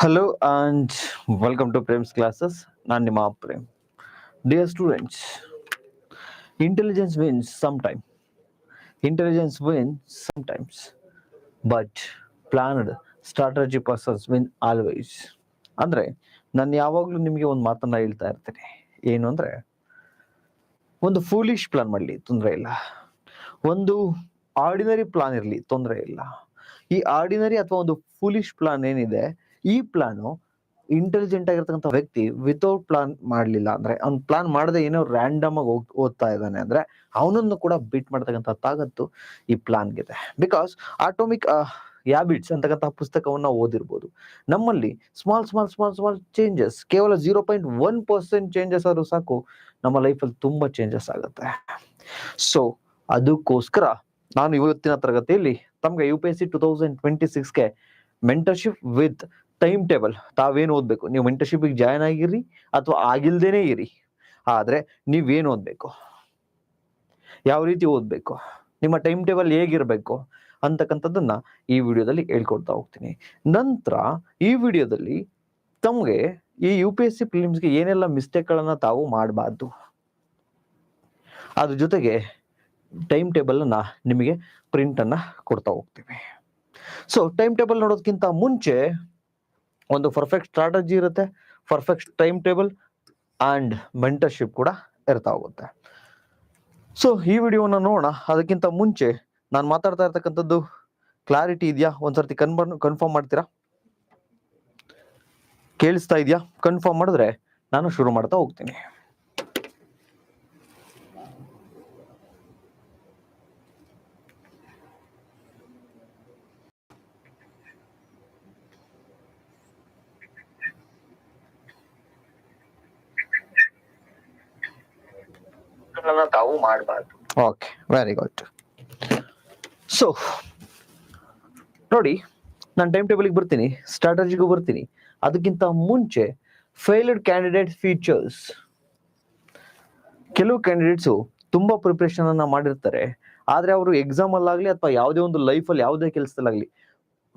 Hello and welcome to Prem's classes. ನಾನು ನಿಮ್ಮ Prem. Dear students, intelligence wins sometime. Intelligence wins sometimes, but planned strategy persons win always. ಅಂದ್ರೆ ನಾನು ಯಾವಾಗಲೂ ನಿಮಗೆ ಒಂದು ಮಾತನ್ನ ಹೇಳ್ತಾ ಇರ್ತೇನೆ. ಏನು ಅಂದ್ರೆ ಒಂದು ಫೂಲಿಶ್ ಪ್ಲಾನ್ ಮಾಡಲಿ ತೊಂದರೆ ಇಲ್ಲ, ಒಂದು ಆರ್ಡಿನರಿ ಪ್ಲಾನ್ ಇರಲಿ ತೊಂದರೆ ಇಲ್ಲ. ಈ ಆರ್ಡಿನರಿ ಅಥವಾ ಒಂದು ಫೂಲಿಶ್ ಪ್ಲಾನ್ ಏನಿದೆ, ಈ ಪ್ಲಾನು ಇಂಟೆಲಿಜೆಂಟ್ ಆಗಿರ್ತಕ್ಕಂಥ ವ್ಯಕ್ತಿ ವಿತೌಟ್ ಪ್ಲಾನ್ ಮಾಡಲಿಲ್ಲ ಅಂದ್ರೆ, ಅವ್ನು ಪ್ಲಾನ್ ಮಾಡದೆ ಏನೋ ರ್ಯಾಂಡಮ್ ಆಗಿ ಓದ್ತಾ ಇದ್ದಾನೆ ಅಂದ್ರೆ ಅವನನ್ನು ಕೂಡ ಬೀಟ್ ಮಾಡ್ತಕ್ಕಂಥ ತಾಕತ್ತು ಈ ಪ್ಲಾನ್ಗಿದೆ. ಬಿಕಾಸ್ ಆಟೋಮಿಕ್ ಹ್ಯಾಬಿಟ್ಸ್ ಅಂತಕ್ಕಂಥ ಪುಸ್ತಕವನ್ನ ಓದಿರ್ಬೋದು. ನಮ್ಮಲ್ಲಿ small small small small changes, ಕೇವಲ 0.1% ಚೇಂಜಸ್ ಆದ್ರೂ ಸಾಕು, ನಮ್ಮ ಲೈಫಲ್ಲಿ ತುಂಬಾ ಚೇಂಜಸ್ ಆಗುತ್ತೆ. ಸೊ ಅದಕ್ಕೋಸ್ಕರ ನಾನು ಇವತ್ತಿನ ತರಗತಿಯಲ್ಲಿ ತಮ್ಗೆ UPSC 2026ಗೆ ಮೆಂಟರ್ಶಿಪ್ ವಿತ್ ಟೈಮ್ ಟೇಬಲ್, ತಾವೇನು ಓದ್ಬೇಕು, ನೀವು ಮೆಂಟರ್ಶಿಪ್ಗೆ ಜಾಯ್ನ್ ಆಗಿರಿ ಅಥವಾ ಆಗಿಲ್ದೇನೆ ಇರಿ, ಆದ್ರೆ ನೀವೇನು ಓದ್ಬೇಕು, ಯಾವ ರೀತಿ ಓದ್ಬೇಕು, ನಿಮ್ಮ ಟೈಮ್ ಟೇಬಲ್ ಹೇಗಿರ್ಬೇಕು ಅಂತಕ್ಕಂಥದ್ದನ್ನ ಈ ವಿಡಿಯೋದಲ್ಲಿ ಹೇಳ್ಕೊಡ್ತಾ ಹೋಗ್ತೀನಿ. ನಂತರ ಈ ವಿಡಿಯೋದಲ್ಲಿ ತಮ್ಗೆ ಈ UPSC ಪ್ರಿಲಿಮ್ಸ್ಗೆ ಏನೆಲ್ಲ ಮಿಸ್ಟೇಕ್ಗಳನ್ನ ತಾವು ಮಾಡಬಾರ್ದು, ಅದ್ರ ಜೊತೆಗೆ ಟೈಮ್ ಟೇಬಲ್ ಅನ್ನ ನಿಮಗೆ ಪ್ರಿಂಟ್ ಅನ್ನ ಕೊಡ್ತಾ ಹೋಗ್ತೀವಿ. ಸೊ ಟೈಮ್ ಟೇಬಲ್ ನೋಡೋದಕ್ಕಿಂತ ಮುಂಚೆ ಒಂದು ಪರ್ಫೆಕ್ಟ್ ಸ್ಟ್ರಾಟಜಿ ಇರುತ್ತೆ, perfect time table and mentorship ಕೂಡ ಇರ್ತಾ ಹೋಗುತ್ತೆ. ಸೊ ಈ ವಿಡಿಯೋನ ನೋಡೋಣ. ಅದಕ್ಕಿಂತ ಮುಂಚೆ ನಾನು ಮಾತಾಡ್ತಾ ಇರ್ತಕ್ಕಂಥದ್ದು ಕ್ಲಾರಿಟಿ ಇದೆಯಾ, ಒಂದ್ಸರ್ತಿ ಕನ್ಫರ್ಮ್ ಮಾಡ್ತೀರಾ? ಕೇಳಿಸ್ತಾ ಇದೆಯಾ? ಕನ್ಫರ್ಮ್ ಮಾಡಿದ್ರೆ ನಾನು ಶುರು ಮಾಡ್ತಾ ಹೋಗ್ತೀನಿ. ತಾವು ಮಾಡಬಾರ್ದು. Okay, very good. ಸೊ ನೋಡಿ, ನಾನು ಟೈಮ್ ಟೇಬಲ್ಗೆ ಬರ್ತೀನಿ, ಸ್ಟ್ರಾಟಜಿಗೂ ಬರ್ತೀನಿ. ಅದಕ್ಕಿಂತ ಮುಂಚೆ ಫೇಲ್ಡ್ ಕ್ಯಾಂಡಿಡೇಟ್ ಫೀಚರ್ಸ್. ಕೆಲವು ಕ್ಯಾಂಡಿಡೇಟ್ಸು ತುಂಬಾ ಪ್ರಿಪ್ರೇಷನ್ ಅನ್ನ ಮಾಡಿರ್ತಾರೆ, ಆದ್ರೆ ಅವರು ಎಕ್ಸಾಮ್ ಅಲ್ಲಾಗ್ಲಿ ಅಥವಾ ಯಾವುದೇ ಒಂದು ಲೈಫಲ್ಲಿ ಯಾವುದೇ ಕೆಲಸದಲ್ಲಾಗ್ಲಿ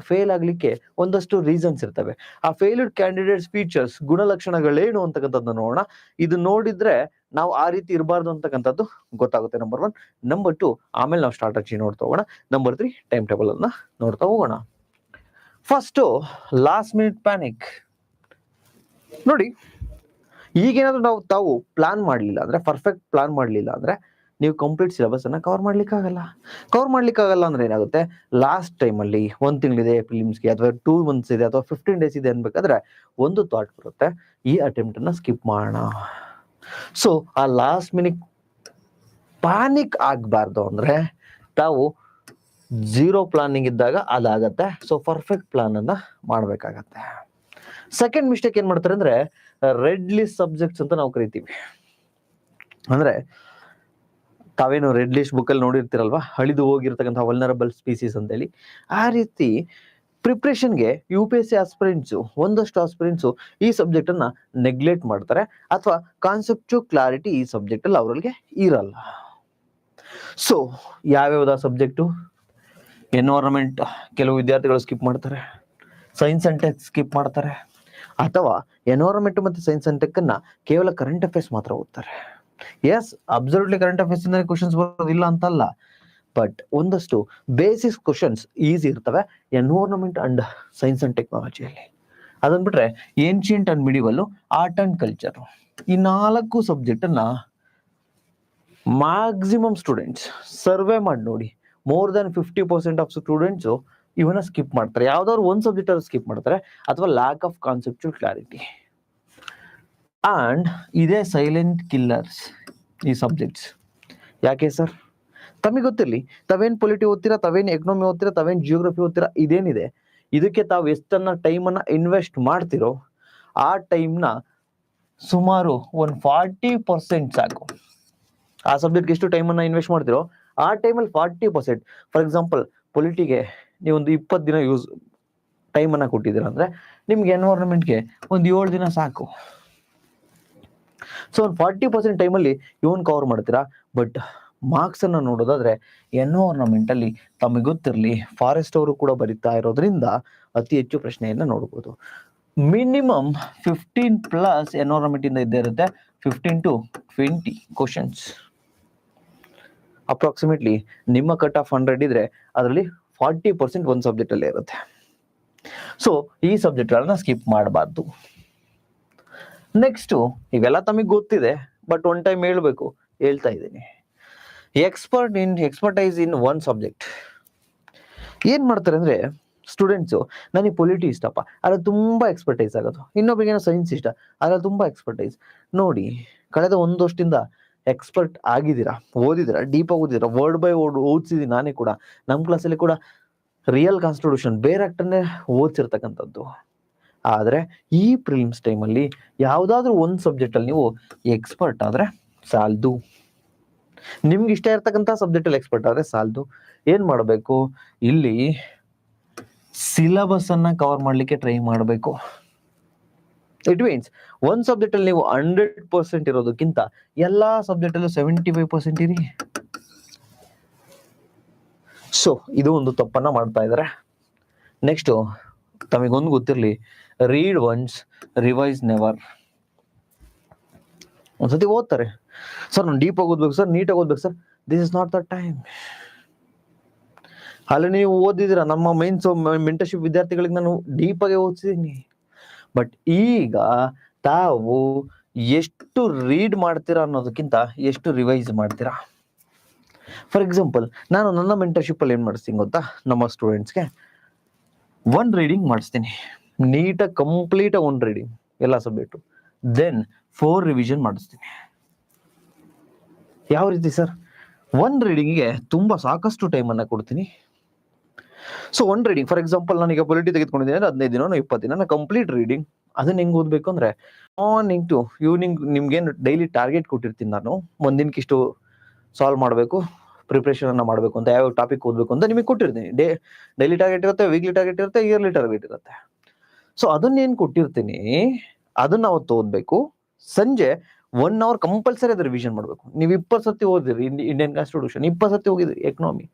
ಫೇಲ್ ಆಗ್ಲಿಕ್ಕೆ ಒಂದಷ್ಟು ರೀಸನ್ಸ್ ಇರ್ತವೆ. ಆ ಫೇಲ್ಡ್ ಕ್ಯಾಂಡಿಡೇಟ್ಸ್ ಫೀಚರ್ಸ್, ಗುಣಲಕ್ಷಣಗಳೇನು ಅಂತಕ್ಕಂಥದ್ದು ನೋಡೋಣ. ಇದು ನೋಡಿದ್ರೆ ನಾವು ಆ ರೀತಿ ಇರಬಾರ್ದು ಅಂತಕ್ಕಂಥದ್ದು ಗೊತ್ತಾಗುತ್ತೆ. ನಂಬರ್ 1. ನಂಬರ್ 2, ಆಮೇಲೆ ನಾವು ಸ್ಟ್ರಾಟಜಿ ನೋಡ್ತಾ ಹೋಗೋಣ. ನಂಬರ್ 3, ಟೈಮ್ ಟೇಬಲ್ ಅನ್ನ ನೋಡ್ತಾ ಹೋಗೋಣ. First, last minute panic. ನೋಡಿ, ಈಗೇನಾದ್ರೂ ತಾವು ಪ್ಲಾನ್ ಮಾಡಲಿಲ್ಲ ಅಂದ್ರೆ, ಪರ್ಫೆಕ್ಟ್ ಪ್ಲಾನ್ ಮಾಡಲಿಲ್ಲ ಅಂದ್ರೆ, ನೀವು ಕಂಪ್ಲೀಟ್ ಸಿಲೆಬಸ್ ಅನ್ನ ಕವರ್ ಮಾಡ್ಲಿಕ್ಕಾಗಲ್ಲ ಅಂದ್ರೆ ಏನಾಗುತ್ತೆ, ಲಾಸ್ಟ್ ಟೈಮಲ್ಲಿ 1 ತಿಂಗಳಿದೆ ಫಿಲಿಮ್ಸ್ಗೆ, ಅಥವಾ 2 ಮಂತ್ಸ್ ಇದೆ, ಅಥವಾ 15 ಡೇಸ್ ಇದೆ ಅನ್ಬೇಕಾದ್ರೆ ಒಂದು ಥಾಟ್ ಬರುತ್ತೆ, ಈ ಅಟೆಂಪ್ಟ್ ಅನ್ನ ಸ್ಕಿಪ್ ಮಾಡೋಣ. ಸೊ ಆ ಲಾಸ್ಟ್ ಮಿನಿಟ್ ಪ್ಯಾನಿಕ್ ಆಗ್ಬಾರ್ದು ಅಂದ್ರೆ ತಾವು 0 ಪ್ಲಾನಿಂಗ್ ಇದ್ದಾಗ ಅದಾಗತ್ತೆ. ಸೊ ಪರ್ಫೆಕ್ಟ್ ಪ್ಲಾನ್ ಅನ್ನ ಮಾಡ್ಬೇಕಾಗತ್ತೆ. ಸೆಕೆಂಡ್ ಮಿಸ್ಟೇಕ್ ಏನ್ ಮಾಡ್ತಾರೆ ಅಂದ್ರೆ, ರೆಡ್ ಲಿಸ್ಟ್ ಸಬ್ಜೆಕ್ಟ್ಸ್ ಅಂತ ನಾವು ಕರಿತೀವಿ. ಅಂದ್ರೆ ತಾವೇನು ರೆಡ್ ಲಿಸ್ಟ್ ಬುಕ್ ಅಲ್ಲಿ ನೋಡಿರ್ತೀರಲ್ವಾ, ಅಳಿದು ಹೋಗಿರ್ತಕ್ಕಂಥ ವಲ್ನರಬಲ್ ಸ್ಪೀಸೀಸ್ ಅಂತೇಳಿ. ಆ ರೀತಿ ಪ್ರಿಪ್ರೇಷನ್ಗೆ UPSC ಆಸ್ಪಿರೆಂಟ್ಸು, ಒಂದಷ್ಟು ಆಸ್ಪಿರೆಂಟ್ಸು ಈ ಸಬ್ಜೆಕ್ಟ್ ಅನ್ನ ನೆಗ್ಲೆಕ್ಟ್ ಮಾಡ್ತಾರೆ, ಅಥವಾ ಕಾನ್ಸೆಪ್ಚು ಕ್ಲಾರಿಟಿ ಈ ಸಬ್ಜೆಕ್ಟ್ ಅಲ್ಲಿ ಅವರಿಗೆ ಇರಲ್ಲ. ಸೊ ಯಾವ್ಯಾವ್ದು ಆ ಸಬ್ಜೆಕ್ಟು? ಎನ್ವೈರನ್ಮೆಂಟ್ ಕೆಲವು ವಿದ್ಯಾರ್ಥಿಗಳು ಸ್ಕಿಪ್ ಮಾಡ್ತಾರೆ, ಸೈನ್ಸ್ ಅಂಡ್ ಟೆಕ್ ಸ್ಕಿಪ್ ಮಾಡ್ತಾರೆ, ಅಥವಾ ಎನ್ವೈರನ್ಮೆಂಟ್ ಮತ್ತೆ ಸೈನ್ಸ್ ಅಂಡ್ ಟೆಕ್ ಅನ್ನ ಕೇವಲ ಕರೆಂಟ್ ಅಫೇರ್ಸ್ ಮಾತ್ರ ಓದ್ತಾರೆ. ಎಸ್, ಅಬ್ಸಲ್ಯೂಟ್ಲಿ ಕರೆಂಟ್ ಅಫೇರ್ಸ್ ಇಂದ ಕ್ವಶನ್ಸ್ ಬರೋದಿಲ್ಲ ಅಂತಲ್ಲ, ಬಟ್ ಒಂದಷ್ಟು ಬೇಸಿಕ್ಸ್ ಕ್ವಶನ್ಸ್ ಈಸಿ ಇರ್ತವೆ ಎನ್ವೈರನ್ಮೆಂಟ್ ಅಂಡ್ ಸೈನ್ಸ್ ಅಂಡ್ ಟೆಕ್ನಾಲಜಿಯಲ್ಲಿ. ಅದನ್ನ ಬಿಟ್ರೆ ancient and medieval, art and culture, ಈ 4 ಸಬ್ಜೆಕ್ಟ್ ಅನ್ನ ಮ್ಯಾಕ್ಸಿಮಮ್ ಸ್ಟೂಡೆಂಟ್ಸ್ ಸರ್ವೆ ಮಾಡಿ ನೋಡಿ, ಮೋರ್ ದನ್ 50% ಆಫ್ ಸ್ಟೂಡೆಂಟ್ಸ್ ಇವನ್ನ ಸ್ಕಿಪ್ ಮಾಡ್ತಾರೆ. ಯಾವ್ದಾದ್ರು ಒಂದು ಸಬ್ಜೆಕ್ಟ್ ಅವ್ರು ಸ್ಕಿಪ್ ಮಾಡ್ತಾರೆ, ಅಥವಾ lack of conceptual clarity. And ಇದೇ ಸೈಲೆಂಟ್ ಕಿಲ್ಲರ್ಸ್ ಈ ಸಬ್ಜೆಕ್ಟ್ಸ್. ಯಾಕೆ ಸರ್? ತಮಗೆ ಗೊತ್ತಿರಲಿ, ತಾವೇನ್ ಪೊಲಿಟಿ ಓದ್ತೀರಾ, ತಾವೇನ್ ಎಕನಾಮಿ ಓದ್ತೀರಾ, ತಾವೇನ್ ಜಿಯೋಗ್ರಫಿ ಓದ್ತೀರಾ, ಇದೇನಿದೆ ಇದಕ್ಕೆ ತಾವು ಎಷ್ಟನ್ನ ಟೈಮನ್ನ ಇನ್ವೆಸ್ಟ್ ಮಾಡ್ತಿರೋ ಆ ಟೈಮ್ನ ಸುಮಾರು ಒಂದು 40% ಸಾಕು. ಆ ಸಬ್ಜೆಕ್ಟ್ಗೆ ಎಷ್ಟು ಟೈಮನ್ನ ಇನ್ವೆಸ್ಟ್ ಮಾಡ್ತಿರೋ ಆ ಟೈಮಲ್ಲಿ 40%. ಫಾರ್ ಎಕ್ಸಾಂಪಲ್, ಪೊಲಿಟಿಗೆ ನೀವೊಂದು 20 ದಿನ ಟೈಮನ್ನ ಕೊಟ್ಟಿದ್ದೀರಾ ಅಂದ್ರೆ, ನಿಮ್ಗೆ ಎನ್ವೈರನ್ಮೆಂಟ್ಗೆ ಒಂದು 7 ದಿನ ಸಾಕು. ಸೊ ಒಂದು 40% ಟೈಮಲ್ಲಿ ಇವನ್ ಕವರ್ ಮಾಡ್ತೀರಾ. ಬಟ್ ಮಾರ್ಕ್ಸ್ ಅನ್ನ ನೋಡೋದಾದ್ರೆ ಎನ್ವೈರನ್ಮೆಂಟ್ ಅಲ್ಲಿ ತಮಗೆ ಗೊತ್ತಿರಲಿ, ಫಾರೆಸ್ಟ್ ಅವರು ಕೂಡ ಬರೀತಾ ಇರೋದ್ರಿಂದ ಅತಿ ಹೆಚ್ಚು ಪ್ರಶ್ನೆಯನ್ನ ನೋಡ್ಬೋದು. ಮಿನಿಮಮ್ 15+ ಎನ್ವೈರನ್ಮೆಂಟ್ ಇಂದ ಇದ್ದೇ ಇರುತ್ತೆ. 15 to 20 ಕ್ವಶನ್ಸ್ ಅಪ್ರಾಕ್ಸಿಮೇಟ್ಲಿ. ನಿಮ್ಮ ಕಟ್ ಆಫ್ 100 ಇದ್ರೆ ಅದರಲ್ಲಿ 40% ಒಂದು ಸಬ್ಜೆಕ್ಟ್ ಅಲ್ಲೇ ಇರುತ್ತೆ. ಸೊ ಈ ಸಬ್ಜೆಕ್ಟ್ ಗಳನ್ನ ಸ್ಕಿಪ್ ಮಾಡಬಾರ್ದು. ನೆಕ್ಸ್ಟ್, ಇವೆಲ್ಲ ತಮಗೆ ಗೊತ್ತಿದೆ, ಬಟ್ ಒನ್ ಟೈಮ್ ಹೇಳ್ತಾ ಇದ್ದೀನಿ. Expertise in one subject. ಏನ್ ಮಾಡ್ತಾರೆ ಅಂದ್ರೆ ಸ್ಟೂಡೆಂಟ್ಸು, ನನಗೆ ಪೊಲಿಟಿ ಇಷ್ಟಪ್ಪ, ಅದ್ರಲ್ಲಿ ತುಂಬಾ ಎಕ್ಸ್ಪರ್ಟೈಸ್ ಆಗೋದು. ಇನ್ನೊಬ್ರಿಗೆ ಏನೋ ಸೈನ್ಸ್ ಇಷ್ಟ, ಅದ್ರಲ್ಲಿ ತುಂಬಾ ಎಕ್ಸ್ಪರ್ಟೈಸ್. ನೋಡಿ, ಕಳೆದ ಒಂದು ವರ್ಷದಿಂದ ಎಕ್ಸ್ಪರ್ಟ್ ಆಗಿದ್ದೀರಾ, ಓದಿದಿರಾ, ಡೀಪಾಗಿ ಓದಿದಿರಾ, ವರ್ಡ್ ಬೈ ವರ್ಡ್ ಓದಿಸಿದೀನಿ ನಾನೇ ಕೂಡ. ನಮ್ಮ ಕ್ಲಾಸಲ್ಲಿ ಕೂಡ ರಿಯಲ್ ಕಾನ್ಸ್ಟಿಟ್ಯೂಷನ್ ಬೇರೆ ಆಕ್ಟರ್ನೇ ಓದಿಸಿರ್ತಕ್ಕಂಥದ್ದು. ಆದ್ರೆ ಈ ಪ್ರಿಲಿಮ್ಸ್ ಟೈಮಲ್ಲಿ ಯಾವ್ದಾದ್ರು ಒಂದು ಸಬ್ಜೆಕ್ಟ್ ಅಲ್ಲಿ ನೀವು ಎಕ್ಸ್ಪರ್ಟ್ ಆದ್ರೆ ಸಾಲದು. ನಿಮ್ಗೆ ಇಷ್ಟ ಇರ್ತಕ್ಕಂಥ ಸಬ್ಜೆಕ್ಟ್ ಅಲ್ಲಿ ಎಕ್ಸ್ಪರ್ಟ್ ಆದ್ರೆ ಸಾಲದು. ಏನ್ ಮಾಡಬೇಕು, ಇಲ್ಲಿ ಸಿಲಬಸ್ ಅನ್ನ ಕವರ್ ಮಾಡ್ಲಿಕ್ಕೆ ಟ್ರೈ ಮಾಡಬೇಕು. ಇಟ್ ಮೀನ್ಸ್ ಒಂದ್ ಸಬ್ಜೆಕ್ಟ್ ಅಲ್ಲಿ ನೀವು 100% ಇರೋದಕ್ಕಿಂತ ಎಲ್ಲಾ ಸಬ್ಜೆಕ್ಟ್ ಅಲ್ಲೂ 75% ಇರಿ. ಸೊ ಇದು ಒಂದು ತಪ್ಪನ್ನ ಮಾಡ್ತಾ ಇದಾರೆ. ನೆಕ್ಸ್ಟ್, ತಮಗೊಂದು ಗೊತ್ತಿರ್ಲಿ, ರೀಡ್ ಒನ್ಸ್, ರಿವೈಸ್ ನೆವರ್. ಒಂದ್ಸತಿ ಓದ್ತಾರೆ, ಸರ್ ನಾನು ಡೀಪ್ ಆಗಿ ಓದ್ಬೇಕು ಸರ್, ನೀಟಾಗಿ ಓದ್ಬೇಕು sir. This is not the time. ಅಲ್ಲಿ ನೀವು ಓದಿದಿರ, ನಮ್ಮ ಮೈನ್ಸ್ ಮೆಂಟರ್ಶಿಪ್ ವಿದ್ಯಾರ್ಥಿಗಳಿಗೆ ನಾನು ಡೀಪ್ ಆಗಿ ಓದಿಸಿದೀನಿ. ಬಟ್ ಈಗ ತಾವು ಎಷ್ಟು ರೀಡ್ ಮಾಡ್ತೀರಾ ಅನ್ನೋದಕ್ಕಿಂತ ಎಷ್ಟು ರಿವೈಸ್ ಮಾಡ್ತೀರಾ. ಫಾರ್ ಎಕ್ಸಾಂಪಲ್, ನಾನು ನನ್ನ ಮೆಂಟರ್ಶಿಪ್ ಅಲ್ಲಿ ಏನ್ ಮಾಡಿಸ್ತೀನಿ ಗೊತ್ತಾ, ನಮ್ಮ ಸ್ಟೂಡೆಂಟ್ಸ್ಗೆ 1 ರೀಡಿಂಗ್ ಮಾಡಿಸ್ತೀನಿ, ನೀಟಾಗಿ ಕಂಪ್ಲೀಟ್ 1 ರೀಡಿಂಗ್ ಎಲ್ಲ ಸಬ್ಜೆಕ್ಟು. ದೆನ್ 4 ರಿವಿಷನ್ ಮಾಡಿಸ್ತೀನಿ. ಯಾವ ರೀತಿ ಸರ್? 1 ರೀಡಿಂಗಿಗೆ ತುಂಬಾ ಸಾಕಷ್ಟು ಟೈಮ್ ಅನ್ನ ಕೊಡ್ತೀನಿ. ಸೊ 1 ರೀಡಿಂಗ್, ಫಾರ್ ಎಕ್ಸಾಂಪಲ್ ನಾನೀಗ ಪೊಲಿಟಿ ತೆಗೆದುಕೊಂಡಿದ್ದೀನಿ, 15 ದಿನ 20 ದಿನ ಕಂಪ್ಲೀಟ್ ರೀಡಿಂಗ್. ಅದನ್ನ ಹೆಂಗ್ ಓದ್ಬೇಕು ಅಂದ್ರೆ, ಮಾರ್ನಿಂಗ್ ಟು ಈವ್ನಿಂಗ್ ನಿಮ್ಗೇನು ಡೈಲಿ ಟಾರ್ಗೆಟ್ ಕೊಟ್ಟಿರ್ತೀನಿ ನಾನು, ಒಂದಿನಕ್ಕೆ ಇಷ್ಟು ಸಾಲ್ವ್ ಮಾಡಬೇಕು, ಪ್ರಿಪ್ರೇಷನ್ ಅನ್ನ ಮಾಡಬೇಕು ಅಂತ, ಯಾವ ಟಾಪಿಕ್ ಓದಬೇಕು ಅಂತ ನಿಮಗೆ ಕೊಟ್ಟಿರ್ತೀನಿ. ಡೈಲಿ ಟಾರ್ಗೆಟ್ ಇರುತ್ತೆ, ವೀಕ್ಲಿ ಟಾರ್ಗೆಟ್ ಇರುತ್ತೆ, ಇಯರ್ಲಿ ಟಾರ್ಗೆಟ್ ಇರುತ್ತೆ. ಸೊ ಅದನ್ನೇನು ಕೊಟ್ಟಿರ್ತೀನಿ ಅದನ್ನ ಅವತ್ತು ಓದ್ಬೇಕು. ಸಂಜೆ 1 hour ಕಂಪಲ್ಸರಿ ಅದ್ರ ರಿವಿಷನ್ ಮಾಡಬೇಕು. ನೀವು 20 ಸತಿ ಓದಿರಿ ಇಂಡಿಯನ್ ಕಾನ್ಸ್ಟಿಟ್ಯೂಷನ್, 20 ಸತಿ ಹೋಗಿದ್ರಿ ಎಕನಾಮಿ,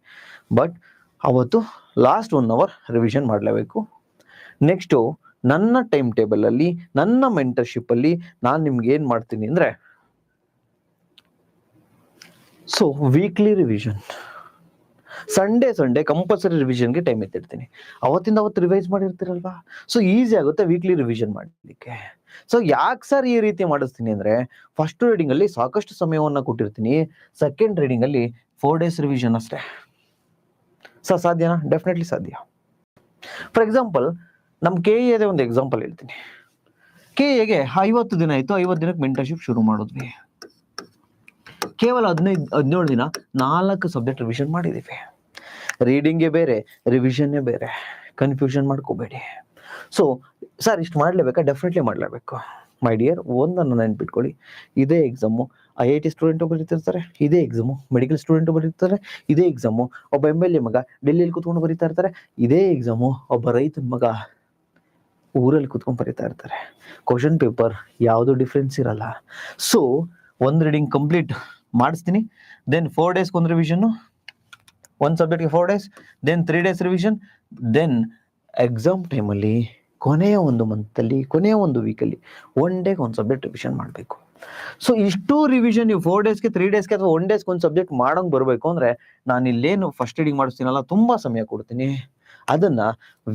ಬಟ್ ಅವತ್ತು ಲಾಸ್ಟ್ 1 hour ರಿವಿಷನ್ ಮಾಡಲೇಬೇಕು. ನೆಕ್ಸ್ಟು, ನನ್ನ ಟೈಮ್ ಟೇಬಲ್ ಅಲ್ಲಿ, ನನ್ನ ಮೆಂಟರ್ಶಿಪ್ ಅಲ್ಲಿ ನಾನು ನಿಮ್ಗೆ ಏನ್ ಮಾಡ್ತೀನಿ ಅಂದ್ರೆ, so weekly revision, Sunday compulsory ರಿವಿಷನ್ಗೆ ಟೈಮ್ ಎತ್ತಿರ್ತೀನಿ. ಅವತ್ತಿಂದ ಅವತ್ತು ರಿವೈಸ್ ಮಾಡಿರ್ತೀರಲ್ವಾ, ಸೊ ಈಸಿ ಆಗುತ್ತೆ ವೀಕ್ಲಿ ರಿವಿಷನ್ ಮಾಡಲಿಕ್ಕೆ. ಸೊ ಯಾಕೆ ಸರ್ ಈ ರೀತಿ ಮಾಡಿಸ್ತೀನಿ ಅಂದ್ರೆ, ಫಸ್ಟ್ ರೀಡಿಂಗ್ ಅಲ್ಲಿ ಸಾಕಷ್ಟು ಸಮಯವನ್ನ ಕೊಟ್ಟಿರ್ತೀನಿ, ಸೆಕೆಂಡ್ ರೀಡಿಂಗ್ ಅಲ್ಲಿ 4 days ರಿವಿಷನ್ ಅಷ್ಟೇ. ಸರ್ ಸಾಧ್ಯನಾ? ಡೆಫಿನೆಟ್ಲಿ ಸಾಧ್ಯ. ಫಾರ್ ಎಕ್ಸಾಂಪಲ್, ನಮ್ KA ಒಂದು ಎಕ್ಸಾಂಪಲ್ ಹೇಳ್ತೀನಿ. KA 50 ದಿನ ಆಯ್ತು, 50 ದಿನಕ್ಕೆ ಮೆಂಟರ್ಶಿಪ್ ಶುರು ಮಾಡಿದ್ವಿ. ಕೇವಲ 15-17 ದಿನ 4 ಸಬ್ಜೆಕ್ಟ್ ರಿವಿಷನ್ ಮಾಡಿದೀವಿ. ರೀಡಿಂಗೇ ಬೇರೆ, ರಿವಿಷನ್ನೇ ಬೇರೆ, ಕನ್ಫ್ಯೂಷನ್ ಮಾಡ್ಕೋಬೇಡಿ. ಸೊ ಸರ್ ಇಷ್ಟು ಮಾಡ್ಲೇಬೇಕಾ? ಡೆಫಿನೆಟ್ಲಿ ಮಾಡ್ಲೇಬೇಕು. ಮೈ ಡಿಯರ್, ಒಂದನ್ನು ನೆನ್ಪಿಟ್ಕೊಳ್ಳಿ, ಇದೇ ಎಕ್ಸಾಮು IIT ಸ್ಟೂಡೆಂಟು ಬರೀತಿರ್ತಾರೆ, ಇದೇ ಎಕ್ಸಾಮು ಮೆಡಿಕಲ್ ಸ್ಟೂಡೆಂಟು ಬರೀತಾರೆ, ಇದೇ ಎಕ್ಸಾಮು ಒಬ್ಬ MLA ಮಗ ಡೆಲ್ಲಿಯಲ್ಲಿ ಕೂತ್ಕೊಂಡು ಬರೀತಾ ಇರ್ತಾರೆ, ಇದೇ ಎಕ್ಸಾಮು ಒಬ್ಬ ರೈತನ ಮಗ ಊರಲ್ಲಿ ಕೂತ್ಕೊಂಡು ಬರೀತಾ ಇರ್ತಾರೆ. ಕ್ವಶನ್ ಪೇಪರ್ ಯಾವುದು ಡಿಫ್ರೆನ್ಸ್ ಇರಲ್ಲ. ಸೊ 1 ರೀಡಿಂಗ್ ಕಂಪ್ಲೀಟ್ ಮಾಡಿಸ್ತೀನಿ, ದೆನ್ 4 days ಒಂದು ರಿವಿಷನ್, 1 ಸಬ್ಜೆಕ್ಟ್ಗೆ 4 days, then 3 days revision. Then exam ಟೈಮಲ್ಲಿ ಕೊನೆಯ ಒಂದು ಮಂತಲ್ಲಿ, ಕೊನೆಯ ಒಂದು ವೀಕಲ್ಲಿ 1 day 1 ಸಬ್ಜೆಕ್ಟ್ ರಿವಿಷನ್ ಮಾಡಬೇಕು. ಸೊ ಇಷ್ಟು ರಿವಿಷನ್ ನೀವು 4 daysಗೆ 3 daysಗೆ ಅಥವಾ 1 daysಗೆ 1 ಸಬ್ಜೆಕ್ಟ್ ಮಾಡೋಂಗ್ ಬರಬೇಕು ಅಂದ್ರೆ, ನಾನು ಇಲ್ಲೇನು ಫಸ್ಟ್ ರೀಡಿಂಗ್ ಮಾಡಿಸ್ತೀನಲ್ಲ ತುಂಬಾ ಸಮಯ ಕೊಡ್ತೀನಿ. ಅದನ್ನ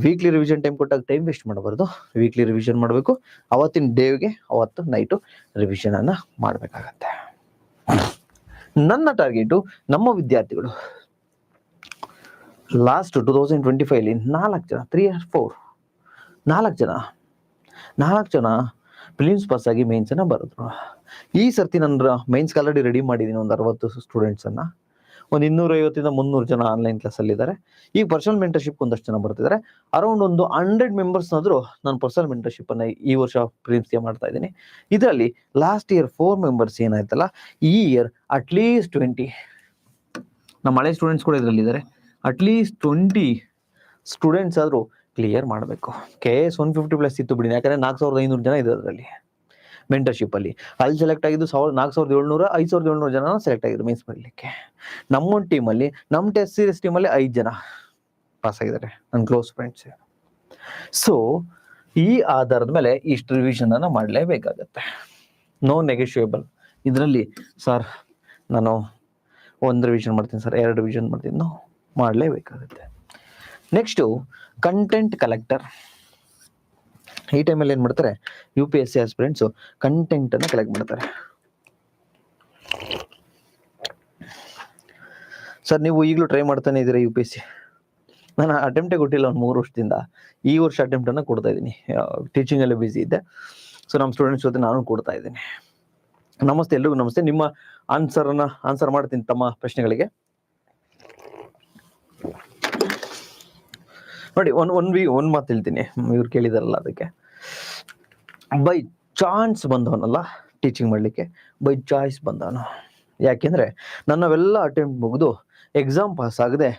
ವೀಕ್ಲಿ ರಿವಿಷನ್ ಟೈಮ್ ಕೊಟ್ಟಾಗ ಟೈಮ್ ವೇಸ್ಟ್ ಮಾಡಬಾರ್ದು, ವೀಕ್ಲಿ ರಿವಿಷನ್ ಮಾಡಬೇಕು. ಅವತ್ತಿನ ಡೇಗೆ ಅವತ್ತು ನೈಟು ರಿವಿಷನ್ ಅನ್ನ ಮಾಡಬೇಕಾಗತ್ತೆ. ನನ್ನ ಟಾರ್ಗೆಟು, ನಮ್ಮ ವಿದ್ಯಾರ್ಥಿಗಳು ಲಾಸ್ಟ್ 2025 4 ಜನ, 3 or 4, 4 ಜನ ಪ್ರಿಲಿಮ್ಸ್ ಪಾಸ್ ಆಗಿ ಮೈನ್ಸ್ ಅನ್ನ ಬರೆದ್ರು. ಈ ಸರ್ತಿ ನನ್ನ ಮೈನ್ಸ್ ಆಲ್ರೆಡಿ ರೆಡಿ ಮಾಡಿದ್ದೀನಿ, ಒಂದು 60 ಸ್ಟೂಡೆಂಟ್ಸ್ ಅನ್ನ, ಒಂದು 250-300 ಜನ ಆನ್ಲೈನ್ ಕ್ಲಾಸ್ ಅಲ್ಲಿ ಇದ್ದಾರೆ. ಈಗ ಪರ್ಸನಲ್ ಮೆಂಟರ್ಶಿಪ್ ಒಂದಷ್ಟು ಜನ ಬರ್ತಿದ್ದಾರೆ. ಅರೌಂಡ್ ಒಂದು 100 ಮೆಂಬರ್ಸ್ ಆದ್ರೂ ನಾನು ಪರ್ಸನಲ್ ಮೆಂಟರ್ಶಿಪ್ ಅನ್ನ ಈ ವರ್ಷ ಪ್ರಿಲಿಮ್ಸ್ಗೆ ಮಾಡ್ತಾ ಇದ್ದೀನಿ. ಇದರಲ್ಲಿ ಲಾಸ್ಟ್ ಇಯರ್ 4 ಮೆಂಬರ್ಸ್ ಏನಾಯ್ತಲ್ಲ, ಈ ಇಯರ್ ಅಟ್ಲೀಸ್ಟ್ 20 ನಮ್ಮ ಹಳೆ ಸ್ಟೂಡೆಂಟ್ಸ್ ಕೂಡ ಇದರಲ್ಲಿ ಇದ್ದಾರೆ. ಅಟ್ಲೀಸ್ಟ್ 20 ಸ್ಟೂಡೆಂಟ್ಸ್ ಆದ್ರೂ ಕ್ಲಿಯರ್ ಮಾಡಬೇಕು. KS 150+ ಇತ್ತು ಬಿಡಿ, ಯಾಕಂದ್ರೆ 4500 ಜನ ಇದೆ ಅದರಲ್ಲಿ ಮೆಂಟರ್ಶಿಪ್ ಅಲ್ಲಿ. ಅಲ್ಲಿ ಸೆಲೆಕ್ಟ್ ಆಗಿದ್ದು 4700, 5700 ಜನ ಸೆಲೆಕ್ಟ್ ಆಗಿದ್ರು ಮೀನ್ಸ್ ಬರಲಿಕ್ಕೆ. ನಮ್ಮ ಟೀಮಲ್ಲಿ, ನಮ್ಮ ಟೆಸ್ಟ್ ಸೀರೀಸ್ ಟೀಮಲ್ಲಿ 5 ಜನ ಪಾಸ್ ಆಗಿದ್ದಾರೆ, ನನ್ನ ಕ್ಲೋಸ್ ಫ್ರೆಂಡ್ಸ್. ಸೊ ಈ ಆಧಾರದ ಮೇಲೆ ಇಷ್ಟು ರಿವಿಷನ್ ಅನ್ನ ಮಾಡಲೇಬೇಕಾಗತ್ತೆ. No negotiable. ಇದರಲ್ಲಿ ಸರ್ ನಾನು 1 ರಿವಿಷನ್ ಮಾಡ್ತೀನಿ ಸರ್, 2 ರಿವಿಷನ್ ಮಾಡ್ತೀನಿ, ನೋ, ಮಾಡಲೇಬೇಕಾಗುತ್ತೆ. Next content collector. ಈ ಟೈಮಲ್ಲಿ ಏನ್ ಮಾಡ್ತಾರೆ UPSC ಆಸ್ಪಿರೆಂಟ್ಸ್ ಕಂಟೆಂಟ್ ಅನ್ನ ಕಲೆಕ್ಟ್ ಮಾಡ್ತಾರೆ. ಸರ್ ನೀವು ಈಗಲೂ ಟ್ರೈ ಮಾಡ್ತಾನೆ ಇದ್ದೀರಾ UPSC? ನಾನು ಅಟೆಂಪ್ಟೇ ಕೊಟ್ಟಿಲ್ಲ ಒಂದು 3 ವರ್ಷದಿಂದ. ಈ ವರ್ಷ ಅಟೆಂಪ್ಟ್ ಅನ್ನ ಕೊಡ್ತಾ ಇದ್ದೀನಿ. ಟೀಚಿಂಗ್ ಅಲ್ಲಿ ಬಿಸಿ ಇದ್ದೆ, ಸೊ ನಮ್ಮ ಸ್ಟೂಡೆಂಟ್ಸ್ ಜೊತೆ ನಾನು ಕೊಡ್ತಾ ಇದ್ದೀನಿ. ನಮಸ್ತೆ, ಎಲ್ರಿಗೂ ನಮಸ್ತೆ. ನಿಮ್ಮ ಆನ್ಸರ್ ಮಾಡ್ತೀನಿ ತಮ್ಮ ಪ್ರಶ್ನೆಗಳಿಗೆ. ನೋಡಿ, ಒಂದ್ ಮಾತು ಹೇಳ್ತೀನಿ, ಇವ್ರು ಕೇಳಿದಾರಲ್ಲ ಅದಕ್ಕೆ. ಬೈ ಚಾನ್ಸ್ ಬಂದವನಲ್ಲ ಟೀಚಿಂಗ್ ಮಾಡ್ಲಿಕ್ಕೆ, ಬೈ ಚಾಯ್ಸ್ ಬಂದವನು. ಯಾಕೆಂದ್ರೆ ನನ್ನವೆಲ್ಲ ಅಟೆಂಪ್ಟ್ ಮುಗಿದು ಎಕ್ಸಾಮ್ ಪಾಸ್ ಆಗದೆ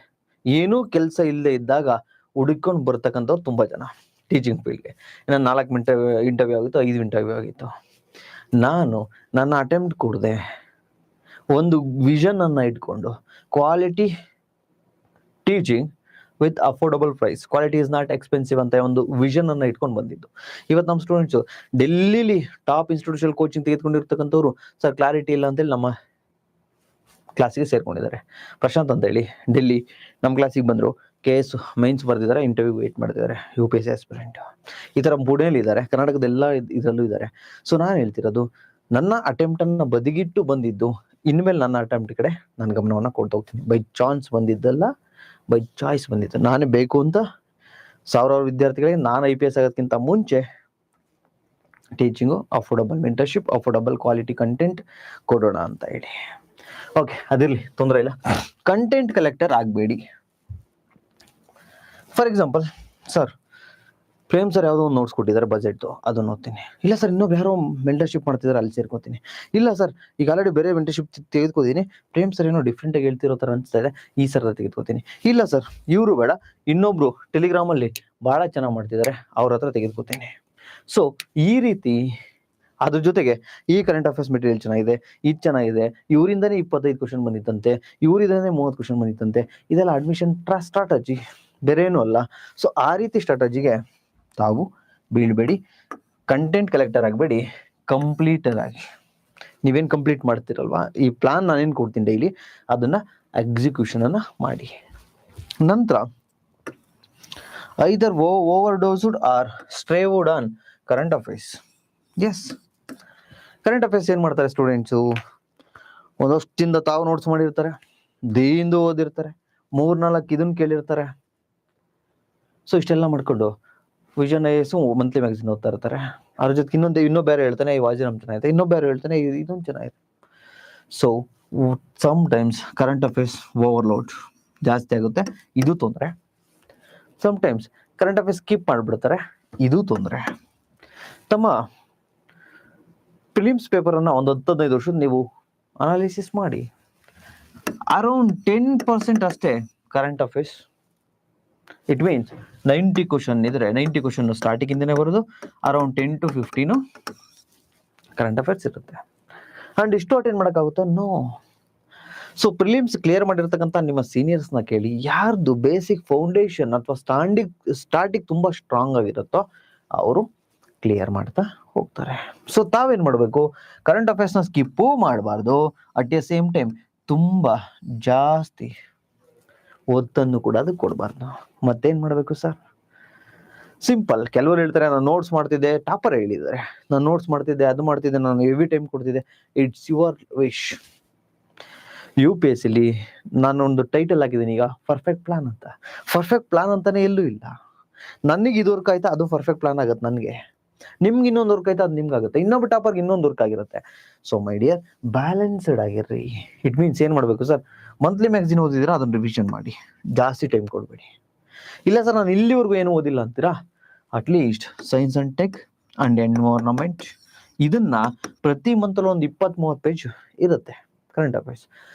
ಏನೂ ಕೆಲಸ ಇಲ್ಲದೆ ಇದ್ದಾಗ ಹುಡುಕೊಂಡು ಬರ್ತಕ್ಕಂಥವ್ರು ತುಂಬಾ ಜನ ಟೀಚಿಂಗ್ ಫೀಲ್ಡ್ಗೆ. ಇನ್ನು 4 ಮಿನಿಟ್ ಇಂಟರ್ವ್ಯೂ ಆಗಿತ್ತು, 5 ಇಂಟರ್ವ್ಯೂ ಆಗಿತ್ತು. ನಾನು ನನ್ನ ಅಟೆಂಪ್ಟ್ ಕೊಡದೆ ಒಂದು ವಿಷನ್ ಅನ್ನ ಇಟ್ಕೊಂಡು quality teaching with affordable price, quality is not expensive ಅಂತ ಒಂದು ವಿಷನ್ ಅನ್ನ ಇಟ್ಕೊಂಡು ಬಂದಿದ್ದು. ಇವತ್ತು ನಮ್ಮ ಸ್ಟೂಡೆಂಟ್ಸ್ ಡೆಲ್ಲಿಲಿ ಟಾಪ್ ಇನ್ಸ್ಟಿಟ್ಯೂಷನ್ ಕೋಚಿಂಗ್ ತೆಗೆದುಕೊಂಡಿರ್ತಕ್ಕಂಥವ್ರು ಸರ್ ಕ್ಲಾರಿಟಿ ಇಲ್ಲ ಅಂತೇಳಿ ನಮ್ಮ ಕ್ಲಾಸಿಗೆ ಸೇರ್ಕೊಂಡಿದ್ದಾರೆ. ಪ್ರಶಾಂತ್ ಅಂತ ಹೇಳಿ ಡೆಲ್ಲಿ ನಮ್ಮ ಕ್ಲಾಸಿಗೆ ಬಂದರು, KS ಮೈನ್ಸ್ ಬರ್ದಿದ್ದಾರೆ, ಇಂಟರ್ವ್ಯೂ ವೇಟ್ ಮಾಡ್ತಿದ್ದಾರೆ, UPSC ಆಸ್ಪಿರೆಂಟ್. ಈ ಥರ ಪುಣೆಯಲ್ಲಿ ಇದ್ದಾರೆ, ಕರ್ನಾಟಕದ ಎಲ್ಲ ಇದರಲ್ಲೂ ಇದ್ದಾರೆ. ಸೊ ನಾನು ಹೇಳ್ತಿರೋದು, ನನ್ನ ಅಟೆಂಪ್ಟ್ ಅನ್ನ ಬದಿಗಿಟ್ಟು ಬಂದಿದ್ದು, ಇನ್ಮೇಲೆ ನನ್ನ ಅಟೆಂಪ್ಟ್ ಕಡೆ ನಾನು ಗಮನವನ್ನ ಕೊಡ್ತಾ ಹೋಗ್ತೀನಿ. ಬೈ ಚಾನ್ಸ್ ಬಂದಿದ್ದಲ್ಲ, ಬೈ ಚಾಯ್ಸ್ ಬಂದಿತ್ತು. ನಾನೇ ಬೇಕು ಅಂತ ಸಾವಿರಾರು ವಿದ್ಯಾರ್ಥಿಗಳಿಗೆ ನಾನು IPS ಆಗೋದಕ್ಕಿಂತ ಮುಂಚೆ teaching, affordable mentorship, affordable quality content ಕೊಡೋಣ ಅಂತ ಹೇಳಿ. ಓಕೆ, ಅದಿರ್ಲಿ, ತೊಂದರೆ ಇಲ್ಲ. ಕಂಟೆಂಟ್ ಕಲೆಕ್ಟರ್ ಆಗಬೇಡಿ. For example, sir Prem sir ಯಾವುದೋ ಒಂದು ನೋಟ್ಸ್ ಕೊಟ್ಟಿದ್ದಾರೆ ಬಜೆಟ್ದು, ಅದನ್ನು ಓದ್ತೀನಿ. ಇಲ್ಲ ಸರ್ ಇನ್ನೊಬ್ಬ ಯಾರೋ ಮೆಂಟರ್ಶಿಪ್ ಮಾಡ್ತಿದ್ದಾರೆ, ಅಲ್ಲಿ ಸೇರ್ಕೋತೀನಿ. ಇಲ್ಲ ಸರ್ ಈಗ ಆಲ್ರೆಡಿ ಬೇರೆ ಮೆಂಟರ್ಶಿಪ್ ತೆಗೆದುಕೋತೀನಿ, ಪ್ರೇಮ್ ಸರ್ ಏನೋ ಡಿಫ್ರೆಂಟ್ ಆಗಿ ಹೇಳ್ತಿರೋ ಥರ ಅನಿಸ್ತಾ ಇದೆ, ಈ ಸರ್ ತೆಗೆದುಕೋತೀನಿ. ಇಲ್ಲ ಸರ್ ಇವರು ಬೇಡ, ಇನ್ನೊಬ್ರು ಟೆಲಿಗ್ರಾಮಲ್ಲಿ ಬಹಳ ಚೆನ್ನಾಗಿ ಮಾಡ್ತಿದ್ದಾರೆ, ಅವ್ರ ಹತ್ರ ತೆಗೆದುಕೋತೀನಿ. ಸೊ ಈ ರೀತಿ ಅದ್ರ ಜೊತೆಗೆ ಈ ಕರೆಂಟ್ ಅಫೇರ್ಸ್ ಮೆಟೀರಿಯಲ್ ಚೆನ್ನಾಗಿದೆ, ಇದು ಚೆನ್ನಾಗಿದೆ, ಇವರಿಂದನೇ 25 ಕ್ವಶನ್ ಬಂದಿತ್ತಂತೆ, ಇವರಿಂದನೇ 30 ಕ್ವಶನ್ ಬಂದಿತ್ತಂತೆ, ಇದೆಲ್ಲ ಅಡ್ಮಿಷನ್ ಸ್ಟ್ರಾಟಜಿ, ಬೇರೆ ಏನೂ ಅಲ್ಲ. ಸೊ ಆ ರೀತಿ ಸ್ಟ್ರಾಟಜಿಗೆ ತಾವು ಬೀಳ್ಬೇಡಿ. ಕಂಟೆಂಟ್ ಕಲೆಕ್ಟರ್ ಆಗಬೇಡಿ, ಕಂಪ್ಲೀಟರ್ ಆಗಿ. ನೀವೇನು ಕಂಪ್ಲೀಟ್ ಮಾಡ್ತಿರಲ್ವಾ, ಈ ಪ್ಲಾನ್ ನಾನೇನು ಕೊಡ್ತೀನಿ ಡೈಲಿ, ಅದನ್ನ ಎಕ್ಸಿಕ್ಯೂಷನ್ ಅನ್ನ ಮಾಡಿ. ನಂತರ either over dosed or starved on current affairs. Yes, current affairs ಏನ್ ಮಾಡ್ತಾರೆ ಸ್ಟೂಡೆಂಟ್ಸು, ಒಂದಷ್ಟಿಂದ ತಾವು ನೋಟ್ಸ್ ಮಾಡಿರ್ತಾರೆ, ದೀಂದು ಓದಿರ್ತಾರೆ, 3-4 ಇದನ್ನ ಕೇಳಿರ್ತಾರೆ. ಸೊ ಇಷ್ಟೆಲ್ಲ ಮಾಡ್ಕೊಂಡು ವಿಷನ್ IAS ಮಂತ್ಲಿ ಮ್ಯಾಗಝಿನ್ ಓದ್ತಾ ಇರ್ತಾರೆ. ಅದ್ರ ಜೊತೆಗೆ ಇನ್ನೂ ಬೇರೆ ಹೇಳ್ತಾನೆ, ಈ ವಾಜಿ ನಮ್ ಚೆನ್ನಾಗಿದೆ, ಇನ್ನೂ ಬೇರೆ ಹೇಳ್ತಾನೆ ಇದೊಂದು ಚೆನ್ನಾಗಿದೆ. So sometimes current affairs overload ಜಾಸ್ತಿ ಆಗುತ್ತೆ, ಇದು ತೊಂದರೆ. Sometimes current affairs skip ಮಾಡಿಬಿಡ್ತಾರೆ, ಇದು ತೊಂದರೆ. ತಮ್ಮ ಪ್ರಿಲಿಮ್ಸ್ ಪೇಪರ್ ಅನ್ನ ಒಂದು 10-15 ವರ್ಷದ ನೀವು ಅನಾಲಿಸಿಸ್ ಮಾಡಿ. ಅರೌಂಡ್ 10% ಅಷ್ಟೇ current affairs. It means 90 question ಇದ್ರೆ 90 ಕ್ವಶನ್ ಸ್ಟಾರ್ಟಿಂಗ್ ಇಂದನೇ ಬರೋದು, ಅರೌಂಡ್ 10 to 15 ಕರೆಂಟ್ ಅಫೇರ್ಸ್ ಇರುತ್ತೆ. ಅಂಡ್ ಇಷ್ಟು ಅಟೆಂಡ್ ಮಾಡೋಕ್ಕಾಗುತ್ತಾ? ನೋ. ಸೊ ಪ್ರಿಲಿಮ್ಸ್ ಕ್ಲಿಯರ್ ಮಾಡಿರ್ತಕ್ಕಂಥ ನಿಮ್ಮ ಸೀನಿಯರ್ಸ್ನ ಕೇಳಿ, ಯಾರ್ದು ಬೇಸಿಕ್ ಫೌಂಡೇಶನ್ ಅಥವಾ ಸ್ಟಾರ್ಟಿಂಗ್ ತುಂಬಾ ಸ್ಟ್ರಾಂಗ್ ಆಗಿರುತ್ತೋ ಅವರು ಕ್ಲಿಯರ್ ಮಾಡ್ತಾ ಹೋಗ್ತಾರೆ. ಸೊ ತಾವೇನ್ ಮಾಡ್ಬೇಕು, ಕರೆಂಟ್ ಅಫೇರ್ಸ್ ನ ಸ್ಕಿಪ್ಪು ಮಾಡಬಾರ್ದು, ಅಟ್ ದ ಸೇಮ್ ಟೈಮ್ ತುಂಬಾ ಜಾಸ್ತಿ ಒತ್ತನ್ನು ಕೂಡ ಅದಕ್ಕೆ ಕೊಡಬಾರ್ದು. ಮತ್ತೇನ್ ಮಾಡ್ಬೇಕು ಸರ್? ಸಿಂಪಲ್. ಕೆಲವರು ಹೇಳ್ತಾರೆ ನಾನು ನೋಟ್ಸ್ ಮಾಡ್ತಿದ್ದೆ, ಟಾಪರ್ ಹೇಳಿದ್ದಾರೆ, ನಾನು ನೋಟ್ಸ್ ಮಾಡ್ತಿದ್ದೆ, ಅದು ಮಾಡ್ತಿದ್ದೆ, ನಾನು ಎವ್ರಿ ಟೈಮ್ ಕೊಡ್ತಿದ್ದೆ. It's your wish. UPSC ನಾನೊಂದು ಟೈಟಲ್ ಹಾಕಿದ್ದೀನಿ ಈಗ, ಪರ್ಫೆಕ್ಟ್ ಪ್ಲಾನ್ ಅಂತ. ಪರ್ಫೆಕ್ಟ್ ಪ್ಲಾನ್ ಅಂತಾನೆ ಎಲ್ಲೂ ಇಲ್ಲ. ನನಗೆ ಇದು ವರ್ಕ್ ಆಯ್ತಾ, ಅದು ಪರ್ಫೆಕ್ಟ್ ಪ್ಲಾನ್ ಆಗುತ್ತೆ ನನಗೆ. ನಿಮ್ಗೆ ಇನ್ನೊಂದು ವರ್ಕ್ ಆಯ್ತಾ, ಅದು ನಿಮ್ಗೆ ಆಗುತ್ತೆ. ಇನ್ನೊಬ್ಬ ಟಾಪರ್ಗೆ ಇನ್ನೊಂದು ವರ್ಕ್ ಆಗಿರುತ್ತೆ. ಸೊ ಮೈ ಡಿಯರ್, ಬ್ಯಾಲೆನ್ಸ್ಡ್ ಆಗಿರ್ರಿ. ಇಟ್ ಮೀನ್ಸ್ ಏನ್ ಮಾಡ್ಬೇಕು ಸರ್, ಮಂತ್ಲಿ ಮ್ಯಾಗಝಿನ್ ಓದಿದ್ರೆ ಅದನ್ನ ರಿವಿಷನ್ ಮಾಡಿ, ಜಾಸ್ತಿ ಟೈಮ್ ಕೊಡ್ಬೇಡಿ. ಇಲ್ಲ ಸರ್ ನಾನು ಇಲ್ಲಿವರೆಗೂ ಏನು ಓದಿಲ್ಲ ಅಂತೀರಾ, at least science and tech and environment ಇದನ್ನ ಪ್ರತಿ ಮಂತಲ್ಲಿ ಒಂದು 20-30 ಪೇಜ್ ಇರುತ್ತೆ ಕರೆಂಟ್ ಅಫೇರ್ಸ್.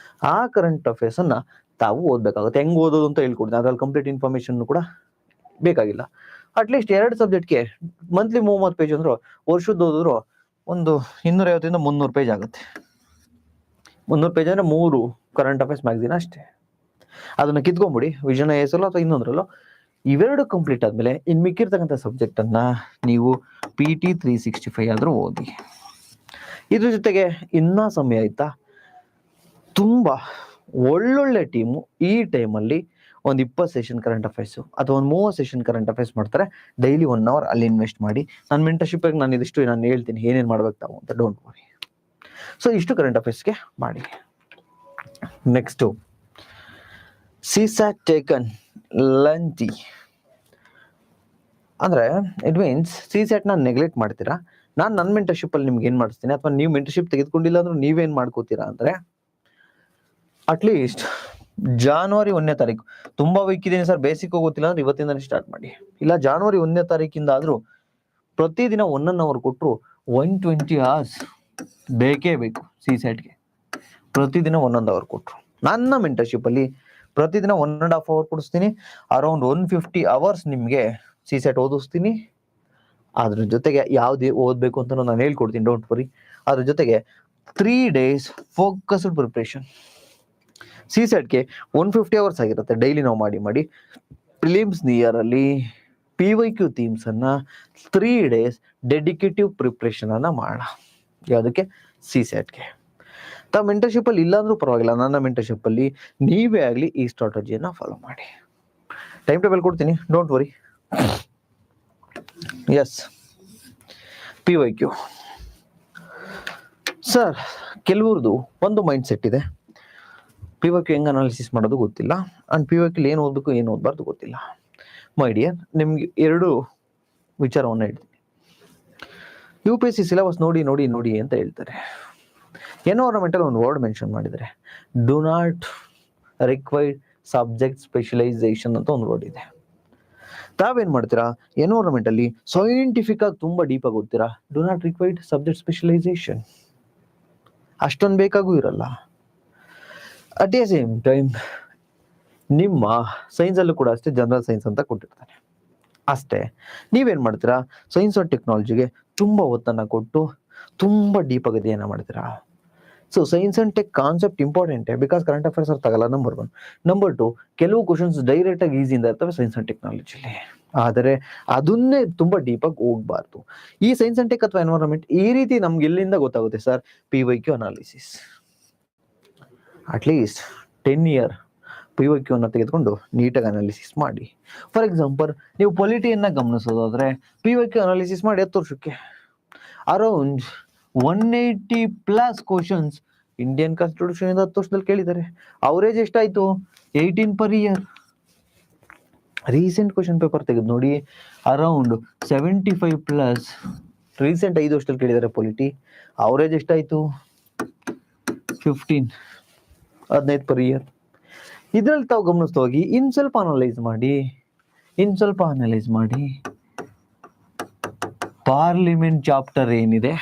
ಆ ಕರೆಂಟ್ ಅಫೇರ್ಸ್ ಅನ್ನ ತಾವು ಓದ್ಬೇಕಾಗುತ್ತೆ. ಹೆಂಗ್ ಓದೋದು ಅಂತ ಹೇಳ್ಕೊಡ್ತೀನಿ, ಅದ್ರಲ್ಲಿ ಕಂಪ್ಲೀಟ್ ಇನ್ಫಾರ್ಮೇಶನ್ ಕೂಡ ಬೇಕಾಗಿಲ್ಲ. ಅಟ್ಲೀಸ್ಟ್ 2 ಸಬ್ಜೆಕ್ಟ್ಗೆ ಮಂತ್ಲಿ 30 ಪೇಜ್ ಅಂದ್ರು, ವರ್ಷದ ಓದಿದ್ರು ಒಂದು 250-300 ಪೇಜ್ ಆಗುತ್ತೆ. 300 ಪೇಜ್ ಅಂದ್ರೆ 3 ಕರೆಂಟ್ ಅಫೇರ್ಸ್ ಮ್ಯಾಗಝಿನ್ ಅಷ್ಟೇ. ಅದನ್ನ ಕಿತ್ಕೊಂಡ್ಬಿಡಿ, ವಿಷನ್ IAS ಅಥವಾ ಇನ್ನೊಂದ್ರಲ್ಲೋ ಇವೆರಡು ಕಂಪ್ಲೀಟ್ ಆದ್ಮೇಲೆ ಇನ್ ಮಿಕ್ಕಿರ್ತಕ್ಕಂಥ ಸಬ್ಜೆಕ್ಟ್ ಅನ್ನ ನೀವು PT 365 ಆದ್ರೂ ಓದಿ. ಇದ್ರ ಜೊತೆಗೆ ಇನ್ನ ಸಮಯ ಆಯ್ತಾ, ತುಂಬಾ ಒಳ್ಳೊಳ್ಳೆ ಟೀಮು ಈ ಟೈಮಲ್ಲಿ ಒಂದು 20 ಸೆಷನ್ ಕರೆಂಟ್ ಅಫೇರ್ಸ್ ಅಥವಾ ಒಂದು 30 ಸೆಷನ್ ಕರೆಂಟ್ ಅಫೇರ್ಸ್ ಮಾಡ್ತಾರೆ. ಡೈಲಿ 1 hour ಅಲ್ಲಿ ಇನ್ವೆಸ್ಟ್ ಮಾಡಿ. ನನ್ನ ಮೆಂಟರ್ಶಿಪ್ ನಾನು ಇದಿಷ್ಟು ನಾನು ಹೇಳ್ತೀನಿ ಏನೇನು ಮಾಡ್ಬೇಕು ತಾವು ಅಂತ, ಡೋಂಟ್ ವರಿ. ಸೊ ಇಷ್ಟು ಕರೆಂಟ್ ಅಫೇರ್ಸ್ಗೆ ಮಾಡಿ. ನೆಕ್ಸ್ಟ್ CSAT ಟೇಕನ್ ಲಂಚಿ ಅಂದ್ರೆ ಇಟ್ ಮೀನ್ಸ್ CSAT ನ ನೆಗ್ಲೆಕ್ಟ್ ಮಾಡ್ತೀರಾ. ನಾನು ನನ್ನ ಮೆಂಟರ್ಶಿಪ್ ಅಲ್ಲಿ ನಿಮ್ಗೆ ಏನ್ ಮಾಡಿಸ್ತೀನಿ, ಅಥವಾ ನೀವು ಮೆಂಟರ್ಶಿಪ್ ತೆಗೆದುಕೊಂಡಿಲ್ಲ ಅಂದ್ರೆ ನೀವೇನ್ ಮಾಡ್ಕೋತೀರಾ ಅಂದ್ರೆ, ಅಟ್ಲೀಸ್ಟ್ January 1ನೇ ತಾರೀಕು, ತುಂಬಾ ವೀಕ್ ಇದೀನಿ ಸರ್ ಬೇಸಿಕ್ ಗೊತ್ತಿಲ್ಲ ಅಂದ್ರೆ ಇವತ್ತಿಂದಾನೇ ಸ್ಟಾರ್ಟ್ ಮಾಡಿ. ಇಲ್ಲ January 1ನೇ ತಾರೀಕಿಂದ ಆದ್ರೂ ಪ್ರತಿದಿನ 1 hour ಕೊಟ್ಟರು 120 hours ಬೇಕೇ ಬೇಕು CSATಗೆ. ಪ್ರತಿದಿನ 1 hour ಕೊಟ್ಟರು. ನನ್ನ ಮೆಂಟರ್ಶಿಪ್ ಅಲ್ಲಿ ಪ್ರತಿದಿನ 1.5 hour ಕೊಡಿಸ್ತೀನಿ. ಅರೌಂಡ್ 150 hours ನಿಮ್ಗೆ CSAT ಓದಿಸ್ತೀನಿ. ಅದ್ರ ಜೊತೆಗೆ ಯಾವ್ದು ಓದ್ಬೇಕು ಅಂತ ನಾನು ಹೇಳ್ಕೊಡ್ತೀನಿ, ಡೋಂಟ್ ವರಿ. ಅದ್ರ ಜೊತೆಗೆ 3 days ಫೋಕಸ್ಡ್ ಪ್ರಿಪ್ರೇಷನ್. CSATಗೆ 150 hours ಆಗಿರುತ್ತೆ ಡೈಲಿ ನಾವು ಮಾಡಿ. ಪ್ರಿಲಿಮ್ಸ್ ನಿಯರ್ ಅಲ್ಲಿ PYQ ಥೀಮ್ಸ್ ಅನ್ನ 3 days ಡೆಡಿಕೇಟಿವ್ ಪ್ರಿಪ್ರೇಷನ್ ಅನ್ನ ಮಾಡೋಣ. ಯಾವುದಕ್ಕೆ? CSATಗೆ. ತಾವು ಮೆಂಟರ್ಶಿಪ್ ಅಲ್ಲಿ ಇಲ್ಲ ಅಂದ್ರೂ ಪರವಾಗಿಲ್ಲ, ನನ್ನ ಮೆಂಟರ್ಶಿಪ್ ಅಲ್ಲಿ ನೀವೇ ಆಗ್ಲಿ ಈ ಸ್ಟ್ರಾಟಜಿಯನ್ನ ಫಾಲೋ ಮಾಡಿ. ಟೈಮ್ ಟೇಬಲ್ ಕೊಡ್ತೀನಿ, don't worry. Yes, PYQ sir, ಕೆಲವ್ರದ್ದು ಒಂದು ಮೈಂಡ್ ಸೆಟ್ ಇದೆ, PYQ ಹೆಂಗ್ ಅನಾಲಿಸಿಸ್ ಮಾಡೋದು ಗೊತ್ತಿಲ್ಲ, ಅಂಡ್ PYQ ಏನು ಓದಬೇಕು ಏನು ಓದಬಾರ್ದು ಗೊತ್ತಿಲ್ಲ. ಮೈ ಡಿಯರ್, ನಿಮ್ಗೆ 2 ವಿಚಾರವನ್ನ ಹೇಳ್ತೀನಿ. UPSC ಸಿಲೆಬಸ್ ನೋಡಿ ಅಂತ ಹೇಳ್ತಾರೆ. ಎನ್ವೈರನ್ಮೆಂಟಲ್ ಒಂದು ವರ್ಡ್ ಮೆನ್ಷನ್ ಮಾಡಿದ್ದಾರೆ, do not required subject specialisation ಅಂತ ಒಂದು ವರ್ಡ್ ಇದೆ. ತಾವೇನ್ ಮಾಡ್ತೀರಾ, ಎನ್ವೈರನ್ಮೆಂಟ್ ಅಲ್ಲಿ ಸೈಂಟಿಫಿಕ್ ಆಗಿ ತುಂಬಾ ಡೀಪ್ ಆಗಿ ಓದ್ತೀರಾ, do not required subject specialization ಅಷ್ಟೊಂದು ಬೇಕಾಗೂ ಇರಲ್ಲ. ಅಟ್ ದ ಸೇಮ್ ಟೈಮ್ ನಿಮ್ಮ ಸೈನ್ಸ್ ಅಲ್ಲೂ ಕೂಡ ಅಷ್ಟೇ ಜನರಲ್ ಸೈನ್ಸ್ ಅಂತ ಕೊಟ್ಟಿರ್ತಾನೆ ಅಷ್ಟೇ. ನೀವೇನ್ ಮಾಡ್ತೀರಾ, ಸೈನ್ಸ್ ಅಂಡ್ ಟೆಕ್ನಾಲಜಿಗೆ ತುಂಬಾ ಒತ್ತನ್ನ ಕೊಟ್ಟು ತುಂಬಾ ಡೀಪ್ ಆಗಿ ಅಧ್ಯಯನ ಮಾಡ್ತೀರಾ. So science and tech concept important, because current affairs ಅವ್ರು ತಗಲ್ಲ, ನಂಬರ್ 1. ನಂಬರ್ 2, ಕೆಲವು ಕ್ವಶನ್ಸ್ ಡೈರೆಕ್ಟ್ ಆಗಿ ಈಸಿಯಿಂದ ಇರ್ತವೆ ಸೈನ್ಸ್ ಅಂಡ್ ಟೆಕ್ನಾಲಜಿಲಿ, ಆದರೆ ಅದನ್ನೇ ತುಂಬಾ ಡೀಪ್ ಆಗಿ ಹೋಗ್ಬಾರ್ದು. ಈ ಸೈನ್ಸ್ ಅಂಡ್ ಟೆಕ್ ಅಥವಾ ಎನ್ವೈರನ್ಮೆಂಟ್ ಈ ರೀತಿ ನಮ್ಗೆ ಎಲ್ಲಿಂದ ಗೊತ್ತಾಗುತ್ತೆ sir, PYQ analysis. At least 10 year PYQ ಅನ್ನ ತೆಗೆದುಕೊಂಡು ನೀಟಾಗಿ ಅನಾಲಿಸಿಸ್ ಮಾಡಿ. ಫಾರ್ ಎಕ್ಸಾಂಪಲ್, ನೀವು ಪೊಲಿಟಿಯನ್ನ ಗಮನಿಸೋದಾದ್ರೆ PYQ ಅನಾಲಿಸಿಸ್ ಮಾಡಿ 10 ವರ್ಷಕ್ಕೆ ಅರೌಂಡ್ 180+ ಕ್ವಶನ್ಸ್ ಇಂಡಿಯನ್ ಕಾನ್ಸ್ಟಿಟ್ಯೂಷನ್ ಇಂದ 10 ವರ್ಷದಲ್ಲಿ ಕೇಳಿದ್ದಾರೆ. ಅವರೇಜ್ ಎಷ್ಟಾಯ್ತು? 18 per year. Recent question paper ತೆಗೆದು ನೋಡಿ, ಅರೌಂಡ್ 75+ ರೀಸೆಂಟ್ 5 ವರ್ಷದಲ್ಲಿ ಕೇಳಿದ್ದಾರೆ ಪೊಲಿಟಿ. ಅವರೇಜ್ ಎಷ್ಟಾಯ್ತು? 15 per year. ಇದ್ರಲ್ಲಿ ತಾವು ಗಮನಿಸ್ತಾ ಹೋಗಿ, ಇನ್ ಸ್ವಲ್ಪ ಅನಲೈಸ್ ಮಾಡಿ. ಪಾರ್ಲಿಮೆಂಟ್ ಚಾಪ್ಟರ್ ಏನಿದೆ,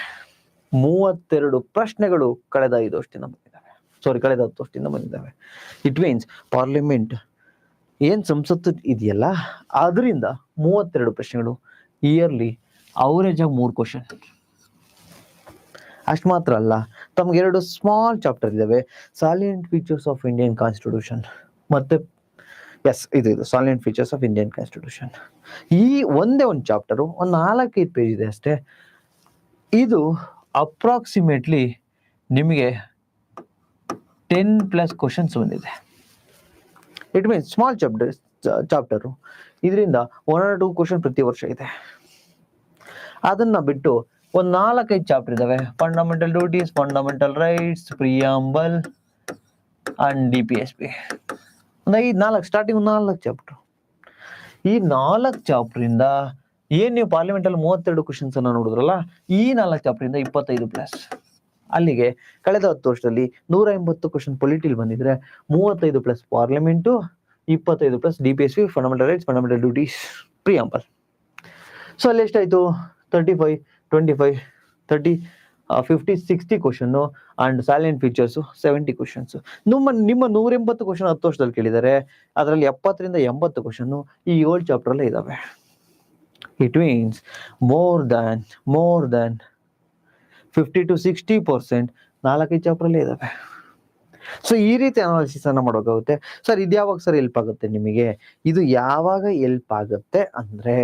32 ಪ್ರಶ್ನೆಗಳು ಕಳೆದ 5 ವರ್ಷದಿಂದ ಬಂದಿದ್ದಾವೆ, ಕಳೆದ 10 ವರ್ಷದಿಂದ ಬಂದಿದ್ದಾವೆ. ಇಟ್ ಮೀನ್ಸ್ ಪಾರ್ಲಿಮೆಂಟ್ ಏನ್ ಸಂಸತ್ತು ಇದೆಯಲ್ಲ, ಅದರಿಂದ 32 ಪ್ರಶ್ನೆಗಳು, ಇಯರ್ಲಿ ಅವರೇಜ್ ಆಗಿ 3 ಕ್ವಶನ್. ಅಷ್ಟು ಮಾತ್ರ ಅಲ್ಲ, ತಮ್ಗೆ 2 ಸ್ಮಾಲ್ ಚಾಪ್ಟರ್ ಇದಾವೆ, ಸಾಲಿಯೆಂಟ್ ಫೀಚರ್ಸ್ ಆಫ್ ಇಂಡಿಯನ್ ಕಾನ್ಸ್ಟಿಟ್ಯೂಷನ್ ಮತ್ತೆ ಇದು ಸಾಲಿಯೆಂಟ್ ಫೀಚರ್ಸ್ ಆಫ್ ಇಂಡಿಯನ್ ಕಾನ್ಸ್ಟಿಟ್ಯೂಷನ್. ಈ ಒಂದೇ ಒಂದು ಚಾಪ್ಟರ್ ಒಂದು 4-5 ಪೇಜ್ ಇದೆ ಅಷ್ಟೇ. ಇದು ಅಪ್ರಾಕ್ಸಿಮೇಟ್ಲಿ ನಿಮಗೆ 10+ ಕ್ವಶನ್ಸ್ ಬಂದಿದೆ. ಇಟ್ ಮೀನ್ಸ್ ಸ್ಮಾಲ್ ಚಾಪ್ಟರು, ಇದರಿಂದ 1 or 2 ಕ್ವಶನ್ ಪ್ರತಿ ವರ್ಷ ಇದೆ. ಅದನ್ನ ಬಿಟ್ಟು ಒಂದು 4-5 ಚಾಪ್ಟರ್ ಇದಾವೆ, fundamental duties, fundamental rights, preamble and DPSP. ಒಂದು 4 ಸ್ಟಾರ್ಟಿಂಗ್ 4 ಚಾಪ್ಟರ್. ಈ 4 ಚಾಪ್ಟರ್ ಇಂದ ಏನ್ ನೀವು ಪಾರ್ಲಿಮೆಂಟ್ ಅಲ್ಲಿ 32 ಕ್ವಶನ್ಸ್ ಅನ್ನ ನೋಡಿದ್ರಲ್ಲ, ಈ 4 ಚಾಪ್ಟರ್ ಇಂದ 25+. ಅಲ್ಲಿಗೆ ಕಳೆದ 10 ವರ್ಷದಲ್ಲಿ 180 ಕ್ವಶನ್ ಪೊಲಿಟಿಲ್ ಬಂದಿದ್ರೆ, 35+ parliament, 25+ DPSP, fundamental rights, fundamental duties, preamble. So ಅಲ್ಲಿ ಎಷ್ಟಾಯ್ತು? 35, 25, 30, 50, 60 ಕ್ವಶನ್ ಅಂಡ್ ಸಾಲಿಯೆಂಟ್ ಫೀಚರ್ಸ್ 70 ಕ್ವಶನ್ಸ್. ನಿಮ್ಮ 180 ಕ್ವಶನ್ 10 ವರ್ಷದಲ್ಲಿ ಕೇಳಿದ್ದಾರೆ, ಅದರಲ್ಲಿ 70ರಿಂದ 80 ಕ್ವಶನ್ ಈ 7 ಚಾಪ್ಟರ್ ಅಲ್ಲೇ ಇದಾವೆ. It means more than 50 to 60% 4-5 chapter ಅಲ್ಲೇ ಇದಾವೆ. ಸೊ ಈ ರೀತಿ ಅನಾಲಿಸಿಸ್ ಅನ್ನ ಮಾಡೋಕ್ಕಾಗುತ್ತೆ. ಸರ್ ಇದು ಯಾವಾಗ ಸರ್ ಹೆಲ್ಪ್ ಆಗುತ್ತೆ ನಿಮಗೆ? ಇದು ಯಾವಾಗ ಹೆಲ್ಪ್ ಆಗುತ್ತೆ ಅಂದ್ರೆ,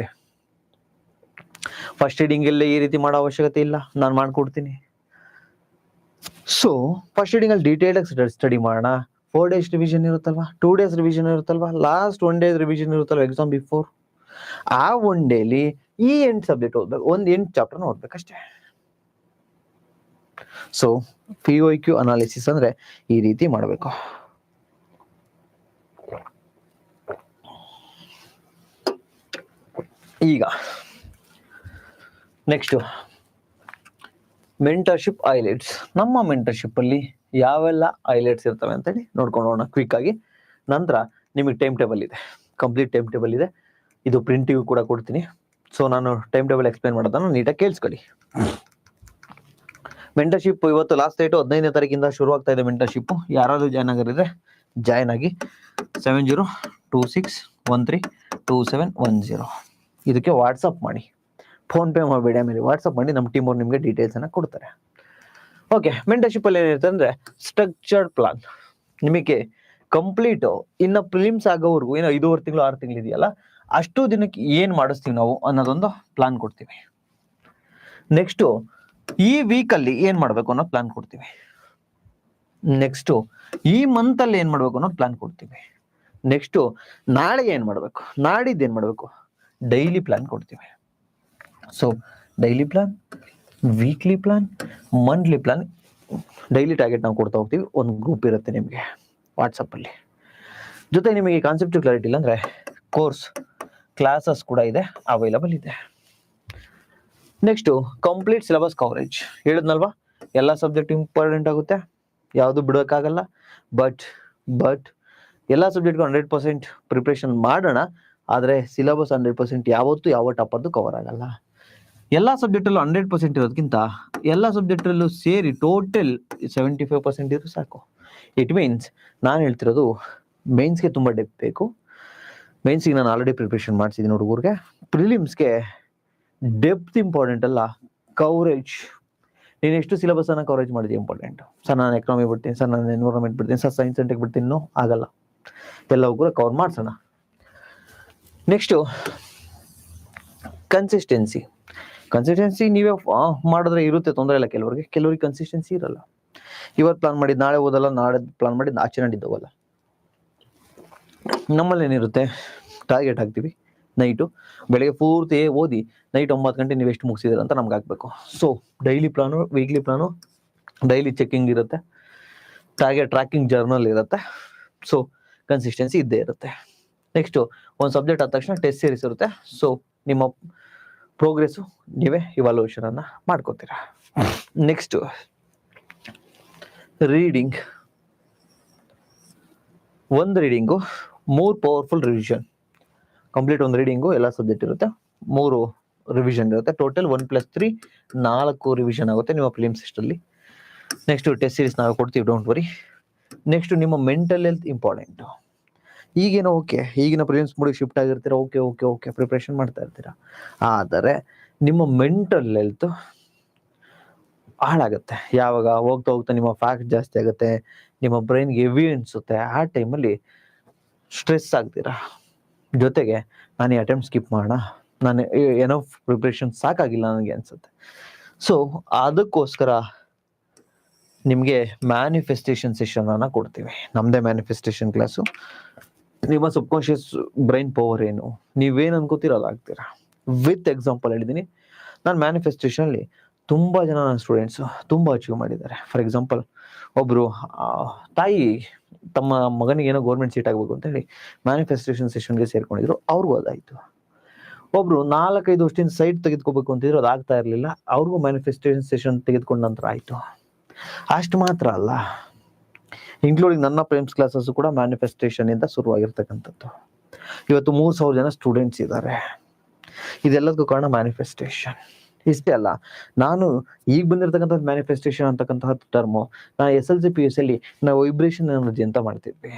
ಫಸ್ಟ್ ರೀಡಿಂಗ್ ಅಲ್ಲಿ ಈ ರೀತಿ ಮಾಡೋ ಅವಶ್ಯಕತೆ ಇಲ್ಲ, ನಾನು ಮಾಡ್ಕೊಡ್ತೀನಿ. ಸೊ ಫಸ್ಟ್ ರೀಡಿಂಗ್ ಅಲ್ಲಿ ಡೀಟೇಲ್ ಸ್ಟಡಿ ಮಾಡೋಣ. 4 days ರಿವಿಷನ್ ಇರುತ್ತಲ್ವಾ, 2 days ರಿವಿಷನ್ ಇರುತ್ತಲ್ವಾ, ಲಾಸ್ಟ್ 1 day ರಿವಿಷನ್ ಇರುತ್ತಲ್ವಾ ಎಕ್ಸಾಮ್ ಬಿಫೋರ್. ಆ 1 ಡೇಲಿ ಈ 8 ಸಬ್ಜೆಕ್ಟ್ ಓದ್ಬೇಕು, 8 ಚಾಪ್ಟರ್ನ ಓದ್ಬೇಕಷ್ಟೇ. ಸೊ POQ ಅನಾಲಿಸಿಸ್ ಅಂದ್ರೆ ಈ ರೀತಿ ಮಾಡಬೇಕು. ಈಗ ನೆಕ್ಸ್ಟ್ ಮೆಂಟರ್ಶಿಪ್ ಹೈಲೈಟ್ಸ್. ನಮ್ಮ ಮೆಂಟರ್ಶಿಪ್ ಅಲ್ಲಿ ಯಾವೆಲ್ಲ ಹೈಲೈಟ್ಸ್ ಇರ್ತವೆ ಅಂತೇಳಿ ನೋಡ್ಕೊಂಡು ಹೋಗೋಣ ಕ್ವಿಕ್ ಆಗಿ. ನಂತರ ನಿಮಗೆ ಟೈಮ್ ಟೇಬಲ್ ಇದೆ, ಕಂಪ್ಲೀಟ್ ಟೈಮ್ ಟೇಬಲ್ ಇದೆ. ಇದು ಪ್ರಿಂಟಿಗೂ ಕೂಡ ಕೊಡ್ತೀನಿ. ಸೊ ನಾನು ಟೈಮ್ ಟೇಬಲ್ ಎಕ್ಸ್ಪ್ಲೈನ್ ಮಾಡೋದನ್ನು ನೀಟಾಗಿ ಕೇಳಿಸ್ಕೊಳ್ಳಿ. ಮೆಂಟರ್ಶಿಪ್ ಇವತ್ತು ಲಾಸ್ಟ್ ಡೇಟು 15ನೇ ತಾರೀಕಿಂದ ಶುರು ಆಗ್ತಾ ಇದೆ ಮೆಂಟರ್ಶಿಪ್. ಯಾರಾದ್ರೂ ಜಾಯ್ನ್ ಆಗಿದ್ರೆ ಜಾಯ್ನ್ ಆಗಿ 7026132710 ಇದಕ್ಕೆ ವಾಟ್ಸಪ್ ಮಾಡಿ. ಫೋನ್ ಪೇ ಮಾಡಬೇಡಿ, ಆಮೇಲೆ ವಾಟ್ಸಪ್ ಮಾಡಿ, ನಮ್ಮ ಟೀಮ್ ಅವ್ರು ನಿಮಗೆ ಡೀಟೇಲ್ಸ್ ಅನ್ನ ಕೊಡ್ತಾರೆ. ಓಕೆ, ಮೆಂಟರ್ಶಿಪ್ ಅಲ್ಲಿ ಏನಿರುತ್ತೆ ಅಂದ್ರೆ ಸ್ಟ್ರಕ್ಚರ್ಡ್ ಪ್ಲಾನ್. ನಿಮಗೆ ಕಂಪ್ಲೀಟ್ ಇನ್ನ ಪ್ರಿಲಿಮ್ಸ್ ಆಗೋವರೆಗೂ ಏನೋ 5.5 ತಿಂಗಳು 6 ತಿಂಗಳು ಇದೆಯಲ್ಲ, ಅಷ್ಟು ದಿನಕ್ಕೆ ಏನ್ ಮಾಡಿಸ್ತೀವಿ ನಾವು ಅನ್ನೋದೊಂದು ಪ್ಲಾನ್ ಕೊಡ್ತೀವಿ. ನೆಕ್ಸ್ಟ್ ಈ ವೀಕ್ ಅಲ್ಲಿ ಏನ್ ಮಾಡ್ಬೇಕು ಅನ್ನೋ ಪ್ಲಾನ್ ಕೊಡ್ತೀವಿ. ನೆಕ್ಸ್ಟ್ ಈ ಮಂತ್ ಅಲ್ಲಿ ಏನ್ ಮಾಡ್ಬೇಕು ಅನ್ನೋ ಪ್ಲಾನ್ ಕೊಡ್ತೀವಿ. ನೆಕ್ಸ್ಟ್ ನಾಳೆ ಏನ್ ಮಾಡ್ಬೇಕು, ನಾಡಿದ್ದು ಏನ್ ಮಾಡ್ಬೇಕು, ಡೈಲಿ ಪ್ಲಾನ್ ಕೊಡ್ತೀವಿ. So daily plan, weekly plan, monthly plan, daily target ನಾವು ಕೊಡ್ತಾ ಹೋಗ್ತೀವಿ. ಒಂದು ಗ್ರೂಪ್ ಇರುತ್ತೆ ನಿಮಗೆ ವಾಟ್ಸಪ್ ಅಲ್ಲಿ. ಜೊತೆ ನಿಮಗೆ ಕಾನ್ಸೆಪ್ಟ್ ಕ್ಲಾರಿಟಿ ಇಲ್ಲ ಅಂದ್ರೆ ಕೋರ್ಸ್ ಕ್ಲಾಸಸ್ ಕೂಡ ಇದೆ, ಅವೈಲಬಲ್ ಇದೆ. Next complete syllabus coverage. ಹೇಳಿದ್ನಲ್ವಾ, ಎಲ್ಲ ಸಬ್ಜೆಕ್ಟ್ ಇಂಪಾರ್ಟೆಂಟ್ ಆಗುತ್ತೆ, ಯಾವುದು ಬಿಡೋಕ್ಕಾಗಲ್ಲ. ಬಟ್ ಎಲ್ಲ ಸಬ್ಜೆಕ್ಟ್ಗೂ 100% ಪ್ರಿಪ್ರೇಷನ್ ಮಾಡೋಣ. ಆದರೆ ಸಿಲೆಬಸ್ 100% ಯಾವತ್ತೂ ಯಾವ ಟಾಪರ್ದು ಕವರ್ ಆಗಲ್ಲ. ಎಲ್ಲ ಸಬ್ಜೆಕ್ಟಲ್ಲೂ 100% ಇರೋದಕ್ಕಿಂತ ಎಲ್ಲ ಸಬ್ಜೆಕ್ಟಲ್ಲೂ ಸೇರಿ ಟೋಟಲ್ 75% ಇದ್ರು ಸಾಕು. ಇಟ್ ಮೀನ್ಸ್ ನಾನು ಹೇಳ್ತಿರೋದು ಮೇನ್ಸ್ಗೆ ತುಂಬ ಡೆಪ್ತ್ ಬೇಕು. ಮೇನ್ಸ್ಗೆ ನಾನು ಆಲ್ರೆಡಿ ಪ್ರಿಪ್ರೇಷನ್ ಮಾಡಿಸಿದ್ದೀನಿ ಹುಡುಗರಿಗೆ. ಪ್ರಿಲಿಮ್ಸ್ಗೆ ಡೆಪ್ತ್ ಇಂಪಾರ್ಟೆಂಟ್ ಅಲ್ಲ, ಕವರೇಜ್. ನೀನು ಎಷ್ಟು ಸಿಲೆಬಸ್ ಅನ್ನ ಕವರೇಜ್ ಮಾಡಿದೆ ಇಂಪಾರ್ಟೆಂಟ್. ಸರ್ ನಾನು ಎಕನಾಮಿ ಬಿಡ್ತೀನಿ, ಸರ್ ನಾನು ಎನ್ವಿರಾನ್ಮೆಂಟ್ ಬಿಡ್ತೀನಿ, ಸರ್ ಸೈನ್ಸ್ ಅಂಡ್ ಟೆಕ್ ಬಿಡ್ತೀನಿ, ಆಗಲ್ಲ. ಎಲ್ಲವೂ ಕೂಡ ಕವರ್ ಮಾಡ್ಸೋಣ. ನೆಕ್ಸ್ಟು ಕನ್ಸಿಸ್ಟೆನ್ಸಿ ನೀವೇ ಮಾಡಿದ್ರೆ ಇರುತ್ತೆ, ತೊಂದರೆ ಇಲ್ಲ. ಕೆಲವರಿಗೆ ಕನ್ಸಿಸ್ಟೆನ್ಸಿ ಇರಲ್ಲ. ಇವತ್ತು ಪ್ಲಾನ್ ಮಾಡಿದ್ದು ನಾಳೆ ಓದಲ್ಲ, ನಾಳೆ ಪ್ಲಾನ್ ಮಾಡಿದ್ದು ಆಚೆ ನಾಡಿದ್ದು ಹೋಗಲ್ಲ. ನಮ್ಮಲ್ಲಿ ಏನಿರುತ್ತೆ, ಟಾರ್ಗೆಟ್ ಹಾಕ್ತೀವಿ. ನೈಟು ಬೆಳಗ್ಗೆ ಪೂರ್ತಿ ಓದಿ ನೈಟ್ 9 ಗಂಟೆ ನೀವು ಎಷ್ಟು ಮುಗಿಸಿದಿರ ಅಂತ ನಮ್ಗೆ ಹಾಕ್ಬೇಕು. So daily plan, weekly plan, daily checking ಇರುತ್ತೆ, ಟಾರ್ಗೆಟ್ ಟ್ರ್ಯಾಕಿಂಗ್ ಜರ್ನಲ್ ಇರುತ್ತೆ. ಸೊ ಕನ್ಸಿಸ್ಟೆನ್ಸಿ ಇದ್ದೇ ಇರುತ್ತೆ. ನೆಕ್ಸ್ಟು ಒಂದು ಸಬ್ಜೆಕ್ಟ್ ಆದ ತಕ್ಷಣ ಟೆಸ್ಟ್ ಸೀರೀಸ್ ಇರುತ್ತೆ. ಸೊ ನಿಮ್ಮ ಪ್ರೋಗ್ರೆಸ್ಸು ನೀವೇ ಇವಾಲ್ಯೂಯೇಷನ್ ಅನ್ನ ಮಾಡ್ಕೋತೀರಾ. Next reading. ಒಂದು ರೀಡಿಂಗು 3 ಪವರ್ಫುಲ್ ರಿವಿಷನ್. ಕಂಪ್ಲೀಟ್ ಒಂದು ರೀಡಿಂಗು ಎಲ್ಲ ಸಬ್ಜೆಕ್ಟ್ ಇರುತ್ತೆ, 3 ರಿವಿಷನ್ ಇರುತ್ತೆ. ಟೋಟಲ್ 1+3 4 ರಿವಿಷನ್ ಆಗುತ್ತೆ ನಿಮ್ಮ ಫಿಲಿಮ್ಸ್ ಅಲ್ಲಿ. ನೆಕ್ಸ್ಟ್ ಟೆಸ್ಟ್ ಸೀರೀಸ್ ನಾವು ಕೊಡ್ತೀವಿ, ಡೋಂಟ್ ವರಿ. ನೆಕ್ಸ್ಟ್ ನಿಮ್ಮ ಮೆಂಟಲ್ ಹೆಲ್ತ್ ಇಂಪಾರ್ಟೆಂಟ್. ಈಗೇನೋ ಓಕೆ, ಈಗಿನ ಪ್ರಿಲಿಮ್ಸ್ ಮೂಡಿಗೆ ಶಿಫ್ಟ್ ಆಗಿರ್ತೀರಾ, ಓಕೆ ಪ್ರಿಪ್ರೇಷನ್ ಮಾಡ್ತಾ ಇರ್ತೀರಾ. ಆದರೆ ನಿಮ್ಮ ಮೆಂಟಲ್ ಹೆಲ್ತ್ ಹಾಳಾಗುತ್ತೆ. ಯಾವಾಗ ಹೋಗ್ತಾ ನಿಮ್ಮ ಫ್ಯಾಕ್ಟ್ ಜಾಸ್ತಿ ಆಗುತ್ತೆ, ನಿಮ್ಮ ಬ್ರೈನ್ಗೆ ಹೆವಿ ಅನ್ಸುತ್ತೆ. ಆ ಟೈಮಲ್ಲಿ ಸ್ಟ್ರೆಸ್ ಆಗ್ತೀರಾ. ಜೊತೆಗೆ ನಾನು ಈ ಅಟೆಂಪ್ಟ್ ಸ್ಕಿಪ್ ಮಾಡೋಣ, ನಾನು ಏನೋ ಪ್ರಿಪ್ರೇಷನ್ ಸಾಕಾಗಿಲ್ಲ ನನಗೆ ಅನ್ಸುತ್ತೆ. ಸೊ ಅದಕ್ಕೋಸ್ಕರ ನಿಮಗೆ ಮ್ಯಾನಿಫೆಸ್ಟೇಷನ್ ಸೆಷನ್ ಅನ್ನ ಕೊಡ್ತೀವಿ. ನಮ್ದೇ ಮ್ಯಾನಿಫೆಸ್ಟೇಷನ್ ಕ್ಲಾಸು. ನಿಮ್ಮ ಸಬ್ಕಾನ್ಶಿಯಸ್ ಬ್ರೈನ್ ಪವರ್ ಏನು, ನೀವೇನು ಅನ್ಕೋತೀರ ಅದಾಗ್ತೀರಾ. ವಿತ್ ಎಕ್ಸಾಂಪಲ್ ಹೇಳಿದ್ದೀನಿ. ನಾನು ಮ್ಯಾನಿಫೆಸ್ಟೇಷನ್ ಅಲ್ಲಿ ತುಂಬಾ ಜನ ನನ್ನ ಸ್ಟೂಡೆಂಟ್ಸ್ ತುಂಬಾ ಅಚೀವ್ ಮಾಡಿದ್ದಾರೆ. ಫಾರ್ ಎಕ್ಸಾಂಪಲ್, ಒಬ್ರು ತಾಯಿ ತಮ್ಮ ಮಗನಿಗೆ ಏನೋ ಗೌರ್ಮೆಂಟ್ ಸೀಟ್ ಆಗ್ಬೇಕು ಅಂತ ಹೇಳಿ ಮ್ಯಾನಿಫೆಸ್ಟೇಷನ್ ಸೆಷನ್ಗೆ ಸೇರ್ಕೊಂಡಿದ್ರು, ಅವ್ರಿಗೂ ಅದಾಯ್ತು. ಒಬ್ರು 4-5 ವರ್ಷದಿಂದ ಸೈಟ್ ತೆಗೆದುಕೋಬೇಕು ಅಂತಿದ್ರು, ಅದಾಗ್ತಾ ಇರ್ಲಿಲ್ಲ, ಅವ್ರಿಗೂ ಮ್ಯಾನಿಫೆಸ್ಟೇಷನ್ ಸೆಷನ್ ತೆಗೆದುಕೊಂಡ ನಂತರ ಆಯ್ತು. ಅಷ್ಟು ಮಾತ್ರ ಅಲ್ಲ, ಇನ್ಕ್ಲೂಡಿಂಗ್ ನನ್ನ ಪ್ರೇಮ್ಸ್ ಕ್ಲಾಸಸ್ ಕೂಡ ಮ್ಯಾನಿಫೆಸ್ಟೇಷನ್ ಇಂದ ಶುರುವಾಗಿರ್ತಕ್ಕಂಥದ್ದು. ಇವತ್ತು 3,000 ಜನ ಸ್ಟೂಡೆಂಟ್ಸ್ ಇದ್ದಾರೆ. ಇದೆಲ್ಲದಕ್ಕೂ ಕಾರಣ ಮ್ಯಾನಿಫೆಸ್ಟೇಷನ್. ಇಷ್ಟೇ ಅಲ್ಲ, ನಾನು ಈಗ ಬಂದಿರತಕ್ಕಂಥ ಮ್ಯಾನಿಫೆಸ್ಟೇಷನ್ ಅಂತಕ್ಕಂತಹ ಟರ್ಮು ನಾನು SLC PUC ಅಲ್ಲಿ ನಾವು ವೈಬ್ರೇಷನ್ ಎನರ್ಜಿ ಅಂತ ಮಾಡ್ತಿದ್ವಿ.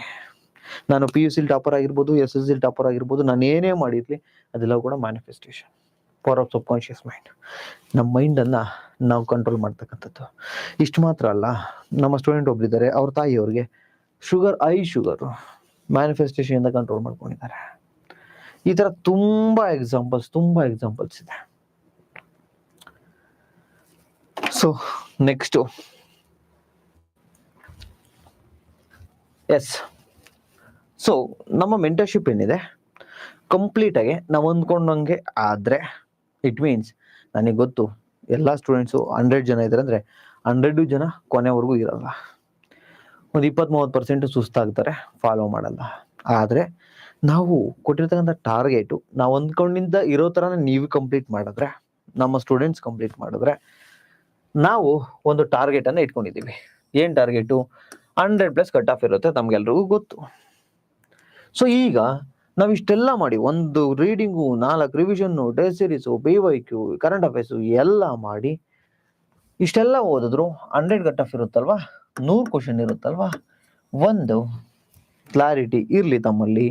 ನಾನು PUC ಟಾಪರ್ ಆಗಿರ್ಬೋದು, SLC ಟಾಪರ್ ಆಗಿರ್ಬೋದು, ನಾನು ಏನೇ ಮಾಡಿರ್ಲಿ ಅದೆಲ್ಲ ಕೂಡ manifestation. Power of sub conscious mind. ನಮ್ಮ ಮೈಂಡನ್ನು ನಾವು ಕಂಟ್ರೋಲ್ ಮಾಡ್ತಕ್ಕಂಥದ್ದು. ಇಷ್ಟು ಮಾತ್ರ ಅಲ್ಲ, ನಮ್ಮ ಸ್ಟೂಡೆಂಟ್ ಒಬ್ಬರಿದ್ದಾರೆ, ಅವ್ರ ತಾಯಿಯವ್ರಿಗೆ ಹೈ ಶುಗರು, ಮ್ಯಾನಿಫೆಸ್ಟೇಷನ್ ಕಂಟ್ರೋಲ್ ಮಾಡ್ಕೊಂಡಿದ್ದಾರೆ. ಈ ಥರ ತುಂಬ ಎಕ್ಸಾಂಪಲ್ಸ್ ಇದೆ. ಸೊ ನೆಕ್ಸ್ಟು ಸೊ ನಮ್ಮ ಮೆಂಟರ್ಶಿಪ್ ಏನಿದೆ ಕಂಪ್ಲೀಟಾಗಿ ನಾವು ಅಂದ್ಕೊಂಡಂಗೆ ಆದರೆ ಇಟ್ ಮೀನ್ಸ್ ನನಗೆ ಗೊತ್ತು ಎಲ್ಲ ಸ್ಟೂಡೆಂಟ್ಸು 100 ಜನ ಇದ್ದಾರೆ ಅಂದರೆ 100 ಜನ ಕೊನೆವರೆಗೂ ಇರಲ್ಲ. ಒಂದು 20-30% ಸುಸ್ತಾಗ್ತಾರೆ, ಫಾಲೋ ಮಾಡಲ್ಲ. ಆದರೆ ನಾವು ಕೊಟ್ಟಿರ್ತಕ್ಕಂಥ ಟಾರ್ಗೆಟು ನಾವು ಅಂದ್ಕೊಂಡಿದ್ದ ಇರೋ ಥರನೇ ನೀವು ಕಂಪ್ಲೀಟ್ ಮಾಡಿದ್ರೆ, ನಮ್ಮ ಸ್ಟೂಡೆಂಟ್ಸ್ ಕಂಪ್ಲೀಟ್ ಮಾಡಿದ್ರೆ, ನಾವು ಒಂದು ಟಾರ್ಗೆಟನ್ನು ಇಟ್ಕೊಂಡಿದ್ದೀವಿ. ಏನು ಟಾರ್ಗೆಟು? 100+ ಕಟ್ ಆಫ್ ಇರುತ್ತೆ, ನಮ್ಗೆಲ್ರಿಗೂ ಗೊತ್ತು. ಸೊ ಈಗ ನಾವು ಇಷ್ಟೆಲ್ಲ ಮಾಡಿ, ಒಂದು reading, 4 revision, day series, BYQ, current affairs ಎಲ್ಲ ಮಾಡಿ ಇಷ್ಟೆಲ್ಲ ಓದಿದ್ರು 100 ಕಟ್ ಆಫ್ ಇರುತ್ತಲ್ವಾ, 100 ಕ್ವಶನ್ ಇರುತ್ತಲ್ವಾ, ಒಂದು ಕ್ಲಾರಿಟಿ ಇರಲಿ ತಮ್ಮಲ್ಲಿ.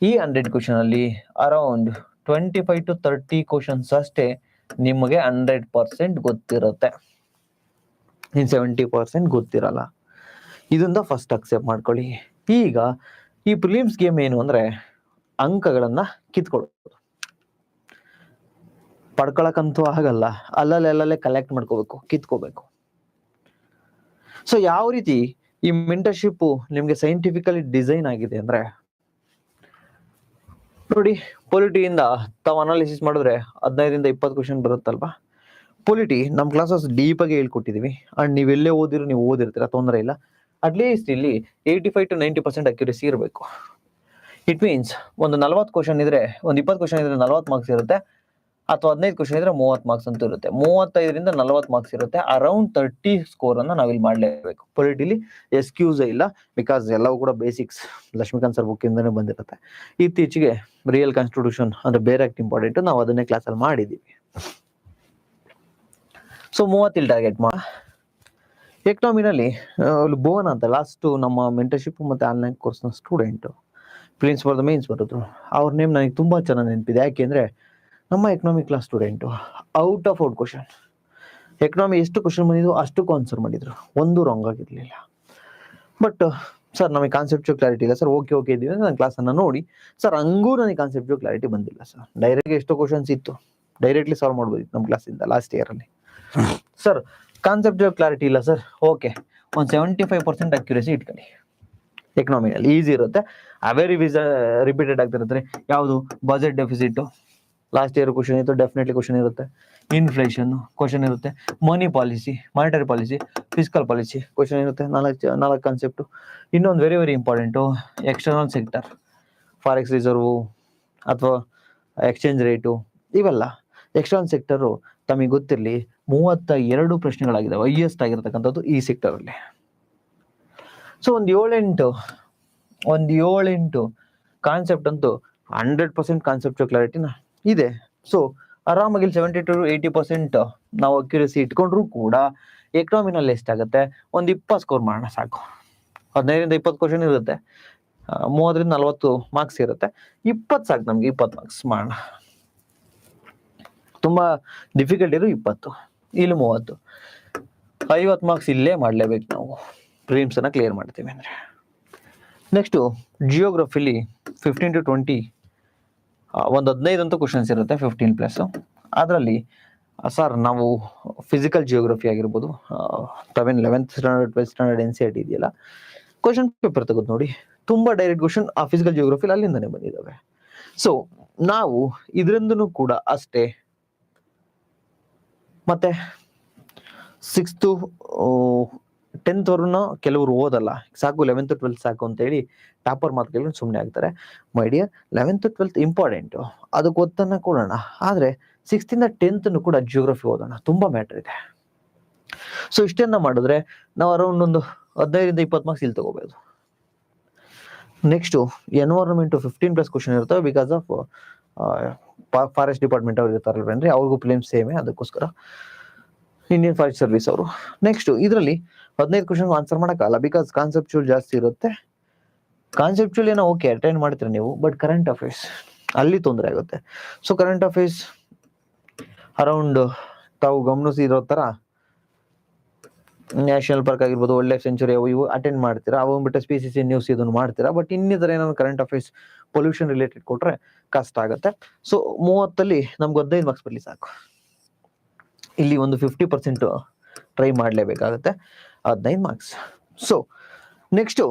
ಈ 100 ಕ್ವಶನಲ್ಲಿ ಅರೌಂಡ್ 25 to 30 ಕ್ವಶನ್ಸ್ ಅಷ್ಟೇ ನಿಮಗೆ 100% ಗೊತ್ತಿರುತ್ತೆ, ಇನ್ನು 70% ಗೊತ್ತಿರಲ್ಲ. ಇದನ್ನ ಫಸ್ಟ್ ಅಕ್ಸೆಪ್ಟ್ ಮಾಡ್ಕೊಳ್ಳಿ. ಈಗ ಈ ಪ್ರಿಲಿಮ್ಸ್ ಗೇಮ್ ಏನು ಅಂದ್ರೆ ಅಂಕಗಳನ್ನ ಕಿತ್ಕೊಳ್ಳೋದು, ಪಡ್ಕೊಳಕ್ಕಂತೂ ಆಗಲ್ಲ, ಅಲ್ಲಲ್ಲೇ ಕಲೆಕ್ಟ್ ಮಾಡ್ಕೋಬೇಕು, ಕಿತ್ಕೋಬೇಕು. ಸೊ ಯಾವ ರೀತಿ ಈ ಮೆಂಟರ್ಶಿಪ್ ನಿಮ್ಗೆ ಸೈಂಟಿಫಿಕಲಿ ಡಿಸೈನ್ ಆಗಿದೆ ಅಂದ್ರೆ, ನೋಡಿ, ಪೊಲಿಟಿಯಿಂದ ತಾವು ಅನಾಲಿಸಿಸ್ ಮಾಡಿದ್ರೆ 15-20 ಕ್ವಶನ್ ಬರುತ್ತಲ್ವಾ. ಪೊಲಿಟಿ ನಮ್ಮ ಕ್ಲಾಸಸ್ ಡೀಪ್ ಆಗಿ ಹೇಳ್ಕೊಟ್ಟಿದೀವಿ, ಅಂಡ್ ನೀವೆಲ್ಲೇ ಓದಿರೋ ನೀವು ಓದಿರ್ತೀರ, ತೊಂದರೆ ಇಲ್ಲ. ಅಟ್ಲೀಸ್ಟ್ ಇಲ್ಲಿ 85 to 90% ಅಕ್ಯುರೇಸಿ ಇರಬೇಕು. ಇಟ್ ಮೀನ್ಸ್ ಒಂದು 40 ಕ್ವಶನ್ ಇದ್ರೆ, ಒಂದು 20 ಕ್ವಶನ್ ಇದ್ರೆ 40 ಮಾರ್ಕ್ಸ್ ಇರುತ್ತೆ, ಅಥವಾ 15 ಕ್ವಶನ್ ಇದ್ರೆ 30 ಮಾರ್ಕ್ಸ್ ಅಂತ ಇರುತ್ತೆ. 35ರಿಂದ 40 ಮಾರ್ಕ್ಸ್ ಇರುತ್ತೆ. ಅರೌಂಡ್ 30 ಸ್ಕೋರ್ ಅನ್ನ ನಾವಿಲ್ಲಿ ಮಾಡ್ಲೇಬೇಕು. ಪೊಲಿಟಿಲಿ ಎಕ್ಸ್ಕ್ಯೂಸ್ ಇಲ್ಲ, ಬಿಕಾಸ್ ಎಲ್ಲವೂ ಕೂಡ ಬೇಸಿಕ್ಸ್ ಲಕ್ಷ್ಮೀಕಾಂತ್ ಸರ್ ಬುಕ್ ಇಂದಾನೆ ಬಂದಿರುತ್ತೆ. ಇತ್ತೀಚೆಗೆ ರಿಯಲ್ ಕಾನ್ಸ್ಟಿಟ್ಯೂಷನ್ ಅಂದ್ರೆ ಬೇರೆ ಆಕ್ಟ್ ಇಂಪಾರ್ಟೆಂಟ್, ನಾವು ಅದನ್ನೇ ಕ್ಲಾಸಲ್ಲಿ ಮಾಡಿದ್ದೀವಿ. ಸೊ 30 ಇಲ್ಲಿ ಟಾರ್ಗೆಟ್ ಮಾ. ಎಕನಾಮಿನಲ್ಲಿ ಭುವನ ಅಂತ ಲಾಸ್ಟ್ ನಮ್ಮ ಮೆಂಟರ್ಶಿಪ್ ಮತ್ತೆ ಆನ್ಲೈನ್ ಕೋರ್ಸ್ನ student prelims for the mains ಬರೋದು, ಅವ್ರ ನೇಮ್ ನನಗೆ ತುಂಬಾ ಚೆನ್ನಾಗಿ ನೆನಪಿದೆ. ಯಾಕೆಂದ್ರೆ ನಮ್ಮ economy class student out of out question, economy ಎಷ್ಟು ಕ್ವಶನ್ ಬಂದಿದ್ರು ಅಷ್ಟಕ್ಕೂ ಆನ್ಸರ್ ಮಾಡಿದ್ರು, ಒಂದು ರಾಂಗ್ ಆಗಿರ್ಲಿಲ್ಲ. ಬಟ್ ಸರ್ ನಮಗೆ ಕಾನ್ಸೆಪ್ಚುವಲ್ ಕ್ಲಾರಿಟಿ ಇಲ್ಲ ಸರ್, ಓಕೆ ಇದ್ದೀವಿ ನನ್ನ ಕ್ಲಾಸನ್ನು ನೋಡಿ ಸರ್, ಹಂಗೂ ನನಗೆ ಕಾನ್ಸೆಪ್ಚುವಲ್ ಕ್ಲಾರಿಟಿ ಬಂದಿಲ್ಲ ಸರ್. ಡೈರೆಕ್ಟ್ಗೆ ಎಷ್ಟೋ ಕ್ವಶನ್ಸ್ ಇತ್ತು, ಡೈರೆಕ್ಟ್ಲಿ ಸಾಲ್ವ್ ಮಾಡ್ಬೋದಿತ್ತು ನಮ್ಮ ಕ್ಲಾಸಿಂದ ಲಾಸ್ಟ್ ಇಯರಲ್ಲಿ. ಸರ್ ಕಾನ್ಸೆಪ್ಚುವಲ್ ಕ್ಲಾರಿಟಿ ಇಲ್ಲ ಸರ್, ಓಕೆ ಒಂದು 75% ಅಕ್ಯುರೇಸಿ ಇಟ್ಕೊಳ್ಳಿ. ಎಕನಾಮಿನಲ್ಲಿ ಈಸಿ ಇರುತ್ತೆ, ಅವೇ ರಿಪೀಟೆಡ್ ಆಗ್ತಿರುತ್ತೆ. ಯಾವುದು? Budget deficit last year question ಇತ್ತು, ಡೆಫಿನೆಟ್ಲಿ ಕ್ವಶನ್ ಇರುತ್ತೆ. ಇನ್ಫ್ಲೇಷನ್ ಕ್ವಶನ್ ಇರುತ್ತೆ. Money policy, monetary policy, fiscal policy question ಇರುತ್ತೆ. 4 ಕಾನ್ಸೆಪ್ಟು. ಇನ್ನೊಂದು very important, external sector, forex reserve ಅಥವಾ ಎಕ್ಸ್ಚೇಂಜ್ ರೇಟು, ಇವೆಲ್ಲ. ಎಕ್ಸ್ಟರ್ನಲ್ ಸೆಕ್ಟರು ತಮಗೆ ಗೊತ್ತಿರಲಿ 32 ಪ್ರಶ್ನೆಗಳಾಗಿದ್ದಾವೆ, ಹೈಯೆಸ್ಟ್ ಆಗಿರ್ತಕ್ಕಂಥದ್ದು ಈ ಸೆಕ್ಟರಲ್ಲಿ. ಸೊ ಒಂದು 7-8 ಕಾನ್ಸೆಪ್ಟ್ ಅಂತೂ 100% ಕಾನ್ಸೆಪ್ಚುವಲ್ ಕ್ಲಾರಿಟಿನ ಇದೆ. ಸೊ ಆರಾಮಾಗಿ 70 to 80% ನಾವು ಅಕ್ಯುರೇಸಿ ಇಟ್ಕೊಂಡ್ರು ಕೂಡ ಎಕನಾಮಿನಲ್ಲಿ ಎಷ್ಟಾಗುತ್ತೆ, ಒಂದು 20 ಸ್ಕೋರ್ ಮಾಡೋಣ ಸಾಕು. 15-20 ಕ್ವಶನ್ ಇರುತ್ತೆ, 30-40 ಮಾರ್ಕ್ಸ್ ಇರುತ್ತೆ, 20 ಸಾಕು ನಮ್ಗೆ, 20 ಮಾರ್ಕ್ಸ್ ಮಾಡೋಣ. ತುಂಬಾ ಡಿಫಿಕಲ್ಟ್ ಇರೋ 20, ಇಲ್ಲಿ 30, 50 ಮಾರ್ಕ್ಸ್ ಇಲ್ಲೇ ಮಾಡ್ಲೇಬೇಕು ನಾವು ಪ್ರಿಲಿಮ್ಸ್ ಅನ್ನ ಕ್ಲಿಯರ್ ಮಾಡ್ತೀವಿ ಅಂದ್ರೆ. ನೆಕ್ಸ್ಟು ಜಿಯೋಗ್ರಫಿಲಿ 15 to 20 ಒಂದು 15 ಅಂತೂ ಕ್ವಶನ್ಸ್ ಇರುತ್ತೆ, 15+. ಅದರಲ್ಲಿ ಸರ್ ನಾವು ಫಿಸಿಕಲ್ ಜಿಯೋಗ್ರಫಿ ಆಗಿರ್ಬೋದು, 11th standard 12th standard NCERT ಇದೆಯಲ್ಲ, ಕ್ವಶನ್ ಪೇಪರ್ ತೆಗೆದು ನೋಡಿ, ತುಂಬಾ ಡೈರೆಕ್ಟ್ ಕ್ವಶನ್ ಆ ಫಿಸಿಕಲ್ ಜಿಯೋಗ್ರಫಿಲಿ ಅಲ್ಲಿಂದನೇ ಬಂದಿದ್ದಾವೆ. ಸೊ ನಾವು ಇದರಿಂದನೂ ಕೂಡ ಅಷ್ಟೇ. ಮತ್ತೆ 6th 10th ವರೆಗೂ ಕೆಲವರು ಓದಲ್ಲ, ಸಾಕು 11th 12th ಸಾಕು ಅಂತ ಹೇಳಿ ಟಾಪರ್ ಮಾರ್ಕ್ಗಳು ಸುಮ್ಮನೆ ಆಗ್ತಾರೆ. My dear, 11th 12th important, ಅದಕ್ಕೆ ಒತ್ತನ್ನ ಕೊಡೋಣ. ಆದರೆ 6th ಇಂದ 10th ಕೂಡ ಜಿಯೋಗ್ರಫಿ ಓದೋಣ, ತುಂಬಾ ಮ್ಯಾಟರ್ ಇದೆ. ಸೊ ಇಷ್ಟನ್ನ ಮಾಡಿದ್ರೆ ನಾವು ಅರೌಂಡ್ ಒಂದು 15-20 ಮಾರ್ಕ್ಸ್ ಇಲ್ಲಿ ತಗೋಬಹುದು. ನೆಕ್ಸ್ಟು ಎನ್ವೈರನ್ಮೆಂಟ್ 15+ ಕ್ವಶನ್ ಇರ್ತವೆ, ಬಿಕಾಸ್ ಆಫ್ ಫಾರೆಸ್ಟ್ ಡಿಪಾರ್ಟ್ಮೆಂಟ್ ಅವ್ರು ಇರ್ತಾರಲ್ವೇನ್ರಿ, ಅವ್ರಿಗೂ ಪ್ರಿಲಿಮ್ಸ್ ಸೇಮೆ, ಅದಕ್ಕೋಸ್ಕರ ಇಂಡಿಯನ್ ಫಾರೆಸ್ಟ್ ಸರ್ವಿಸ್ ಅವರು. ನೆಕ್ಸ್ಟ್ ಇದರಲ್ಲಿ 15 ಕ್ವಶನ್ ಆನ್ಸರ್ ಮಾಡೋಕ್ಕಾಗಲ್ಲ, ಬಿಕಾಸ್ ಕಾನ್ಸೆಪ್ಚುವಲ್ ಜಾಸ್ತಿ ಇರುತ್ತೆ. ಕಾನ್ಸೆಪ್ಚುವಲ್ ಏನೋ ಓಕೆ ಅಟೆಂಡ್ ಮಾಡ್ತೀರಾ ನೀವು, ಬಟ್ ಕರೆಂಟ್ ಅಫೇರ್ಸ್ ಅಲ್ಲಿ ತೊಂದರೆ ಆಗುತ್ತೆ. ಸೊ ಕರೆಂಟ್ ಅಫೇರ್ಸ್ ಅರೌಂಡ್ ತಾವು ಗಮನಿಸಿರೋ ತರ ನ್ಯಾಷನಲ್ ಪಾರ್ಕ್ ಆಗಿರ್ಬೋದು, ವೈಲ್ಡ್ ಲೈಫ್ ಸೆಂಚುರಿ ಅವು ಇವು ಅಟೆಂಡ್ ಮಾಡ್ತೀರಾ. ಅವು ಬಿಟ್ಟು ಸ್ಪೀಸಿಸ್ ನ್ಯೂಸ್ ಇದನ್ನು ಮಾಡ್ತೀರಾ. ಬಟ್ ಇನ್ನಿತರ ಏನಾದ್ರು ಕರೆಂಟ್ ಅಫೇರ್ಸ್ ಪೊಲ್ಯೂಷನ್ ರಿಲೇಟೆಡ್ ಕೊಟ್ರೆ ಕಷ್ಟ ಆಗುತ್ತೆ. ಸೊ 30 ನಮ್ಗೆ 15 ಮಾರ್ಕ್ಸ್ ಬರ್ಲಿ ಸಾಕು. ಇಲ್ಲಿ ಒಂದು 50% ಟ್ರೈ ಮಾಡಲೇಬೇಕಾಗುತ್ತೆ, 15 ಮಾರ್ಕ್ಸ್. ಸೊ ನೆಕ್ಸ್ಟು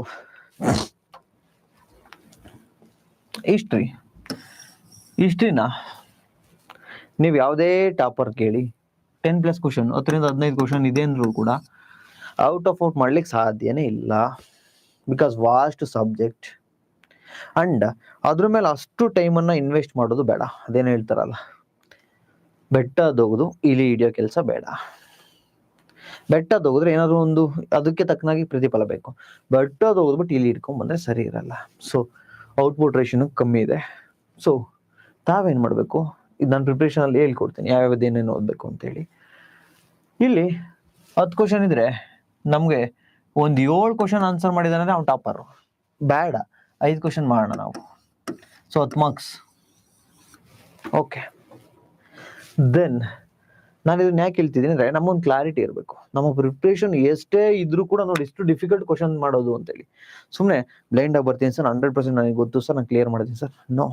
ಹಿಸ್ಟ್ರಿನ ನೀವು ಯಾವುದೇ ಟಾಪರ್ ಕೇಳಿ 10+ ಕ್ವಶನ್, 10ರಿಂದ 15 ಕ್ವಶನ್ ಇದೆ ಅಂದ್ರೂ ಕೂಡ ಔಟ್ ಮಾಡ್ಲಿಕ್ಕೆ ಸಾಧ್ಯನೇ ಇಲ್ಲ. ಬಿಕಾಸ್ ವಾಸ್ಟ್ ಸಬ್ಜೆಕ್ಟ್ ಅಂಡ್ ಅದ್ರ ಮೇಲೆ ಅಷ್ಟು ಟೈಮನ್ನ ಇನ್ವೆಸ್ಟ್ ಮಾಡೋದು ಬೇಡ. ಅದೇನು ಹೇಳ್ತಾರಲ್ಲ, ಬೆಟ್ಟದೋಗುದು ಇಲಿ ಹಿಡಿಯೋ ಕೆಲಸ ಬೇಡ. ಬೆಟ್ಟದೋಗಿದ್ರೆ ಏನಾದ್ರು ಒಂದು ಅದಕ್ಕೆ ತಕ್ಕನಾಗಿ ಪ್ರತಿಫಲ ಬೇಕು. ಬೆಟ್ಟದೋಗ್ಬಿಟ್ಟು ಇಲ್ಲಿ ಹಿಡ್ಕೊಂಡ್ ಬಂದ್ರೆ ಸರಿ ಇರಲ್ಲ. ಸೊ ಔಟ್ಪುಟ್ ರೇಷನ್ ಕಮ್ಮಿ ಇದೆ. ಸೊ ತಾವೇನ್ ಮಾಡ್ಬೇಕು, ಇದು ನಾನು ಪ್ರಿಪ್ರೇಷನ್ ಅಲ್ಲಿ ಹೇಳ್ಕೊಡ್ತೀನಿ ಯಾವ್ಯಾವ್ದು ಏನೇನು ಓದ್ಬೇಕು ಅಂತೇಳಿ. ಇಲ್ಲಿ 10 ಕ್ವಶನ್ ಇದ್ರೆ ನಮ್ಗೆ ಒಂದು 7 ಕ್ವಶನ್ ಆನ್ಸರ್ ಮಾಡಿದಾನೆ ಅವ್ನು ಟಾಪರ್. ಬೇಡ, 5 ಕ್ವಶನ್ ಮಾಡೋಣ ನಾವು. So 10 marks. ಓಕೆ, ದೆನ್ ನಾನು ಇದನ್ನ ಯಾಕೆ ಹೇಳ್ತಿದ್ದೀನಿ ಅಂದ್ರೆ ನಮ್ಮೊಂದು ಕ್ಲಾರಿಟಿ ಇರಬೇಕು. ನಮ್ಮ ಪ್ರಿಪ್ರೇಷನ್ ಎಷ್ಟೇ ಇದ್ರೂ ಕೂಡ ನೋಡಿ ಎಷ್ಟು ಡಿಫಿಕಲ್ಟ್ ಕ್ವಶನ್ ಮಾಡೋದು ಅಂತೇಳಿ. ಸುಮ್ಮನೆ ಬ್ಲೈಂಡ್ ಆಗಿ ಬರ್ತೀನಿ ಸರ್, 100% ನನಗೆ ಗೊತ್ತು ಸರ್, ನಾನು ಕ್ಲಿಯರ್ ಮಾಡಿದ್ದೀನಿ sir. No,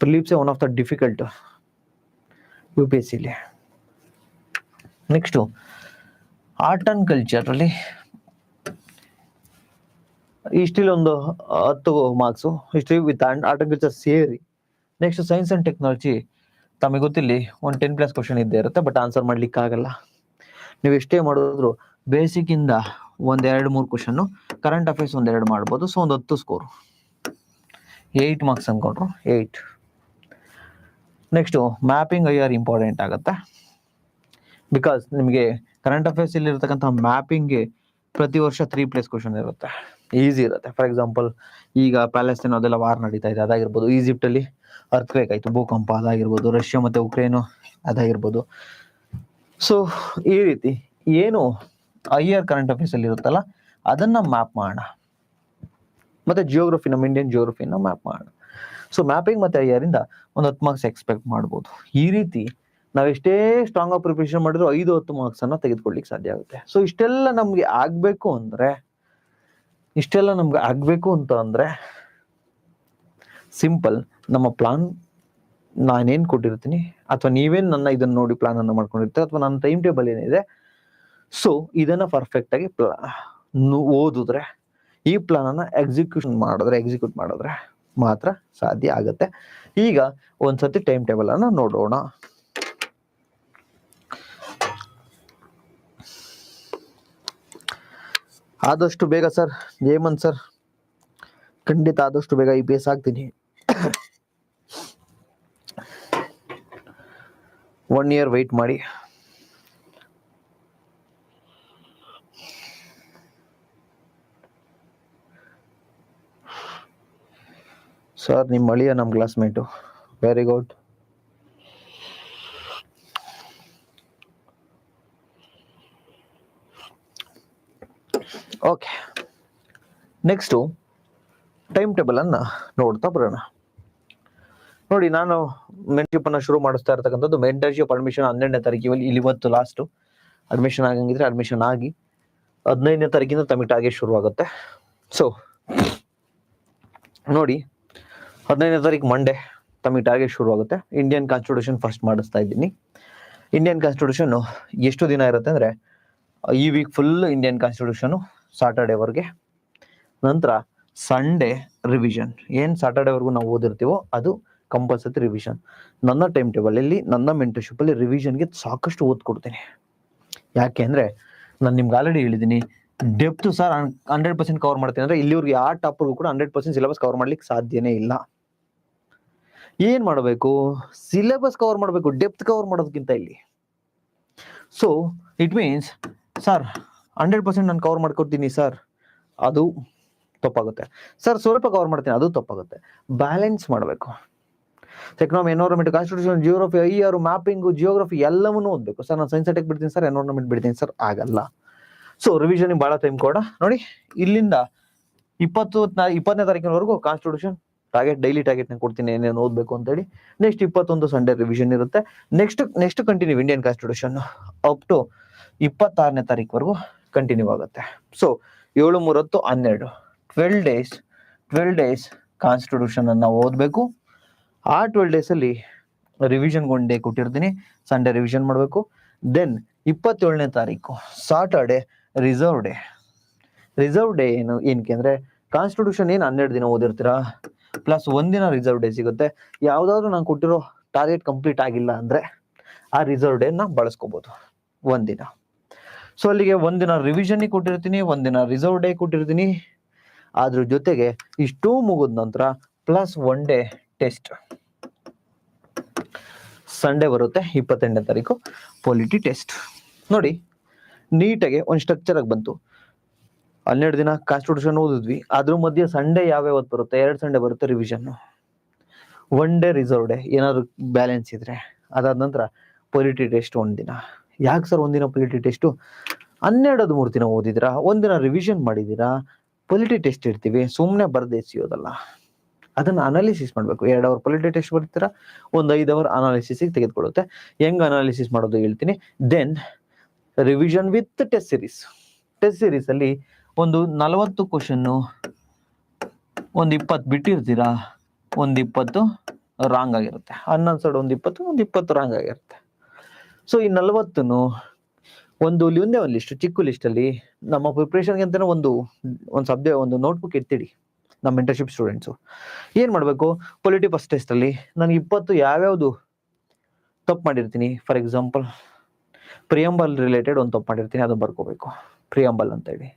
prelims one of the difficult UPSC. Next art and culture ಅಲ್ಲಿ ಹಿಸ್ಟ್ರಿಲಿ ಒಂದು 10 marks, history with art and culture ಸೇರಿ. ನೆಕ್ಸ್ಟ್ ಸೈನ್ಸ್ ಅಂಡ್ ಟೆಕ್ನಾಲಜಿ ತಮಗೆ ಗೊತ್ತಿಲ್ಲಿ ಒಂದು 10+ ಕ್ವಶನ್ ಇದ್ದೇ ಇರುತ್ತೆ, ಬಟ್ ಆನ್ಸರ್ ಮಾಡ್ಲಿಕ್ಕೆ ಆಗಲ್ಲ. ನೀವು ಎಷ್ಟೇ ಮಾಡಿದ್ರು ಬೇಸಿಕ್ ಇಂದ 1-2-3 ಕ್ವಶನ್, ಕರೆಂಟ್ ಅಫೇರ್ಸ್ 1-2 ಮಾಡ್ಬೋದು. ಸೊ ಒಂದು 10 ಸ್ಕೋರ್, 8 ಮಾರ್ಕ್ಸ್ ಅನ್ಕೊಂಡ್ರು 8. ನೆಕ್ಸ್ಟು ಮ್ಯಾಪಿಂಗ್ IR ಇಂಪಾರ್ಟೆಂಟ್ ಆಗುತ್ತೆ. ಬಿಕಾಸ್ ನಿಮಗೆ ಕರೆಂಟ್ ಅಫೇರ್ಸ್ ಇಲ್ಲಿ ಇರತಕ್ಕಂಥ ಮ್ಯಾಪಿಂಗ್ಗೆ ಪ್ರತಿ ವರ್ಷ 3+ ಕ್ವಶನ್ ಇರುತ್ತೆ, ಈಸಿ ಇರುತ್ತೆ. ಫಾರ್ ಎಕ್ಸಾಂಪಲ್ ಈಗ ಪ್ಯಾಲೆಸ್ಟೈನ್ ಅದೆಲ್ಲ ವಾರ್ ನಡೀತಾ ಇದೆ, ಅದಾಗಿರ್ಬೋದು. ಈಜಿಪ್ಟ್ ಅಲ್ಲಿ ಅರ್ಥಕ್ವೇಕ್ ಆಯ್ತು, ಭೂಕಂಪ, ಅದಾಗಿರ್ಬೋದು. ರಷ್ಯಾ ಮತ್ತೆ ಉಕ್ರೇನು ಅದಾಗಿರ್ಬೋದು. ಸೊ ಈ ರೀತಿ ಏನು IR ಕರೆಂಟ್ ಅಫೇರ್ಸ್ ಅಲ್ಲಿ ಇರುತ್ತಲ್ಲ ಅದನ್ನ ಮ್ಯಾಪ್ ಮಾಡೋಣ. ಮತ್ತೆ ಜಿಯೋಗ್ರಫಿ, ನಮ್ಮ ಇಂಡಿಯನ್ ಜಿಯೋಗ್ರಫಿನ ಮ್ಯಾಪ್ ಮಾಡೋಣ. ಸೊ ಮ್ಯಾಪಿಂಗ್ ಮತ್ತೆ IR ಇಂದ ಒಂದು 10 ಮಾರ್ಕ್ಸ್ ಎಕ್ಸ್ಪೆಕ್ಟ್ ಮಾಡ್ಬೋದು. ಈ ರೀತಿ ನಾವ್ ಎಷ್ಟೇ ಸ್ಟ್ರಾಂಗ್ ಆಗಿ ಪ್ರಿಪರೇಷನ್ ಮಾಡಿದ್ರು 5-10 ಮಾರ್ಕ್ಸ್ ಅನ್ನ ತೆಗೆದುಕೊಳ್ಳಿಕ್ಕೆ ಸಾಧ್ಯ ಆಗುತ್ತೆ. ಸೊ ಇಷ್ಟೆಲ್ಲ ನಮ್ಗೆ ಆಗ್ಬೇಕು ಅಂತ ಅಂದ್ರೆ ಸಿಂಪಲ್, ನಮ್ಮ ಪ್ಲಾನ್ ನಾನೇನ್ ಕೊಟ್ಟಿರ್ತೀನಿ, ಅಥವಾ ನೀವೇನ್ ನನ್ನ ಇದನ್ನ ನೋಡಿ ಪ್ಲಾನ್ ಅನ್ನ ಮಾಡ್ಕೊಂಡಿರ್ತೀರ, ಅಥವಾ ನನ್ನ ಟೈಮ್ ಟೇಬಲ್ ಏನಿದೆ, ಸೊ ಇದನ್ನ ಪರ್ಫೆಕ್ಟ್ ಆಗಿ ಓದಿದ್ರೆ, ಈ ಪ್ಲಾನ್ ಅನ್ನ ಎಕ್ಸಿಕ್ಯೂಟ್ ಮಾಡಿದ್ರೆ ಮಾತ್ರ ಸಾಧ್ಯ ಆಗುತ್ತೆ. ಈಗ ಒಂದ್ಸತಿ ಟೈಮ್ ಟೇಬಲ್ ಅನ್ನ ನೋಡೋಣ. ಆದಷ್ಟು ಬೇಗ ಸರ್, ಹೇಮಂತ್ ಸರ್, ಖಂಡಿತ ಆದಷ್ಟು ಬೇಗ IPS ಆಗ್ತೀನಿ. 1 year ವೆಯ್ಟ್ ಮಾಡಿ. ಸರ್ ನಿಮ್ಮ ಅಳಿಯ ನಮ್ಮ classmate, very good. Okay, next time table ಅನ್ನ ನೋಡ್ತಾ ಬರೋಣ. ನೋಡಿ, ನಾನು ಮೆಂಟರ್ಶಿಪ್ ಅನ್ನ ಶುರು ಮಾಡಿಸ್ತಾ ಇರ್ತಕ್ಕಂಥದ್ದು. ಮೆಂಟರ್ಶಿಪ್ ಅಡ್ಮಿಷನ್ 12ನೇ ತಾರೀಕು, ಇಲ್ಲಿ ಇವತ್ತು ಲಾಸ್ಟ್. ಅಡ್ಮಿಷನ್ ಆಗಂಗಿದ್ರೆ ಅಡ್ಮಿಷನ್ ಆಗಿ 15ನೇ ತಾರೀಕಿಂದ ತಮಗೆ ಟಾರ್ಗೆಟ್ ಶುರು ಆಗುತ್ತೆ. ಸೊ ನೋಡಿ, 15ನೇ ತಾರೀಕು ಮಂಡೇ ತಮಗೆ ಟಾರ್ಗೆಟ್ ಶುರು ಆಗುತ್ತೆ. ಇಂಡಿಯನ್ ಕಾನ್ಸ್ಟಿಟ್ಯೂಷನ್ ಫಸ್ಟ್ ಮಾಡಿಸ್ತಾ ಇದ್ದೀನಿ. ಇಂಡಿಯನ್ ಕಾನ್ಸ್ಟಿಟ್ಯೂಷನ್ ಎಷ್ಟು ದಿನ ಇರುತ್ತೆ ಅಂದ್ರೆ, ಈ ವೀಕ್ ಫುಲ್ ಇಂಡಿಯನ್ ಕಾನ್ಸ್ಟಿಟ್ಯೂಷನ್ ಸಾಟರ್ಡೇವರೆಗೆ. ನಂತರ ಸಂಡೇ ರಿವಿಷನ್. ಏನ್ ಸಾಟರ್ಡೇವರೆಗೂ ನಾವು ಓದಿರ್ತೀವೋ ಅದು ಕಂಪಲ್ಸರಿ ರಿವಿಷನ್. ನನ್ನ ಟೈಮ್ ಟೇಬಲ್ ಅಲ್ಲಿ, ನನ್ನ ಮೆಂಟರ್ಶಿಪ್ ಅಲ್ಲಿ ರಿವಿಷನ್ಗೆ ಸಾಕಷ್ಟು ಓದ್ ಕೊಡ್ತೀನಿ. ಯಾಕೆ ಅಂದ್ರೆ ನಾನು ನಿಮ್ಗೆ ಆಲ್ರೆಡಿ ಹೇಳಿದ್ದೀನಿ, ಡೆಪ್ತ್ ಸರ್ 100% ಕವರ್ ಮಾಡ್ತೀನಿ ಅಂದ್ರೆ ಇಲ್ಲಿವ್ರಿಗೆ ಯಾವ ಟಾಪರ್ಗೂ ಕೂಡ 100% ಸಿಲೆಬಸ್ ಕವರ್ ಮಾಡ್ಲಿಕ್ಕೆ ಸಾಧ್ಯನೇ ಇಲ್ಲ. ಏನ್ ಮಾಡಬೇಕು, ಸಿಲೆಬಸ್ ಕವರ್ ಮಾಡಬೇಕು, ಡೆಪ್ತ್ ಕವರ್ ಮಾಡೋದಕ್ಕಿಂತ ಇಲ್ಲಿ. ಸೊ ಇಟ್ ಮೀನ್ಸ್ ಸರ್ 100% ನಾನು ಕವರ್ ಮಾಡ್ಕೊಡ್ತೀನಿ ಸರ್, ಅದು ತಪ್ಪಾಗುತ್ತೆ. ಸರ್ ಸ್ವಲ್ಪ ಕವರ್ ಮಾಡ್ತೀನಿ, ಅದು ತಪ್ಪಾಗುತ್ತೆ. ಬ್ಯಾಲೆನ್ಸ್ ಮಾಡಬೇಕು. Economy, environment, constitution, geography, IR, mapping, geography ಎಲ್ಲವನ್ನೂ ಓದ್ಬೇಕು. ಸರ್ ನಾನು ಸೈನ್ಸ್ ಟೆಕ್ ಬಿಡ್ತೀನಿ ಸರ್, ಎನ್ವೈರನ್ಮೆಂಟ್ ಬಿಡ್ತೀನಿ ಸರ್, ಆಗಲ್ಲ. ಸೊ ರಿವಿಷನ್ ಬಹಳ ಟೈಮ್ ಕೊಡ. ನೋಡಿ, ಇಲ್ಲಿಂದ 20ನೇ ತಾರೀಕಿನವರೆಗೂ ಕಾನ್ಸ್ಟಿಟ್ಯೂಷನ್ ಡೈಲಿ ಟಾರ್ಗೆಟ್ ನ ಕೊಡ್ತೀನಿ ಏನೇನು ಓದ್ಬೇಕು ಅಂತ ಹೇಳಿ. ನೆಕ್ಸ್ಟ್ 21 ಸಂಡೇ ರಿವಿಷನ್ ಇರುತ್ತೆ. Next continue Indian constitution up to 26ನೇ ತಾರೀಕುವರೆಗೂ ಕಂಟಿನ್ಯೂ ಆಗುತ್ತೆ. ಸೊ 7, 3, 12 12 ಡೇಸ್ ಕಾನ್ಸ್ಟಿಟ್ಯೂಷನ್ ಅನ್ನ ಓದ್ಬೇಕು. ಆ 12 ಡೇಸ್ ಅಲ್ಲಿ ರಿವಿಷನ್ ಒನ್ ಡೇ ಕೊಟ್ಟಿರ್ತೀನಿ, ಸಂಡೇ ರಿವಿಷನ್ ಮಾಡಬೇಕು. ದೆನ್ 27ನೇ ತಾರೀಕು ಸಾಟರ್ಡೆ ರಿಸರ್ವ್ ಡೇ ಏನಕ್ಕೆ ಅಂದ್ರೆ ಕಾನ್ಸ್ಟಿಟ್ಯೂಷನ್ ಏನು 12 ದಿನ ಓದಿರ್ತೀರಾ ಪ್ಲಸ್ ಒಂದಿನ ರಿಸರ್ವ್ ಡೇ ಸಿಗುತ್ತೆ. ಯಾವ್ದಾದ್ರು ನಾನು ಕೊಟ್ಟಿರೋ ಟಾರ್ಗೆಟ್ ಕಂಪ್ಲೀಟ್ ಆಗಿಲ್ಲ ಅಂದ್ರೆ ಆ ರಿಸರ್ವ್ ಡೇ ನ ಬಳಸ್ಕೋಬಹುದು ಒಂದಿನ. ಸೊ ಅಲ್ಲಿಗೆ ಒಂದಿನ ರಿವಿಷನ್ ಕೊಟ್ಟಿರ್ತೀನಿ, ಒಂದಿನ ರಿಸರ್ವ್ ಡೇ ಕೊಟ್ಟಿರ್ತೀನಿ. ಅದ್ರ ಜೊತೆಗೆ ಇಷ್ಟೂ ಮುಗಿದ ನಂತರ plus one day test Sunday ಬರುತ್ತೆ 28ನೇ ತಾರೀಕು ಪೊಲಿಟಿ ಟೆಸ್ಟ್. ನೋಡಿ ನೀಟಾಗಿ ಒಂದು ಸ್ಟ್ರಕ್ಚರ್ ಆಗಿ ಬಂತು. 12 ದಿನ ಕಾನ್ಸ್ಟಿಟ್ಯೂಷನ್ ಓದಿದ್ವಿ, ಅದ್ರ ಮಧ್ಯೆ ಸಂಡೇ ಯಾವ್ಯಾವತ್ತು ಬರುತ್ತೆ, 2 ಸಂಡೇ ಬರುತ್ತೆ revision, one day reserve day ಏನಾದ್ರು ಬ್ಯಾಲೆನ್ಸ್ ಇದ್ರೆ, ಅದಾದ ನಂತರ ಪೊಲಿಟಿ ಟೆಸ್ಟ್ ಒಂದಿನ. ಯಾಕೆ ಸರ್ ಒಂದಿನ ಪೊಲಿಟಿ ಟೆಸ್ಟು? 12 ದಿನ ಓದಿದಿರಾ, ಒಂದಿನ ರಿವಿಷನ್ ಮಾಡಿದೀರಾ, ಪೊಲಿಟಿ ಟೆಸ್ಟ್ ಇರ್ತೀವಿ, ಸುಮ್ಮನೆ ಬರ್ದೆ ಎಸಿಯೋದಲ್ಲ, ಅದನ್ನ ಅನಾಲಿಸಿಸ್ ಮಾಡ್ಬೇಕು. 2 ಅವರ್ ಪೊಲಿಟಿ ಟೆಸ್ಟ್ ಬರ್ತೀರಾ, ಒಂದು 5 ಅವರ್ ಅನಾಲಿಸಿಸ್ ತೆಗೆದುಕೊಳ್ಳುತ್ತೆ. ಹೆಂಗ್ ಅನಾಲಿಸಿಸ್ ಮಾಡೋದು ಹೇಳ್ತೀನಿ. Then revision with test series ಅಲ್ಲಿ ಒಂದು 40 ಕ್ವಶನ್, ಒಂದು 20 ಬಿಟ್ಟಿರ್ತೀರಾ, ಒಂದು 20 ರಾಂಗ್ ಆಗಿರುತ್ತೆ, 11 ಸೈಡ್ ಒಂದು 20 ರಾಂಗ್ ಆಗಿರುತ್ತೆ. ಸೊ ಈ 40 ಒಂದು ಲಿಸ್ಟ್, ಚಿಕ್ಕ ಲಿಸ್ಟ್ ಅಲ್ಲಿ ನಮ್ಮ ಪ್ರಿಪ್ರೇಷನ್ಗೆ ಅಂತಾನೆ ಒಂದು ಸಬ್ಜೆಕ್ಟ್, ಒಂದು ನೋಟ್ಬುಕ್ ಎತ್ತಿಡಿ. ನಮ್ಮ ಮೆಂಟರ್ಶಿಪ್ ಸ್ಟೂಡೆಂಟ್ಸು ಏನ್ ಮಾಡ್ಬೇಕು, ಪೊಲಿಟಿ ಫಸ್ಟ್ ಟೆಸ್ಟ್ ಅಲ್ಲಿ ನಾನು 20 ಯಾವ್ಯಾವ್ದು ತಪ್ಪು ಮಾಡಿರ್ತೀನಿ, ಫಾರ್ ಎಕ್ಸಾಂಪಲ್ ಪ್ರಿಯಂಬಲ್ ರಿಲೇಟೆಡ್ ಒಂದು ತಪ್ಪು ಮಾಡಿರ್ತೀನಿ, ಅದನ್ನ ಬರ್ಕೋಬೇಕು ಪ್ರಿಯಂಬಲ್ ಅಂತ ಹೇಳಿ.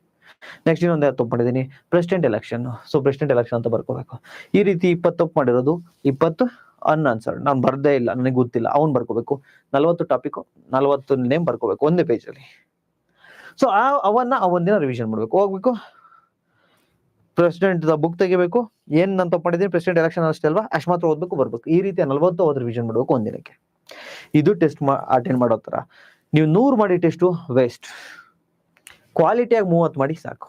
ನೆಕ್ಸ್ಟ್ ಇನ್ನೊಂದು ತಪ್ಪು ಮಾಡಿದೀನಿ, president election, so president election ಅಂತ ಬರ್ಕೋಬೇಕು. ಈ ರೀತಿ 20 ತಪ್ಪು ಮಾಡಿರೋದು, 20 ಅನ್ಆನ್ಸರ್ಡ್, ನಾನು ಬರ್ದೇ ಇಲ್ಲ, ನನಗೆ ಗೊತ್ತಿಲ್ಲ, ಅವ್ನು ಬರ್ಕೋಬೇಕು. 40 ಟಾಪಿಕ್, 40 ನೇಮ್ ಬರ್ಕೋಬೇಕು ಒಂದೇ ಪೇಜ್ ಅಲ್ಲಿ. ಸೊ ಅವನ್ನ ಒಂದಿನ ರಿವಿಷನ್ ಮಾಡ್ಬೇಕು, ಹೋಗ್ಬೇಕು ಪ್ರೆಸಿಡೆಂಟ್ ಬುಕ್ ತೆಗಿಬೇಕು, ಏನ್ ನಾನು ತಪ್ಪು ಮಾಡಿದೀನಿ, ಪ್ರೆಸಿಡೆಂಟ್ ಎಲೆಕ್ಷನ್ ಅಷ್ಟೇ ಅಲ್ವಾ, ಅಷ್ಟು ಮಾತ್ರ ಓದ್ಬೇಕು, ಬರ್ಬೇಕು. ಈ ರೀತಿ 40 ಅವತ್ತು ರಿವಿಷನ್ ಮಾಡ್ಬೇಕು ಒಂದಿನಕ್ಕೆ. ಇದು ಟೆಸ್ಟ್ ಅಟೆಂಡ್ ಮಾಡೋ ತರ. ನೀವು 100 ಮಾಡಿ ಟೆಸ್ಟು ವೇಸ್ಟ್, ಕ್ವಾಲಿಟಿಯಾಗಿ 30 ಮಾಡಿ ಸಾಕು.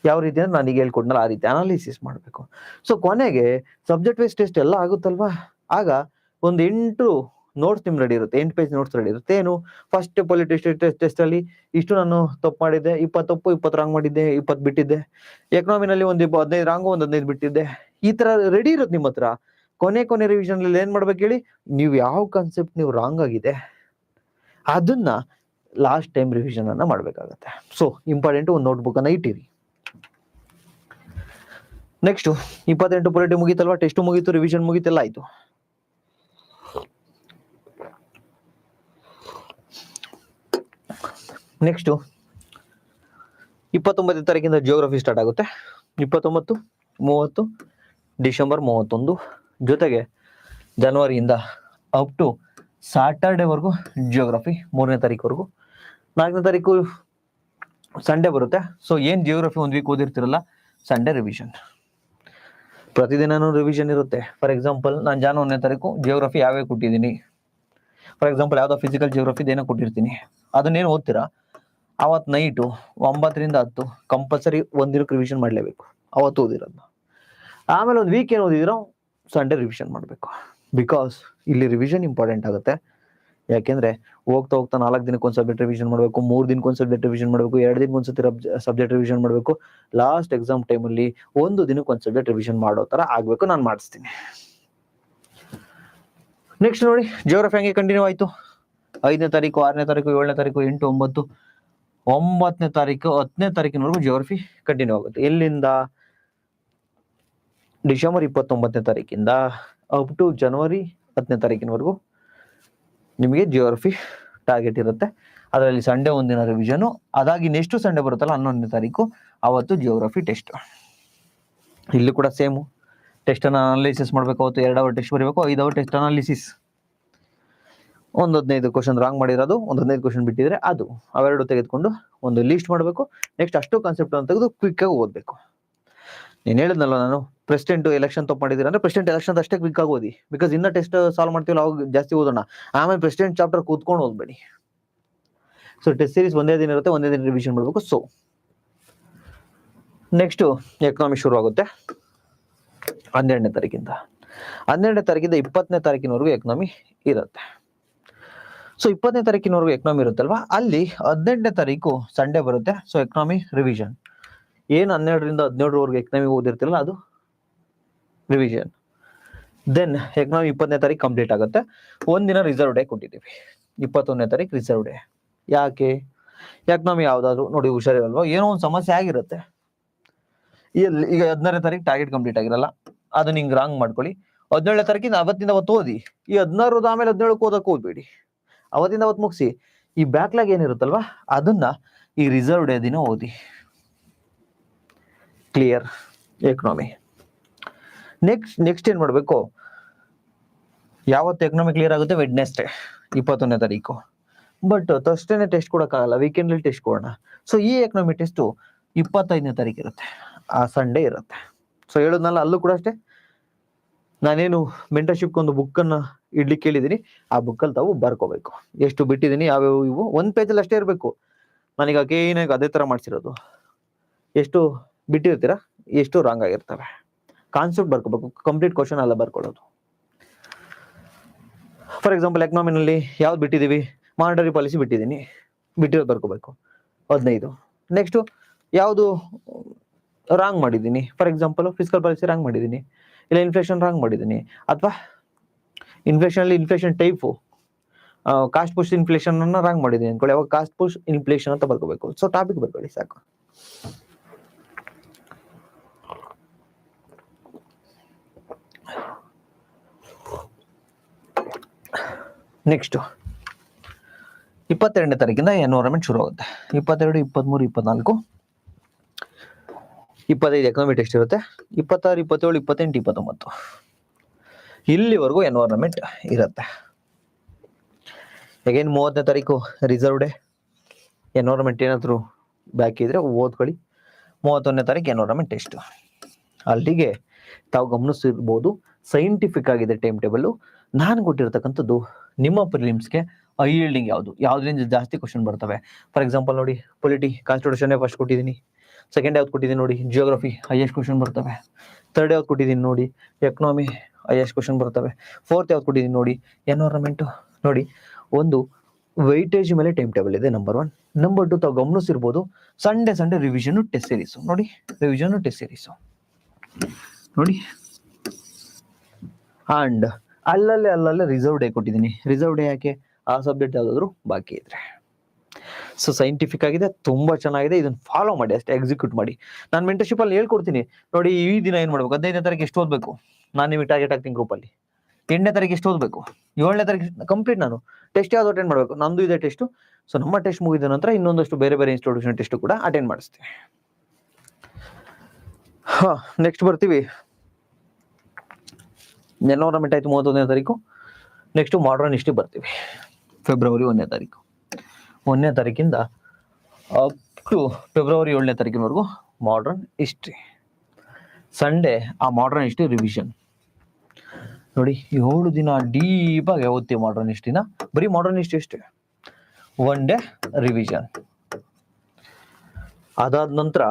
ಯಾವ ರೀತಿ ಅಂದ್ರೆ ನನಗೆ ಹೇಳ್ಕೊಡ್ನಲ್ಲ ಆ ರೀತಿ ಅನಾಲಿಸಿಸ್ ಮಾಡಬೇಕು. ಸೊ ಕೊನೆಗೆ ಸಬ್ಜೆಕ್ಟ್ ವೈಸ್ ಟೆಸ್ಟ್ ಎಲ್ಲ ಆಗುತ್ತಲ್ವಾ, ಆಗ ಒಂದು 8 ನೋಟ್ಸ್ ನಿಮ್ ರೆಡಿ ಇರುತ್ತೆ, 8 ಪೇಜ್ ನೋಟ್ಸ್ ರೆಡಿ ಇರುತ್ತೆ. ಏನು, ಫಸ್ಟ್ ಪೊಲಿಟಿ ಟೆಸ್ಟ್ ಅಲ್ಲಿ ಇಷ್ಟು ನಾನು ತಪ್ಪು ಮಾಡಿದ್ದೆ, 20 ತಪ್ಪು, 20 ರಾಂಗ್ ಮಾಡಿದ್ದೆ, 20 ಬಿಟ್ಟಿದ್ದೆ. ಎಕನಾಮಿನಲ್ಲಿ ಒಂದು 15 ರಾಂಗು, ಒಂದು 15 ಬಿಟ್ಟಿದ್ದೆ. ಈ ತರ ರೆಡಿ ಇರುತ್ತೆ ನಿಮ್ಮ ಹತ್ರ. ಕೊನೆ ರಿವಿಷನ್ ಅಲ್ಲಿ ಏನ್ ಮಾಡ್ಬೇಕು ಹೇಳಿ, ನೀವು ಯಾವ ಕಾನ್ಸೆಪ್ಟ್ ನೀವು ರಾಂಗ್ ಆಗಿದೆ ಅದನ್ನ ಲಾಸ್ಟ್ ಟೈಮ್ ರಿವಿಷನ್ ಅನ್ನ ಮಾಡ್ಬೇಕಾಗತ್ತೆ. ಸೊ ಇಂಪಾರ್ಟೆಂಟ್ ಒಂದು ನೋಟ್ಬುಕ್ ಅನ್ನ ಇಟ್ಟಿರಿ. ನೆಕ್ಸ್ಟ್ 28 ಪೊಲಿಟಿ ಮುಗೀತಲ್ವಾ, ಟೆಸ್ಟ್ ಮುಗೀತು, ರಿವಿಷನ್ ಮುಗೀತೆಲ್ಲ ಆಯ್ತು. ನೆಕ್ಸ್ಟ್ 29ನೇ ತಾರೀಕಿಂದ ಜಿಯೋಗ್ರಫಿ ಸ್ಟಾರ್ಟ್ ಆಗುತ್ತೆ. 29, 30, ಡಿಸೆಂಬರ್ 31, ಜೊತೆಗೆ ಜನವರಿಯಿಂದ ಅಪ್ ಟು ಸಾಟರ್ಡೇವರೆಗೂ ಜಿಯೋಗ್ರಫಿ, 3ನೇ ತಾರೀಕುವರೆಗೂ. 4ನೇ ತಾರೀಕು ಸಂಡೇ ಬರುತ್ತೆ. ಸೊ ಏನ್ ಜಿಯೋಗ್ರಫಿ 1 ವೀಕ್ ಓದಿರ್ತಿರಲ್ಲ, ಸಂಡೇ ರಿವಿಷನ್. ಪ್ರತಿದಿನನೂ ರಿವಿಷನ್ ಇರುತ್ತೆ. ಫಾರ್ ಎಕ್ಸಾಂಪಲ್ ನಾನು ಜಾನ್ 1ನೇ ತಾರೀಕು ಜಿಯೋಗ್ರಫಿ ಯಾವ್ಯಾವ ಕೊಟ್ಟಿದ್ದೀನಿ, ಫಾರ್ ಎಕ್ಸಾಂಪಲ್ ಯಾವ್ದೋ ಫಿಸಿಕಲ್ ಜಿಯೋಗ್ರಫಿ ಏನೋ ಕೊಟ್ಟಿರ್ತೀನಿ, ಅದನ್ನೇನು ಓದ್ತೀರಾ ಅವತ್ತು ನೈಟು 9 ರಿಂದ 10 ಕಂಪಲ್ಸರಿ ಒಂದಿನಕ್ಕೆ ರಿವಿಷನ್ ಮಾಡ್ಲೇಬೇಕು, ಅವತ್ತು ಓದಿರೋದನ್ನ. ಆಮೇಲೆ ಒಂದು ವೀಕ್ ಏನು ಓದಿದಿರೋ ಸಂಡೇ ರಿವಿಷನ್ ಮಾಡಬೇಕು. ಬಿಕಾಸ್ ಇಲ್ಲಿ ರಿವಿಷನ್ ಇಂಪಾರ್ಟೆಂಟ್ ಆಗುತ್ತೆ. ಯಾಕೆಂದ್ರೆ ಹೋಗ್ತಾ 4 ದಿನಕ್ಕೆ ಒಂದು ಸಬ್ಜೆಕ್ಟ್ ರಿವಿಷನ್ ಮಾಡಬೇಕು, 3 ದಿನಕ್ಕೆ ಒಂದು ಸಬ್ಜೆಕ್ಟ್ ರಿವಿಷನ್ ಮಾಡಬೇಕು, 2 ದಿನಕ್ಕೆ ಒಂದ್ಸತಿ ಸಬ್ಜೆಕ್ಟ್ ರಿವಿಷನ್ ಮಾಡಬೇಕು. ಲಾಸ್ಟ್ ಎಕ್ಸಾಮ್ ಟೈಮಲ್ಲಿ 1 ದಿನಕ್ಕೆ ಒಂದು ಸಬ್ಜೆಕ್ಟ್ ರಿವಿಷನ್ ಮಾಡೋ ತರ ಆಗ್ಬೇಕು, ನಾನು ಮಾಡಿಸ್ತೀನಿ. ನೆಕ್ಸ್ಟ್ ನೋಡಿ ಜಿಯೋಗ್ರಫಿ ಹಂಗೆ ಕಂಟಿನ್ಯೂ ಆಯ್ತು. 5ನೇ ತಾರೀಕು, 6ನೇ ತಾರೀಕು, 7ನೇ ತಾರೀಕು, 8, 9, 9ನೇ ತಾರೀಕು, 10ನೇ ತಾರೀಕಿನವರೆಗೂ ಜಿಯೋಗ್ರಫಿ ಕಂಟಿನ್ಯೂ ಆಗುತ್ತೆ. ಎಲ್ಲಿಂದ ಡಿಸೆಂಬರ್ 29ನೇ ತಾರೀಕಿಂದ ಅಪ್ ಟು ಜನವರಿ 10ನೇ ತಾರೀಕಿನವರೆಗೂ ನಿಮಗೆ ಜಿಯೋಗ್ರಫಿ ಟಾರ್ಗೆಟ್ ಇರುತ್ತೆ. ಅದರಲ್ಲಿ ಸಂಡೇ ಒಂದಿನ ರಿವಿಷನ್, ಅದಾಗಿ ನೆಕ್ಸ್ಟ್ ಸಂಡೇ ಬರುತ್ತಲ್ಲ 11ನೇ ತಾರೀಕು, ಅವತ್ತು ಜಿಯೋಗ್ರಫಿ ಟೆಸ್ಟ್. ಇಲ್ಲಿ ಕೂಡ ಸೇಮು, ಟೆಸ್ಟ್ ಅನ್ನ ಅನಾಲಿಸಿಸ್ ಮಾಡ್ಬೇಕು. ಅವತ್ತು 2 ಅವರ್ ಟೆಸ್ಟ್ ಬರೀಬೇಕು, 5 ಅವರ್ ಟೆಸ್ಟ್ ಅನಾಲಿಸಿಸ್. ಒಂದು 15 ಕ್ವಶನ್ ರಾಂಗ್ ಮಾಡಿರೋದು, ಒಂದು 15 ಕ್ವಶನ್ ಬಿಟ್ಟಿದ್ರೆ ಅದು, ಅವೆರಡು ತೆಗೆದುಕೊಂಡು ಒಂದು ಲಿಸ್ಟ್ ಮಾಡಬೇಕು. ನೆಕ್ಸ್ಟ್ ಅಷ್ಟು ಕಾನ್ಸೆಪ್ಟ್ ಅನ್ನು ತೆಗೆದು ಕ್ವಿಕ್ ಆಗಿ ಓದಬೇಕು. ನೀನು ಹೇಳಿದ್ನಲ್ಲ ನಾನು, ಪ್ರೆಸಿಡೆಂಟ್ ಎಲೆಕ್ಷನ್ ತಪ್ಪು ಮಾಡಿದ್ರೆ ಅಂದ್ರೆ ಪ್ರೆಸಿಡೆಂಟ್ ಎಲೆಕ್ಷನ್ ಅಷ್ಟೇ ಕ್ವಿಕ್ ಆಗಿ ಓದಿ. ಬಿಕಾಸ್ ಇನ್ನ ಟೆಸ್ಟ್ ಸಾಲ್ವ್ ಮಾಡ್ತೀವಲ್ಲ ಅವಾಗ ಜಾಸ್ತಿ ಓದೋಣ, ಆಮೇಲೆ ಪ್ರೆಸಿಡೆಂಟ್ ಚಾಪ್ಟರ್ ಕೂತ್ಕೊಂಡು ಓದ್ಬೇಡಿ. ಸೊ ಟೆಸ್ಟ್ ಸೀರೀಸ್ ಒಂದೇ ದಿನ ಇರುತ್ತೆ, ಒಂದೇ ದಿನ ರಿವಿಷನ್ ಮಾಡಬೇಕು. ಸೊ ನೆಕ್ಸ್ಟ್ ಎಕನಾಮಿ ಶುರು ಆಗುತ್ತೆ. 12ನೇ ತಾರೀಕಿಂದ 20ನೇ ತಾರೀಕಿನವರೆಗೂ ಎಕನಾಮಿ ಇರುತ್ತೆ. ಸೊ 20ನೇ ತಾರೀಕಿನವರೆಗೂ ಎಕನಾಮಿ ಇರುತ್ತಲ್ವಾ, ಅಲ್ಲಿ 18ನೇ ತಾರೀಕು ಸಂಡೇ ಬರುತ್ತೆ. So economy revision. ಏನು 12ರಿಂದ 17ರವರೆಗೂ ಎಕನಾಮಿ ಓದಿರ್ತಿರಲ್ಲ, ಅದು ರಿವಿಷನ್. ದೆನ್ ಎಕನಾಮಿ 20ನೇ ತಾರೀಕು ಕಂಪ್ಲೀಟ್ ಆಗುತ್ತೆ. ಒಂದಿನ ರಿಸರ್ವ್ ಡೇ ಕೊಟ್ಟಿದ್ದೀವಿ, 21ನೇ ತಾರೀಕು ರಿಸರ್ವ್ ಡೇ. ಯಾಕೆ? ಎಕನಾಮಿ ಯಾವ್ದಾದ್ರು ನೋಡಿ ಹುಷಾರಿರಲ್ವಾ, ಏನೋ ಒಂದು ಸಮಸ್ಯೆ ಆಗಿರುತ್ತೆ. ಈಗ 16ನೇ ತಾರೀಕು ಟಾರ್ಗೆಟ್ ಕಂಪ್ಲೀಟ್ ಆಗಿರಲ್ಲ, ಅದನ್ನ ಹಿಂಗ್ ರಾಂಗ್ ಮಾಡ್ಕೊಳ್ಳಿ. 17ನೇ ತಾರೀಕಿಂದ ಅವತ್ತಿಂದ ಅವತ್ತು ಓದಿ. ಈ 16 ಆಮೇಲೆ 17ಕ್ಕೆ ಓದಕ್ಕೆ ಹೋಗ್ಬೇಡಿ, ಅವತ್ತಿಂದ ಅವತ್ತು ಮುಗಿಸಿ. ಈ ಬ್ಯಾಕ್ಲಾಗ್ ಏನಿರುತ್ತಲ್ವಾ, ಅದನ್ನ ಈ ರಿಸರ್ವ್ ಡೇ ದಿನ ಓದಿ. ಕ್ಲಿಯರ್? ಎಕನಾಮಿ ನೆಕ್ಸ್ಟ್ ಏನ್ ಮಾಡ್ಬೇಕು? ಯಾವತ್ತು ಎಕನಾಮಿ ಕ್ಲಿಯರ್ ಆಗುತ್ತೆ? ವೆಡ್ನೆಸ್ಡೇ 21ನೇ ತಾರೀಕು. ಬಟ್ ಥರ್ಸ್ಡೇನೆ ಟೆಸ್ಟ್ ಕೊಡಕ್ಕಾಗಲ್ಲ, ವೀಕೆಂಡ್ ಅಲ್ಲಿ ಟೆಸ್ಟ್ ಕೊಡೋಣ. ಸೊ ಈ ಎಕನಾಮಿ ಟೆಸ್ಟ್ 25ನೇ ತಾರೀಕು ಇರುತ್ತೆ, ಆ ಸಂಡೇ ಇರುತ್ತೆ. ಸೊ ಹೇಳೋದ್ನಲ್ಲ, ಅಲ್ಲೂ ಕೂಡ ಅಷ್ಟೇ, ನಾನೇನು ಮೆಂಟರ್ಶಿಪ್ ಒಂದು ಬುಕ್ ಅನ್ನ ಇಡ್ಲಿಕ್ಕೆ ಕೇಳಿದೀನಿ, ಆ ಬುಕ್ಕಲ್ಲಿ ತಾವು ಬರ್ಕೋಬೇಕು. ಎಷ್ಟು ಬಿಟ್ಟಿದ್ದೀನಿ, ಯಾವ್ಯಾವ ಇವು ಒಂದ್ ಪೇಜಲ್ಲಿ ಅಷ್ಟೇ ಇರಬೇಕು. ನಾನೀಗ ಏನಾಗ ಅದೇ ತರ ಮಾಡ್ಸಿರೋದು. ಎಷ್ಟು ಬಿಟ್ಟಿರ್ತೀರಾ, ಎಷ್ಟು ರಾಂಗ್ ಆಗಿರ್ತವೆ, ಕಾನ್ಸೆಪ್ಟ್ ಬರ್ಕೋಬೇಕು, ಕಂಪ್ಲೀಟ್ ಕ್ವಶನ್ ಎಲ್ಲ ಬರ್ಕೊಳ್ಳೋದು. ಫಾರ್ ಎಕ್ಸಾಂಪಲ್ ಎಕನಾಮಿನಲ್ಲಿ ಯಾವ್ದು ಬಿಟ್ಟಿದೀವಿ? ಮಾನಿಟರಿ ಪಾಲಿಸಿ ಬಿಟ್ಟಿದ್ದೀನಿ, ಬಿಟ್ಟಿರೋದು ಬರ್ಕೋಬೇಕು 15. ನೆಕ್ಸ್ಟ್ ಯಾವುದು ರಾಂಗ್ ಮಾಡಿದ್ದೀನಿ? For example physical policy wrong ಮಾಡಿದ್ದೀನಿ, ಇಲ್ಲ ಇನ್ಫ್ಲೇಷನ್ ರಾಂಗ್ ಮಾಡಿದ್ದೀನಿ, ಅಥವಾ inflation type cost push inflation ಅನ್ನ ರಾಂಗ್ ಮಾಡಿದ್ದೀನಿ ಅನ್ಕೊಳ್ಳಿ, ಅವಾಗ ಕಾಸ್ಟ್ ಪುಷ್ ಇನ್ಫ್ಲೇಷನ್ ಅಂತ ಬರ್ಕೋಬೇಕು. ಸೊ ಟಾಪಿಕ್ ಬರ್ಕೊಳ್ಳಿ ಸಾಕು. ನೆಕ್ಸ್ಟ್ 22ನೇ ತಾರೀಕಿಂದ ಎನ್ವೈರನ್ಮೆಂಟ್ ಶುರು ಆಗುತ್ತೆ. 22, 23, 24, 25 ಎಕನಾಮಿ ಟೆಸ್ಟ್ ಇರುತ್ತೆ. 26, 27, 28, 29 ಇಲ್ಲಿವರೆಗೂ ಎನ್ವೈರನ್ಮೆಂಟ್ ಇರುತ್ತೆ. ಅಗೇನ್ 30ನೇ ತಾರೀಕು ರಿಸರ್ವ್ ಡೇ. ಎನ್ವೈರನ್ಮೆಂಟ್ ಏನಾದ್ರು ಬಾಕಿ ಇದ್ರೆ ಓದ್ಕೊಳ್ಳಿ. 31ನೇ ತಾರೀಕು ಎನ್ವೈರನ್ಮೆಂಟ್ ಟೆಸ್ಟ್. ಅಲ್ಲಿಗೆ ತಾವು ಗಮನಿಸಿರ್ಬೋದು, ಸೈಂಟಿಫಿಕ್ ಆಗಿದೆ ಟೈಮ್ ಟೇಬಲ್. ನಾನು ಕೊಟ್ಟಿರ್ತಕ್ಕಂಥದ್ದು ನಿಮ್ಮ ಪ್ರಿಲಿಮ್ಸ್ಗೆ ಐ ಈಲ್ಡಿಂಗ್ ಯಾವ್ದ್ರಿಂದ ಜಾಸ್ತಿ ಕ್ವಶನ್ ಬರ್ತವೆ. ಫಾರ್ ಎಕ್ಸಾಂಪಲ್ ನೋಡಿ, ಪೊಲಿಟಿ ಕಾನ್ಸ್ಟಿಟ್ಯೂಷನ್ ಫಸ್ಟ್ ಕೊಟ್ಟಿದ್ದೀನಿ. ಸೆಕೆಂಡ್ ಯಾವ್ದು ಕೊಟ್ಟಿದ್ದೀನಿ ನೋಡಿ, ಜಿಯೋಗ್ರಫಿ ಹೈಯೆಸ್ಟ್ ಕ್ವಶನ್ ಬರ್ತವೆ. ಥರ್ಡ್ ಯಾವ್ದು ಕೊಟ್ಟಿದ್ದೀನಿ ನೋಡಿ, ಎಕನಾಮಿ ಹೈಯೆಸ್ಟ್ ಕ್ವಶನ್ ಬರ್ತವೆ. ಫೋರ್ತ್ ಯಾವ್ದು ಕೊಟ್ಟಿದ್ದೀನಿ ನೋಡಿ, ಎನ್ವೈರನ್ಮೆಂಟ್. ನೋಡಿ, ಒಂದು ವೈಟೇಜ್ ಮೇಲೆ ಟೈಮ್ ಟೇಬಲ್ ಇದೆ, ನಂಬರ್ 1. ನಂಬರ್ 2 ತಾವು ಗಮನಿಸಿರ್ಬೋದು, ಸಂಡೇ ರಿವಿಷನ್ ಟೆಸ್ಟ್ ಸೀರೀಸು. ನೋಡಿ, ರಿವಿಷನ್ ಟೆಸ್ಟ್ ಸೀರೀಸು ನೋಡಿ. ಅಂಡ್ ಅಲ್ಲಲ್ಲೇ ರಿಸರ್ವ್ ಡೇ ಕೊಟ್ಟಿದ್ದೀನಿ. ರಿಸರ್ವ್ ಡೇ ಯಾಕೆ? ಆ ಸಬ್ಜೆಕ್ಟ್ ಯಾವ್ದಾದ್ರು ಬಾಕಿ ಇದ್ರೆ. ಸೊ ಸೈಂಟಿಫಿಕ್ ಆಗಿದೆ, ತುಂಬಾ ಚೆನ್ನಾಗಿದೆ. ಇದನ್ನ ಫಾಲೋ ಮಾಡಿ ಅಷ್ಟೇ, ಎಕ್ಸಿಕ್ಯೂಟ್ ಮಾಡಿ. ನಾನು ಮೆಂಟರ್ಶಿಪ್ ಅಲ್ಲಿ ಹೇಳ್ಕೊಡ್ತೀನಿ ನೋಡಿ. ಈ ದಿನ ಏನ್ ಮಾಡ್ಬೇಕು? 15ನೇ ತಾರೀಕು ಎಷ್ಟು ಓದ್ಬೇಕು? ನಾನು ನಿಮಗೆ ಟಾರ್ಗೆಟ್ ಹಾಕ್ತೀನಿ ಗ್ರೂಪ್ ಅಲ್ಲಿ. 8ನೇ ತಾರೀಕು ಎಷ್ಟು ಓದ್ಬೇಕು? 7ನೇ ತಾರೀಕು ಕಂಪ್ಲೀಟ್. ನಾನು ಟೆಸ್ಟ್ ಯಾವ್ದು ಅಟೆಂಡ್ ಮಾಡ್ಬೇಕು? ನಮ್ದು ಇದೆ ಟೆಸ್ಟ್. ಸೊ ನಮ್ಮ ಟೆಸ್ಟ್ ಮುಗಿದ ನಂತರ ಇನ್ನೊಂದಷ್ಟು ಬೇರೆ ಇನ್ಸ್ಟಿಟ್ಯೂಷನ್ ಟೆಸ್ಟ್ ಕೂಡ ಅಟೆಂಡ್ ಮಾಡಿಸ್ತೀವಿ. ನೆಕ್ಸ್ಟ್ ಬರ್ತೀವಿ, ಎನ್ವೈರನ್ಮೆಂಟ್ ಆಯ್ತು 31ನೇ ತಾರೀಕು. ನೆಕ್ಸ್ಟ್ ಮಾಡರ್ನ್ ಹಿಸ್ಟ್ರಿ ಬರ್ತೀವಿ, ಫೆಬ್ರವರಿ 1ನೇ ತಾರೀಕು. 1ನೇ ತಾರೀಕಿಂದ ಅಪ್ ಟು ಫೆಬ್ರವರಿ 7ನೇ ತಾರೀಕಿನವರೆಗೂ ಮಾಡರ್ನ್ ಹಿಸ್ಟ್ರಿ. ಸಂಡೇ ಆ ಮಾಡರ್ನ್ ಹಿಸ್ಟ್ರಿ ರಿವಿಷನ್. ನೋಡಿ, 7 ದಿನ ಡೀಪ್ ಆಗಿ ಓದ್ತೀವಿ ಮಾಡರ್ನ್ ಹಿಸ್ಟ್ರಿನ. ಬರೀ ಮಾಡರ್ನ್ ಹಿಸ್ಟ್ರಿ ಅಷ್ಟೇ, 1 ಡೇ ರಿವಿಷನ್. ಅದಾದ ನಂತರ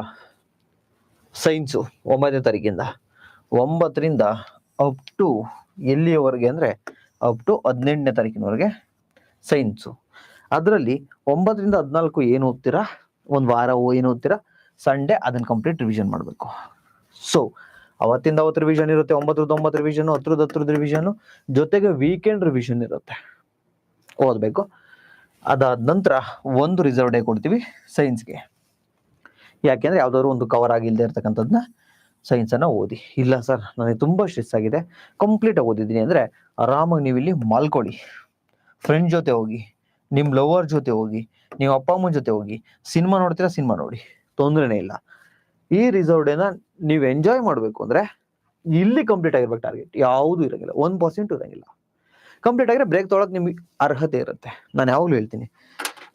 ಸೈನ್ಸು 9ನೇ ತಾರೀಕಿಂದ 9ರಿಂದ ಅಪ್ ಟು ಎಲ್ಲಿಯವರೆಗೆ ಅಂದ್ರೆ ಅಪ್ ಟು 18ನೇ ತಾರೀಕಿನವರೆಗೆ ಸೈನ್ಸು. ಅದರಲ್ಲಿ 9ರಿಂದ 14 ಏನು ಓದ್ತೀರಾ, ಒಂದು ವಾರ ಏನು ಓದ್ತೀರಾ, ಸಂಡೇ ಅದನ್ನ ಕಂಪ್ಲೀಟ್ ರಿವಿಷನ್ ಮಾಡಬೇಕು. ಸೊ ಅವತ್ತಿಂದ ಅವತ್ತು ರಿವಿಷನ್ ಇರುತ್ತೆ, 9 ರಿವಿಷನ್, 10 ರಿವಿಷನ್, ಜೊತೆಗೆ ವೀಕೆಂಡ್ ರಿವಿಷನ್ ಇರುತ್ತೆ, ಓದ್ಬೇಕು. ಅದಾದ ನಂತರ ಒಂದು ರಿಸರ್ವ್ ಡೇ ಕೊಡ್ತೀವಿ ಸೈನ್ಸ್ಗೆ. ಯಾಕೆಂದ್ರೆ ಯಾವ್ದಾದ್ರು ಒಂದು ಕವರ್ ಆಗಿಲ್ಲದೆ ಇರ್ತಕ್ಕಂಥದ್ದನ್ನ ಸೈನ್ಸ್ ಅನ್ನ ಓದಿ. ಇಲ್ಲ ಸರ್ ನನಗೆ ತುಂಬಾ ಸ್ಟ್ರೆಸ್ ಆಗಿದೆ, ಕಂಪ್ಲೀಟ್ ಆಗಿ ಓದಿದ್ದೀನಿ ಅಂದ್ರೆ ಆರಾಮಾಗಿ ನೀವು ಇಲ್ಲಿ ಮಲ್ಕೊಳ್ಳಿ, ಫ್ರೆಂಡ್ ಜೊತೆ ಹೋಗಿ, ನಿಮ್ ಲವರ್ ಜೊತೆ ಹೋಗಿ, ನೀವು ಅಪ್ಪ ಅಮ್ಮನ ಜೊತೆ ಹೋಗಿ, ಸಿನಿಮಾ ನೋಡ್ತೀರಾ ಸಿನಿಮಾ ನೋಡಿ, ತೊಂದರೆನೇ ಇಲ್ಲ. ಈ ರಿಸರ್ವ್ ಡೇನ ನೀವು ಎಂಜಾಯ್ ಮಾಡ್ಬೇಕು ಅಂದ್ರೆ ಇಲ್ಲಿ ಕಂಪ್ಲೀಟ್ ಆಗಿರ್ಬೇಕು. ಟಾರ್ಗೆಟ್ ಯಾವುದು ಇರಂಗಿಲ್ಲ, 1% ಇರಂಗಿಲ್ಲ. ಕಂಪ್ಲೀಟ್ ಆಗಿದ್ರೆ ಬ್ರೇಕ್ ತೊಗೊಳಕ್ ನಿಮ್ಗೆ ಅರ್ಹತೆ ಇರುತ್ತೆ. ನಾನು ಯಾವಾಗ್ಲೂ ಹೇಳ್ತೀನಿ,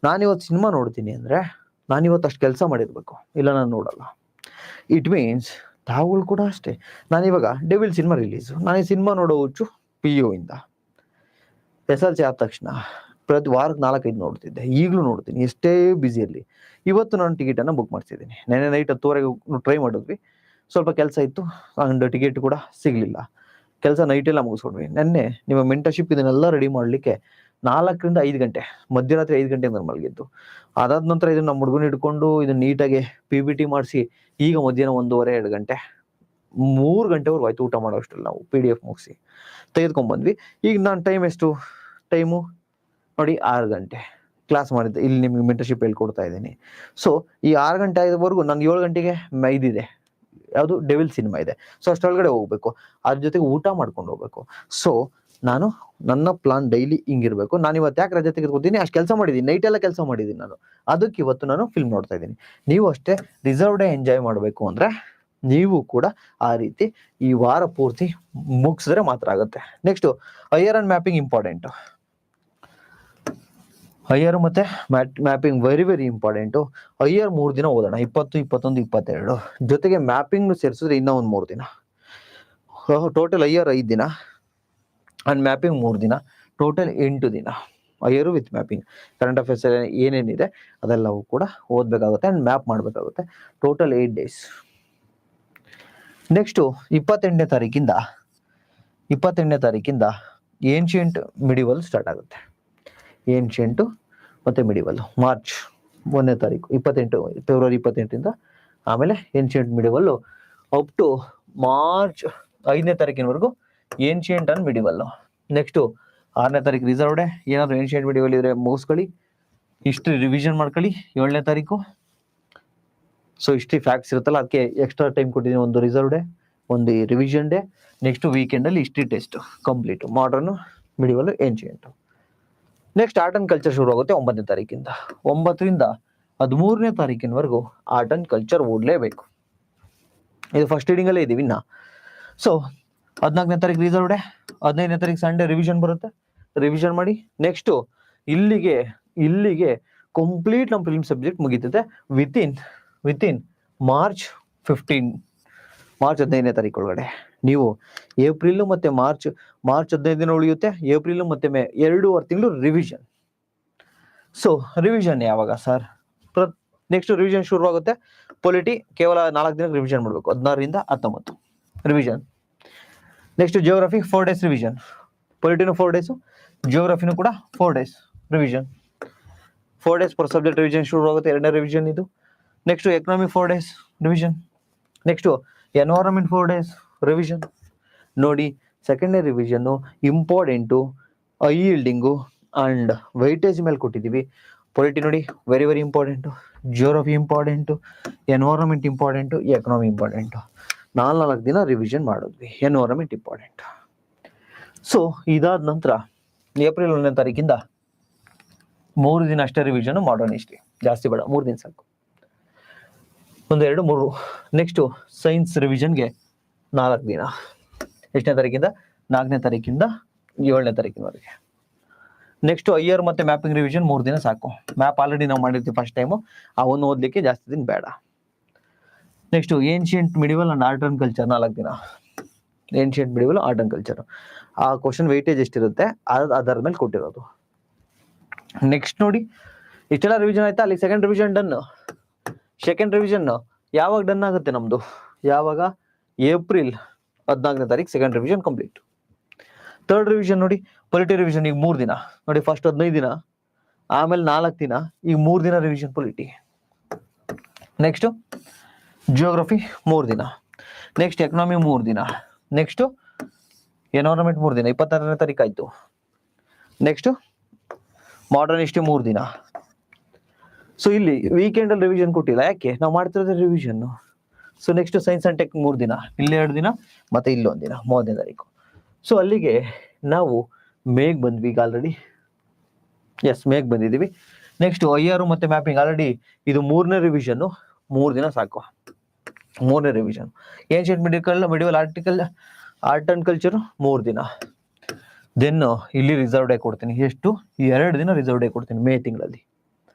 ನಾನಿವತ್ತು ಸಿನಿಮಾ ನೋಡ್ತೀನಿ ಅಂದ್ರೆ ನಾನಿವತ್ತು ಅಷ್ಟು ಕೆಲಸ ಮಾಡಿರ್ಬೇಕು, ಇಲ್ಲ ನಾನು ನೋಡಲ್ಲ. ಇಟ್ ಮೀನ್ಸ್ ತಾವುಗಳು ಕೂಡ ಅಷ್ಟೇ. ನಾನಿವಾಗ ಡೆವಿಲ್ ಸಿನಿಮಾ ರಿಲೀಸು, ನಾನು ಈ ಸಿನಿಮಾ ನೋಡೋ ಹುಚ್ಚು PU ಇಂದ. SLC ಆದ ತಕ್ಷಣ ಪ್ರತಿ ವಾರಕ್ಕೆ 4-5 ನೋಡ್ತಿದ್ದೆ, ಈಗಲೂ ನೋಡ್ತೀನಿ, ಎಷ್ಟೇ ಬ್ಯುಸಿಯಲ್ಲಿ. ಇವತ್ತು ನಾನು ಟಿಕೆಟ್ ಅನ್ನ ಬುಕ್ ಮಾಡ್ತಿದ್ದೀನಿ. ನೆನ್ನೆ ನೈಟ್ 10:30 ಟ್ರೈ ಮಾಡಿದ್ವಿ. ಸ್ವಲ್ಪ ಕೆಲಸ ಇತ್ತು ಅಂಡ್ ಟಿಕೆಟ್ ಕೂಡ ಸಿಗ್ಲಿಲ್ಲ. ಕೆಲಸ ನೈಟ್ ಎಲ್ಲ ಮುಗಿಸ್ಕೊಂಡ್ವಿ. ನೆನ್ನೆ ನಿಮ್ಮ ಮೆಂಟರ್ಶಿಪ್ ಇದನ್ನೆಲ್ಲ ರೆಡಿ ಮಾಡ್ಲಿಕ್ಕೆ 4 ರಿಂದ 5 ಗಂಟೆ, ಮಧ್ಯರಾತ್ರಿ 5 ಗಂಟೆಗೆ ನಾನು ಮಲಗಿದ್ದು. ಅದಾದ ನಂತರ ಇದನ್ನ ನಮ್ಮ ಹುಡುಗನ ಹಿಡ್ಕೊಂಡು ಇದನ್ನ ನೀಟಾಗಿ PPT ಮಾಡಿಸಿ ಈಗ ಮಧ್ಯಾಹ್ನ 1:30 2 ಗಂಟೆ 3 ಗಂಟೆವರೆಗೂ ಆಯ್ತು ಊಟ ಮಾಡೋ ಅಷ್ಟರಲ್ಲಿ ನಾವು PDF ಮುಗಿಸಿ ತೆಗೆದುಕೊಂಡ್ಬಂದ್ವಿ. ಈಗ ನಾನು ಟೈಮು ನೋಡಿ 6 ಗಂಟೆ ಕ್ಲಾಸ್ ಮಾಡಿದ್ದೆ. ಇಲ್ಲಿ ನಿಮ್ಗೆ ಮೆಂಟರ್ಶಿಪ್ ಹೇಳ್ಕೊಡ್ತಾ ಇದ್ದೀನಿ. ಸೊ ಈ 6 ಗಂಟೆ ಆಗೋವರೆಗೂ ನಾನು 7 ಗಂಟೆಗೆ ಇದಿದೆ, ಯಾವುದು ಡೆವಿಲ್ ಸಿನಿಮಾ ಇದೆ. ಸೊ ಅಷ್ಟೊಳಗಡೆ ಹೋಗ್ಬೇಕು, ಅದ್ರ ಜೊತೆಗೆ ಊಟ ಮಾಡ್ಕೊಂಡು ಹೋಗ್ಬೇಕು. ಸೊ ನಾನು ನನ್ನ ಪ್ಲಾನ್ ಡೈಲಿ ಹಿಂಗಿರ್ಬೇಕು. ನಾನು ಇವತ್ತು ಯಾಕೆ ರಜೆ ತೆಗೆದುಕೊತೀನಿ, ಅಷ್ಟು ಕೆಲಸ ಮಾಡಿದ್ದೀನಿ, ನೈಟ್ ಎಲ್ಲ ಕೆಲಸ ಮಾಡಿದ್ದೀನಿ ನಾನು. ಅದಕ್ಕೆ ಇವತ್ತು ನಾನು ಫಿಲ್ಮ್ ನೋಡ್ತಾ ಇದ್ದೀನಿ. ನೀವು ಅಷ್ಟೇ ರಿಸರ್ವ್ ಡೇ ಎಂಜಾಯ್ ಮಾಡಬೇಕು ಅಂದ್ರೆ ನೀವು ಕೂಡ ಆ ರೀತಿ ಈ ವಾರ ಪೂರ್ತಿ ಮುಗಿಸಿದ್ರೆ ಮಾತ್ರ ಆಗುತ್ತೆ. Next higher and mapping important. Higher ಮತ್ತೆ mapping very very important. Higher 3 ದಿನ ಓದೋಣ, 20, 21, 22. ಜೊತೆಗೆ ಮ್ಯಾಪಿಂಗ್ ಸೇರಿಸಿದ್ರೆ ಇನ್ನೂ ಒಂದು 3 ದಿನ. ಟೋಟಲ್ ಹೈಯರ್ 5 ದಿನ ಅಂಡ್ ಮ್ಯಾಪಿಂಗ್ 3 ದಿನ, ಟೋಟಲ್ 8 ದಿನ. Higher with mapping, current affairs ಏನೇನಿದೆ ಅದೆಲ್ಲವೂ ಕೂಡ ಓದಬೇಕಾಗುತ್ತೆ ಅಂಡ್ ಮ್ಯಾಪ್ ಮಾಡಬೇಕಾಗುತ್ತೆ. Total 8 days. ನೆಕ್ಸ್ಟು 28ನೇ ತಾರೀಕಿಂದ ಏನ್ಷಿಯಂಟ್ ಮಿಡಿವಲ್ ಸ್ಟಾರ್ಟ್ ಆಗುತ್ತೆ. ಏನ್ಷಿಯಂಟು ಮತ್ತು ಮಿಡಿವಲ್ ಮಾರ್ಚ್ 1ನೇ ತಾರೀಕು, ಫೆಬ್ರವರಿ 28ರಿಂದ. ಆಮೇಲೆ ಏನ್ಷಿಯಂಟ್ ಮಿಡಿವಲ್ಲು ಅಪ್ ಟು ಮಾರ್ಚ್ 5ನೇ ತಾರೀಕಿನವರೆಗೂ ಏನ್ಷಿಯಂಟ್ ಅಂಡ್ ಮಿಡಿವಲ್ಲು. ನೆಕ್ಸ್ಟು 6ನೇ ತಾರೀಕು ರಿಸರ್ವ್ ಡೇ. ಏನಾದರೂ ಏನ್ಷಿಯಂಟ್ ಮಿಡಿವಲ್ ಇದ್ರೆ ಮುಗಿಸ್ಕೊಳ್ಳಿ, ಹಿಸ್ಟ್ರಿ ರಿವಿಷನ್ ಮಾಡ್ಕೊಳ್ಳಿ 7ನೇ ತಾರೀಕು. ಸೊ ಹಿಸ್ಟ್ರಿ ಫ್ಯಾಕ್ಟ್ಸ್ ಇರುತ್ತಲ್ಲ, ಅದಕ್ಕೆ ಎಕ್ಸ್ಟ್ರಾ ಟೈಮ್ ಕೊಟ್ಟಿದ್ದೀನಿ. ಒಂದು ರಿಸರ್ವ್ ಡೇ, ಒಂದು ರಿವಿಷನ್ ಡೇ. ನೆಕ್ಸ್ಟ್ ವೀಕೆಂಡಲ್ಲಿ history test complete, modern, medieval, ancient. Next art and culture ಶುರು ಆಗುತ್ತೆ 9ನೇ ತಾರೀಕಿಂದ. 9ರಿಂದ 13ನೇ ತಾರೀಕಿನವರೆಗೂ ಆರ್ಟ್ ಅಂಡ್ ಕಲ್ಚರ್ ಓದಲೇಬೇಕು. ಇದು ಫಸ್ಟ್ ರೀಡಿಂಗಲ್ಲೇ ಇದೀವಿ ಇನ್ನ. ಸೊ 14ನೇ ತಾರೀಕು ರಿಸರ್ವ್ ಡೇ, 15ನೇ ತಾರೀಕು ಸಂಡೇ ರಿವಿಷನ್ ಬರುತ್ತೆ, ರಿವಿಷನ್ ಮಾಡಿ. ನೆಕ್ಸ್ಟು ಇಲ್ಲಿಗೆ ಕಂಪ್ಲೀಟ್ ನಮ್ಮ ಫಿಲ್ಮ್ ಸಬ್ಜೆಕ್ಟ್ ಮುಗೀತದೆ ವಿತಿನ್ ಮಾರ್ಚ್ 15ನೇ ತಾರೀಕು ಒಳಗಡೆ. ನೀವು ಏಪ್ರಿಲ್ ಮತ್ತೆ ಮಾರ್ಚ್ 15 ದಿನ ಉಳಿಯುತ್ತೆ. ಏಪ್ರಿಲ್ ಮತ್ತೆ ಮೇ 2.5 ತಿಂಗಳು ರಿವಿಷನ್. ಸೊ ರಿವಿಷನ್ ಯಾವಾಗ ಸರ್? ನೆಕ್ಸ್ಟ್ ರಿವಿಷನ್ ಶುರುವಾಗುತ್ತೆ. ಪೊಲಿಟಿ ಕೇವಲ 4 ದಿನಕ್ಕೆ ರಿವಿಷನ್ ಮಾಡಬೇಕು, 16ರಿಂದ 19 revision. Next geography 4 days revision. ಪೊಲಿಟಿನೂ 4 days, ಜಿಯೋಗ್ರಫಿನೂ ಕೂಡ 4 days revision. 4 days per subject revision ಶುರುವಾಗುತ್ತೆ, 2ನೇ ರಿವಿಷನ್ ಇದು. Next economy 4 days revision. Next environment 4 days revision. ನೋಡಿ, ಸೆಕೆಂಡೇ revision important, high yielding and weightage ಮೇಲೆ ಕೊಟ್ಟಿದ್ದೀವಿ. ಪೊಲಿಟಿ ನೋಡಿ very very important, geography important, environment important, economy important. 4 ದಿನ revision ಮಾಡಿದ್ವಿ, ಎನ್ವೈರನ್ಮೆಂಟ್ ಇಂಪಾರ್ಟೆಂಟ್. ಸೊ ಇದಾದ ನಂತರ ಏಪ್ರಿಲ್ 1ನೇ ತಾರೀಕಿಂದ 3 ದಿನ ಅಷ್ಟೇ ರಿವಿಷನ್, ಮಾಡರ್ನ್ ಹಿಸ್ಟ್ರಿ. ಜಾಸ್ತಿ ಬೇಡ, 3 ದಿನ ಸಾಕು, 1 2 3. ನೆಕ್ಸ್ಟು ಸೈನ್ಸ್ ರಿವಿಷನ್ಗೆ 4 ದಿನ. ಎಷ್ಟನೇ ತಾರೀಕಿಂದ? 4ನೇ ತಾರೀಕಿಂದ 7ನೇ ತಾರೀಕಿನವರೆಗೆ. ನೆಕ್ಸ್ಟ್ ಹೈಯರ್ ಮತ್ತೆ ಮ್ಯಾಪಿಂಗ್ ರಿವಿಷನ್ 3 ದಿನ ಸಾಕು. ಮ್ಯಾಪ್ ಆಲ್ರೆಡಿ ನಾವು ಮಾಡಿರ್ತೀವಿ ಫಸ್ಟ್ ಟೈಮು, ಅವನು ಓದಲಿಕ್ಕೆ ಜಾಸ್ತಿ ದಿನ ಬೇಡ. Next ancient medieval and art and culture 4 ದಿನ. Ancient medieval, art and culture. ಆ ಕ್ವಶನ್ ವೆಯ್ಟೇಜ್ ಎಷ್ಟಿರುತ್ತೆ ಅದರ ಮೇಲೆ ಕೊಟ್ಟಿರೋದು. ನೆಕ್ಸ್ಟ್ ನೋಡಿ, ಇಷ್ಟೆಲ್ಲ ರಿವಿಷನ್ ಆಯ್ತಾ? ಅಲ್ಲಿ second revision done. Second revision ಯಾವಾಗ ಡನ್ ಆಗುತ್ತೆ ನಮ್ದು? ಯಾವಾಗ? ಏಪ್ರಿಲ್ 14ನೇ ತಾರೀಕು second revision complete. Third revision ನೋಡಿ, ಪೊಲಿಟಿ ರಿವಿಷನ್ ಈಗ 3 ದಿನ ನೋಡಿ. ಫಸ್ಟ್ 15 ದಿನ, ಆಮೇಲೆ 4 ದಿನ, ಈಗ 3 ದಿನ ರಿವಿಷನ್ ಪೊಲಿಟಿ. ನೆಕ್ಸ್ಟ್ ಜಿಯೋಗ್ರಫಿ 3 ದಿನ. ನೆಕ್ಸ್ಟ್ ಎಕನಾಮಿ 3 ದಿನ. ನೆಕ್ಸ್ಟ್ ಎನ್ವೈರನ್ಮೆಂಟ್ 3 ದಿನ, 26ನೇ ತಾರೀಕು ಆಯ್ತು. ನೆಕ್ಸ್ಟ್ ಮಾಡರ್ನ್ ಹಿಸ್ಟ್ರಿ 3 ದಿನ. ಸೊ ಇಲ್ಲಿ ವೀಕೆಂಡ್ ಅಲ್ಲಿ ರಿವಿಷನ್ ಕೊಟ್ಟಿಲ್ಲ, ಯಾಕೆ? ನಾವು ಮಾಡ್ತಿರೋದು revision. So next science and tech 3 ದಿನ, ಇಲ್ಲಿ 2 ದಿನ, ಮತ್ತೆ ಇಲ್ಲೊಂದು ದಿನ 30ನೇ ತಾರೀಕು. ಸೊ ಅಲ್ಲಿಗೆ ನಾವು ಮೇಗ್ ಬಂದ್ವಿ ಈಗ ಆಲ್ರೆಡಿ. ಎಸ್, ಮೇಗ್ ಬಂದಿದ್ದೀವಿ. ನೆಕ್ಸ್ಟ್ ಐಆರ್ ಮತ್ತೆ ಮ್ಯಾಪಿಂಗ್ ಆಲ್ರೆಡಿ ಇದು 3ನೇ ರಿವಿಷನ್, 3 ದಿನ ಸಾಕು. 3ನೇ revision. Ancient medieval art and culture 3 ದಿನ. ದೆನ್ ಇಲ್ಲಿ ರಿಸರ್ವ್ ಡೇ ಕೊಡ್ತೀನಿ. ಎಷ್ಟು? 2 ದಿನ ರಿಸರ್ವ್ ಡೇ ಕೊಡ್ತೀನಿ ಮೇ ತಿಂಗಳಲ್ಲಿ.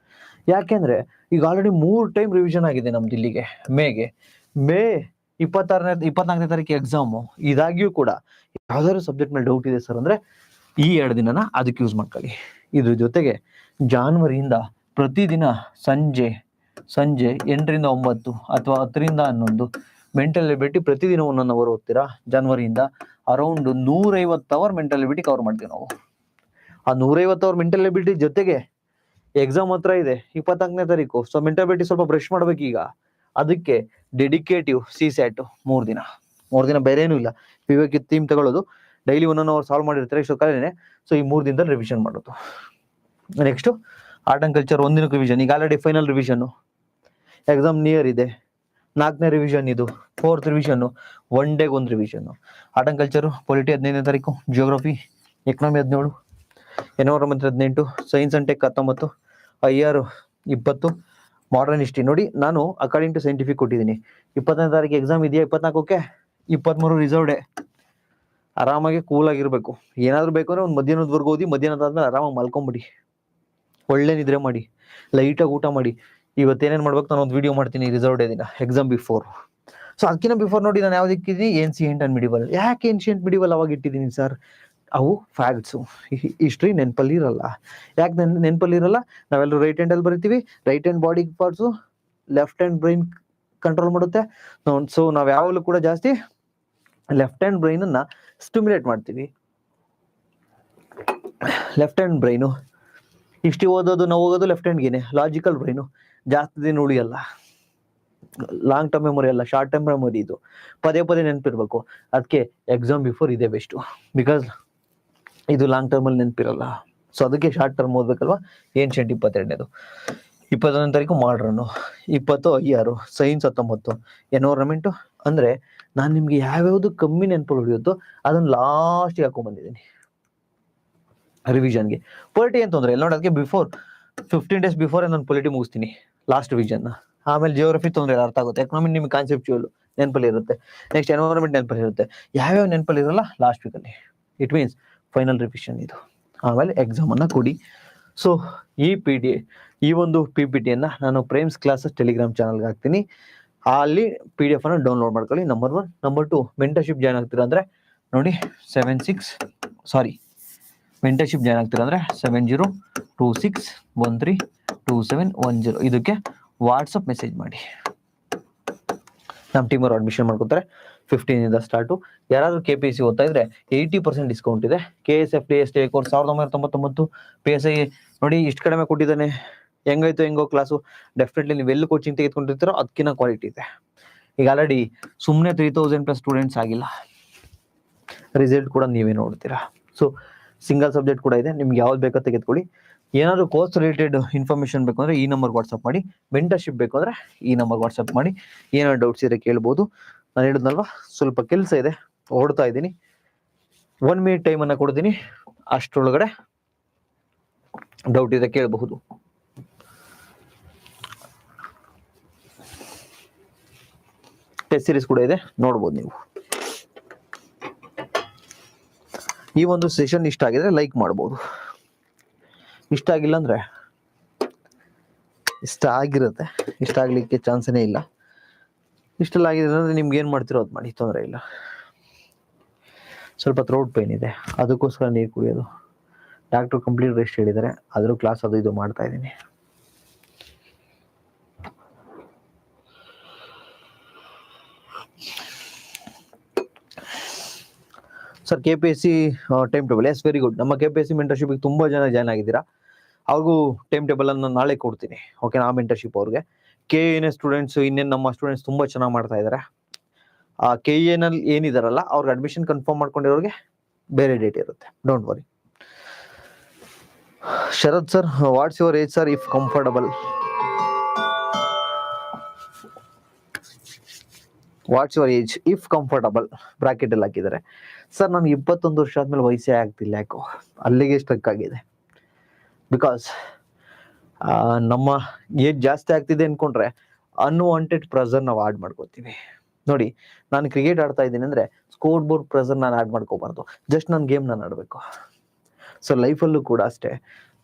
ಯಾಕೆಂದ್ರೆ ಈಗ ಆಲ್ರೆಡಿ 3 ಟೈಮ್ ರಿವಿಷನ್ ಆಗಿದೆ ನಮ್ದು ಇಲ್ಲಿಗೆ ಮೇಗೆ. ಮೇ 24ನೇ ತಾರೀಕು ಎಕ್ಸಾಮು. ಇದಾಗಿಯೂ ಕೂಡ ಯಾವ್ದಾದ್ರು ಸಬ್ಜೆಕ್ಟ್ ಮೇಲೆ ಡೌಟ್ ಇದೆ ಸರ್ ಅಂದ್ರೆ ಈ 2 ದಿನನ ಅದಕ್ಕೆ ಯೂಸ್ ಮಾಡ್ಕೊಳ್ಳಿ. ಇದ್ರ ಜೊತೆಗೆ ಜಾನ್ವರಿಯಿಂದ ಪ್ರತಿದಿನ ಸಂಜೆ 8ರಿಂದ 9 ಅಥವಾ 10ರಿಂದ 11 ಮೆಂಟಲ್ ಎಬಿಲಿಟಿ ಪ್ರತಿದಿನ 1 ಅವರ್ ಓದ್ತೀರಾ, ಜನವರಿಯಿಂದ around 150 hour mental ability cover ಮಾಡ್ತೀವಿ ನಾವು. ಆ 150 ಅವರ್ ಮೆಂಟಲ್ ಎಬಿಲಿಟಿ ಜೊತೆಗೆ ಎಕ್ಸಾಮ್ ಹತ್ರ ಇದೆ 24ನೇ ತಾರೀಕು. ಸೊ ಮೆಂಟಲ್ ಎಬಿಲಿಟಿ ಸ್ವಲ್ಪ ಬ್ರಷ್ ಮಾಡ್ಬೇಕು ಈಗ. ಅದಕ್ಕೆ ಡೆಡಿಕೇಟಿವ್ CSAT 3 ದಿನ ಬೇರೆ ಏನೂ ಇಲ್ಲ. ವಿವೇಕ್ ಥೀಮ್ ತಗೊಳ್ಳೋದು, ಡೈಲಿ 1 ಅವರ್ ಸಾಲ್ವ್ ಮಾಡಿರ್ತಾರೆ, ಇಷ್ಟು ಕಾಲೇನೆ. ಸೊ ಈ 3 ದಿನದಲ್ಲಿ ರಿವಿಷನ್ ಮಾಡೋದು. ನೆಕ್ಸ್ಟ್ ಆರ್ಟ್ ಅಂಡ್ ಕಲ್ಚರ್ 1 ದಿನಕ್ಕೆ ರಿವಿಷನ್. ಈಗ already final revision, exam near ಇದೆ. 4ನೇ ರಿವಿಷನ್ ಇದು, 4th ರಿವಿಷನ್, 1 ಡೇಗೆ 1 revision. Art and culture, polity 15ನೇ ತಾರೀಕು, geography, economy 17, environment 18, science and tech 19, IR 20, modern history. ನೋಡಿ ನಾನು ಅಕಾರ್ಡಿಂಗ್ ಟು ಸೈಂಟಿಫಿಕ್ ಕೊಟ್ಟಿದ್ದೀನಿ. 20ನೇ ತಾರೀಕು ಎಕ್ಸಾಮ್ ಇದೆಯಾ, 24ಕ್ಕೆ 23 ರಿಸರ್ವ್ ಡೇ. ಆರಾಮಾಗಿ ಕೂಲ್ ಆಗಿರ್ಬೇಕು. ಏನಾದ್ರು ಬೇಕು ಅಂದ್ರೆ ಒಂದು ಮಧ್ಯಾಹ್ನದವರೆಗೂ ಓದಿ, ಮಧ್ಯಾಹ್ನದಾದ್ಮೇಲೆ ಆರಾಮಾಗಿ ಮಲ್ಕೊಂಬಿಡಿ, ಒಳ್ಳೆ ನಿದ್ರೆ ಮಾಡಿ, ಲೈಟಾಗಿ ಊಟ ಮಾಡಿ. ಇವತ್ತೇನೇನು ಮಾಡ್ಬೇಕು ನಾನು ಒಂದು ವಿಡಿಯೋ ಮಾಡ್ತೀನಿ ರಿಸರ್ವ್ ಡೇ ದಿನ, ಎಕ್ಸಾಮ್ ಬಿಫೋರ್. ಸೊ ಅದಕ್ಕಿಂತ ಬಿಫೋರ್ ನೋಡಿ ನಾನು ಯಾವ್ದು ಇಟ್ಟಿದ್ದೀನಿ, ಏನ್ಸಿಯಂಟ್ ಅಂಡ್ ಮಿಡಿವಲ್. ಯಾಕೆ ಏನ್ಸಿಯಂಟ್ ಮಿಡಿವಲ್ ಅವಾಗ ಇಟ್ಟಿದ್ದೀನಿ ಸರ್? ಅವು ಫ್ಯಾಕ್ಟ್ಸು, ಹಿಸ್ಟ್ರಿ ನೆನಪಲ್ಲಿ ಇರಲ್ಲ. ಯಾಕೆ ನೆನಪಲ್ಲಿ ಇರಲ್ಲ? ನಾವೆಲ್ಲರೂ ರೈಟ್ ಹ್ಯಾಂಡಲ್ಲಿ ಬರಿತೀವಿ, right hand body parts, left hand brain control ಮಾಡುತ್ತೆ. ಸೊ ನಾವು ಯಾವಾಗಲೂ ಕೂಡ ಜಾಸ್ತಿ ಲೆಫ್ಟ್ ಹ್ಯಾಂಡ್ ಬ್ರೈನ್ ಅನ್ನ ಸ್ಟಿಮ್ಯುಲೇಟ್ ಮಾಡ್ತೀವಿ. ಲೆಫ್ಟ್ ಹ್ಯಾಂಡ್ ಬ್ರೈನು ಹಿಸ್ಟ್ರಿ ಓದೋದು ನಾವು ಹೋಗೋದು ಲೆಫ್ಟ್ ಹ್ಯಾಂಡ್ಗೆನೆ. ಲಾಜಿಕಲ್ ಬ್ರೈನು ಜಾಸ್ತಿ ದಿನ ಉಳಿಯಲ್ಲ, ಲಾಂಗ್ ಟರ್ಮ್ ಮೆಮೊರಿ ಅಲ್ಲ, ಶಾರ್ಟ್ ಟರ್ಮ್ ಮೆಮೊರಿ. ಇದು ಪದೇ ಪದೇ ನೆನಪಿರ್ಬೇಕು. ಅದಕ್ಕೆ ಎಕ್ಸಾಮ್ ಬಿಫೋರ್ ಇದೆ ಬೆಸ್ಟು, ಬಿಕಾಸ್ ಇದು ಲಾಂಗ್ ಟರ್ಮಲ್ಲಿ ನೆನಪಿರಲ್ಲ. ಸೊ ಅದಕ್ಕೆ ಶಾರ್ಟ್ ಟರ್ಮ್ ಓದ್ಬೇಕಲ್ವಾ. ಏನ್ಷಿಯಂಟ್ 22ನೇದು, 21ನೇ ತಾರೀಕು ಮಾಡ್ರನ್ನು, 20 IR, ಸೈನ್ಸ್ 19, ಎನ್ವೈರನ್ಮೆಂಟು. ಅಂದರೆ ನಾನು ನಿಮ್ಗೆ ಯಾವ್ಯಾವುದು ಕಮ್ಮಿ ನೆನಪಲ್ಲಿ ಉಳಿಯುತ್ತೋ ಅದನ್ನು ಲಾಸ್ಟಿಗೆ ಹಾಕೊಂಡ್ಬಂದಿದ್ದೀನಿ ರಿವಿಷನ್ಗೆ. ಪೊಲಿಟಿ ಏನು ತೊಂದರೆ ಇಲ್ಲ ನೋಡಿ, ಅದಕ್ಕೆ ಬಿಫೋರ್ 15 ಡೇಸ್ ಬಿಫೋರ್ ನಾನು ಪೊಲಿಟಿ ಮುಗಿಸ್ತೀನಿ ಲಾಸ್ಟ್ ರಿವಿಷನ್ನ. ಆಮೇಲೆ ಜಿಯೋಗ್ರಫಿ ತೊಂದರೆ ಇಲ್ಲ, ಅರ್ಥ ಆಗುತ್ತೆ. ಎಕನಾಮಿ ನಿಮ್ಗೆ ಕಾನ್ಸೆಪ್ಚುಯಲ್ ನೆನಪಲ್ಲಿ ಇರುತ್ತೆ. ನೆಕ್ಸ್ಟ್ ಎನ್ವೈರನ್ಮೆಂಟ್ ನೆನಪಲ್ಲಿ ಇರುತ್ತೆ. ಯಾವ್ಯಾವ ನೆನಪಲ್ಲಿ ಇರಲ್ಲ ಲಾಸ್ಟ್ ವೀಕಲ್ಲಿ. ಇಟ್ ಮೀನ್ಸ್ ಫೈನಲ್ ರಿವಿಷನ್ ಇದು. ಆಮೇಲೆ ಎಕ್ಸಾಮನ್ನು ಕೊಡಿ. ಸೊ ಈ ಒಂದು PPTಯನ್ನು ನಾನು ಪ್ರೈಮ್ಸ್ ಕ್ಲಾಸಸ್ ಟೆಲಿಗ್ರಾಮ್ ಚಾನಲ್ಗೆ ಹಾಕ್ತೀನಿ. ಅಲ್ಲಿ PDF ಅನ್ನು ಡೌನ್ಲೋಡ್ ಮಾಡ್ಕೊಳ್ಳಿ. ನಂಬರ್ 1. ನಂಬರ್ 2, ಮೆಂಟರ್ಶಿಪ್ ಜಾಯ್ನ್ ಆಗ್ತೀರಾ ಅಂದರೆ ನೋಡಿ, ಮೆಂಟರ್ಶಿಪ್ ಜಾಯ್ನ್ ಆಗ್ತೀರಾ ಅಂದರೆ 7026132710. ಇದಕ್ಕೆ ವಾಟ್ಸಪ್ ಮೆಸೇಜ್ ಮಾಡಿ. ನಮ್ಮ ಟೀಮರು ಅಡ್ಮಿಷನ್ ಮಾಡ್ಕೊತಾರೆ. 15 ಸ್ಟಾರ್ಟು. ಯಾರಾದರೂ KPSC ಓದ್ತಾ ಇದ್ರೆ 80% ಡಿಸ್ಕೌಂಟ್ ಇದೆ. KSF DSTA course 1999. PSI ನೋಡಿ ಇಷ್ಟು ಕಡಿಮೆ ಕೊಟ್ಟಿದ್ದಾನೆ. ಹೆಂಗೋ ಕ್ಲಾಸು. ಡೆಫಿನೆಟ್ಲಿ ನೀವು ಎಲ್ಲಿ ಕೋಚಿಂಗ್ ತೆಗೆದುಕೊಂಡಿರ್ತೀರೋ ಅದಕ್ಕಿಂತ ಕ್ವಾಲಿಟಿ ಇದೆ. ಈಗ ಆಲ್ರೆಡಿ ಸುಮ್ಮನೆ 3000+ ಸ್ಟೂಡೆಂಟ್ಸ್ ಆಗಿಲ್ಲ, ರಿಸಲ್ಟ್ ಕೂಡ ನೀವೇ ನೋಡ್ತೀರಾ. ಸೊ ಸಿಂಗಲ್ ಸಬ್ಜೆಕ್ಟ್ ಕೂಡ ಇದೆ, ನಿಮ್ಗೆ ಯಾವ್ದು ಬೇಕೋ ತೆಗೆದುಕೊಳ್ಳಿ. ಏನಾದರೂ ಕೋರ್ಸ್ ರಿಲೇಟೆಡ್ ಇನ್ಫಾರ್ಮೇಷನ್ ಬೇಕು ಅಂದರೆ ಈ ನಂಬರ್ಗೆ ವಾಟ್ಸಪ್ ಮಾಡಿ. ಮೆಂಟರ್ಶಿಪ್ ಬೇಕು ಅಂದರೆ ಈ ನಂಬರ್ಗೆ ವಾಟ್ಸಪ್ ಮಾಡಿ. ಏನಾದ್ರು ಡೌಟ್ಸ್ ಇದ್ರೆ ಕೇಳ್ಬೋದು. ನಾನು ಹೇಳಿದ್ನಲ್ವಾ, ಸ್ವಲ್ಪ ಕೆಲಸ ಇದೆ, ಓಡ್ತಾ ಇದ್ದೀನಿ. 1 ಮಿನಿಟ್ ಟೈಮನ್ನು ಕೊಡ್ತೀನಿ, ಅಷ್ಟರೊಳಗಡೆ ಡೌಟ್ ಇದೆ ಕೇಳಬಹುದು. ಟೆಸ್ಟ್ ಸೀರೀಸ್ ಕೂಡ ಇದೆ, ನೋಡ್ಬೋದು ನೀವು. ಈ ಒಂದು ಸೆಷನ್ ಇಷ್ಟ ಆಗಿದ್ರೆ ಲೈಕ್ ಮಾಡ್ಬೋದು. ಇಷ್ಟ ಆಗಿಲ್ಲ ಅಂದ್ರೆ ಇಷ್ಟ ಆಗಿರುತ್ತೆ, ಇಷ್ಟ ಆಗ್ಲಿಕ್ಕೆ ಚಾನ್ಸೇ ಇಲ್ಲ. ಇಷ್ಟೆಲ್ಲ ಆಗಿದೆ ಅಂದ್ರೆ ನಿಮ್ಗೆ ಏನು ಮಾಡ್ತಿರೋ ಅದು ಮಾಡಿ, ತೊಂದರೆ ಇಲ್ಲ. ಸ್ವಲ್ಪ ಥ್ರೋಟ್ ಪೇನ್ ಇದೆ, ಅದಕ್ಕೋಸ್ಕರ ನೀರು ಕುಡಿಯೋದು. ಡಾಕ್ಟ್ರು ಕಂಪ್ಲೀಟ್ ರೆಸ್ಟ್ ಹೇಳಿದ್ದಾರೆ, ಆದರೂ ಕ್ಲಾಸ್ ಅದು ಇದು ಮಾಡ್ತಾ ಇದ್ದೀನಿ. Sir KPSC time table, yes very good. ನಮ್ಮ KPSC ಮೆಂಟರ್ಶಿಪ್ಗೆ ತುಂಬ ಜನ ಜಾಯ್ನ್ ಆಗಿದ್ದೀರಾ. ಅವ್ರಿಗೂ ಟೈಮ್ ಟೇಬಲ್ ಅನ್ನು ನಾಳೆ ಕೊಡ್ತೀನಿ, ಓಕೆ? ಆ ಮೆಂಟರ್ಶಿಪ್ ಅವ್ರಿಗೆ KA ಸ್ಟೂಡೆಂಟ್ಸ್, ಇನ್ನೇನು ನಮ್ಮ ಸ್ಟೂಡೆಂಟ್ಸ್ ತುಂಬ ಚೆನ್ನಾಗಿ ಮಾಡ್ತಾ ಇದ್ದಾರೆ. ಆ KA ಏನಿದಾರಲ್ಲ ಅವ್ರಿಗೆ ಅಡ್ಮಿಷನ್ ಕನ್ಫರ್ಮ್ ಮಾಡ್ಕೊಂಡಿರೋರಿಗೆ ಬೇರೆ ಡೇಟ್ ಇರುತ್ತೆ, don't worry. Sharath sir, what's your age sir if comfortable? What's your age if comfortable bracket ಅಲ್ಲಿ ಹಾಕಿದ್ದಾರೆ. ಸರ್ ನಾನು 21 ವರ್ಷ ಆದ್ಮೇಲೆ ವಯಸ್ಸೇ ಆಗ್ತಿಲ್ಲ, ಯಾಕೋ ಅಲ್ಲಿಗೆ ಸ್ಟ್ರಕ್ ಆಗಿದೆ. ಬಿಕಾಸ್ ನಮ್ಮ ಏಜ್ ಜಾಸ್ತಿ ಆಗ್ತಿದೆ ಅನ್ಕೊಂಡ್ರೆ ಅನ್ವಾಂಟೆಡ್ ಪ್ರೆಷರ್ ನಾವು ಆಡ್ ಮಾಡ್ಕೋತೀವಿ. ನೋಡಿ, ನಾನು ಕ್ರಿಕೆಟ್ ಆಡ್ತಾ ಇದ್ದೀನಿ ಅಂದ್ರೆ ಸ್ಕೋರ್ ಬೋರ್ಡ್ ಪ್ರೆಷರ್ ನಾನು ಆಡ್ ಮಾಡ್ಕೋಬಾರ್ದು, ಜಸ್ಟ್ ನಾನು ಗೇಮ್ ನಾನು ಆಡಬೇಕು. ಸೊ ಲೈಫಲ್ಲೂ ಕೂಡ ಅಷ್ಟೇ.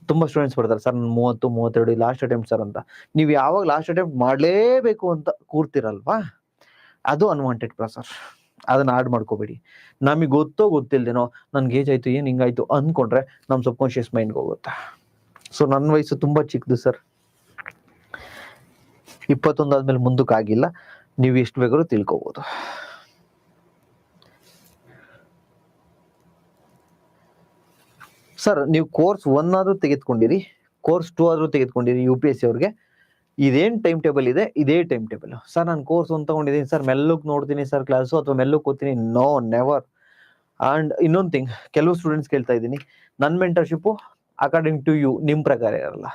ತುಂಬಾ ಸ್ಟೂಡೆಂಟ್ಸ್ ಬರ್ತಾರೆ, ಸರ್ ನಾನು 30, 32 ಲಾಸ್ಟ್ ಅಟೆಂಪ್ಟ್ ಸರ್ ಅಂತ. ನೀವು ಯಾವಾಗ ಲಾಸ್ಟ್ ಅಟೆಂಪ್ಟ್ ಮಾಡಲೇಬೇಕು ಅಂತ ಕೂರ್ತಿರಲ್ವಾ, ಅದು ಅನ್ವಾಂಟೆಡ್ ಪ್ರೆಷರ್. ಅದನ್ನ ಆಡ್ ಮಾಡ್ಕೋಬೇಡಿ. ನಮಗೆ ಗೊತ್ತಿಲ್ದೇನೋ ನನ್ಗೆ ಏಜ್ ಆಯ್ತು, ಏನ್ ಹಿಂಗಾಯ್ತು ಅನ್ಕೊಂಡ್ರೆ ನಮ್ ಸಬ್ ಕಾನ್ಶಿಯಸ್ ಮೈಂಡ್ಗೆ ಹೋಗುತ್ತೆ. ಸೊ ನನ್ನ ವಯಸ್ಸು ತುಂಬಾ ಚಿಕ್ಕದು ಸರ್, 21 ಆದ್ಮೇಲೆ ಮುಂದಕ್ಕೆ ಆಗಿಲ್ಲ. ನೀವು ಎಷ್ಟು ಬೇಕಾದ್ರೂ ತಿಳ್ಕೊಬೋದು. ಸರ್ ನೀವು ಕೋರ್ಸ್ 1 ಆದ್ರೂ ತೆಗೆದುಕೊಂಡಿರಿ, ಕೋರ್ಸ್ 2 ಆದ್ರೂ ತೆಗೆದುಕೊಂಡಿರಿ, UPSC ಅವ್ರಿಗೆ ಇದೇನ್ ಟೈಮ್ ಟೇಬಲ್ ಇದೆ ಇದೇ ಟೈಮ್ ಟೇಬಲ್. ಸರ್ ನಾನು ಕೋರ್ಸ್ 1 ತಗೊಂಡಿದ್ದೀನಿ ಸರ್, ಮೆಲ್ಲಕ್ ನೋಡ್ತೀನಿ ಸರ್ ಕ್ಲಾಸು ಅಥವಾ ಮೆಲ್ಲಕ್ ಓದ್ತೀನಿ, ನೋ, ನೆವರ್. ಅಂಡ್ ಇನ್ನೊಂದು ಥಿಂಗ್, ಕೆಲವು ಸ್ಟೂಡೆಂಟ್ಸ್ ಕೇಳ್ತಾ ಇದ್ದೀನಿ, ನನ್ನ ಮೆಂಟರ್ಶಿಪ್ ಅಕಾರ್ಡಿಂಗ್ ಟು ಯು ನಿಮ್ ಪ್ರಕಾರ ಇರಲ್ಲ,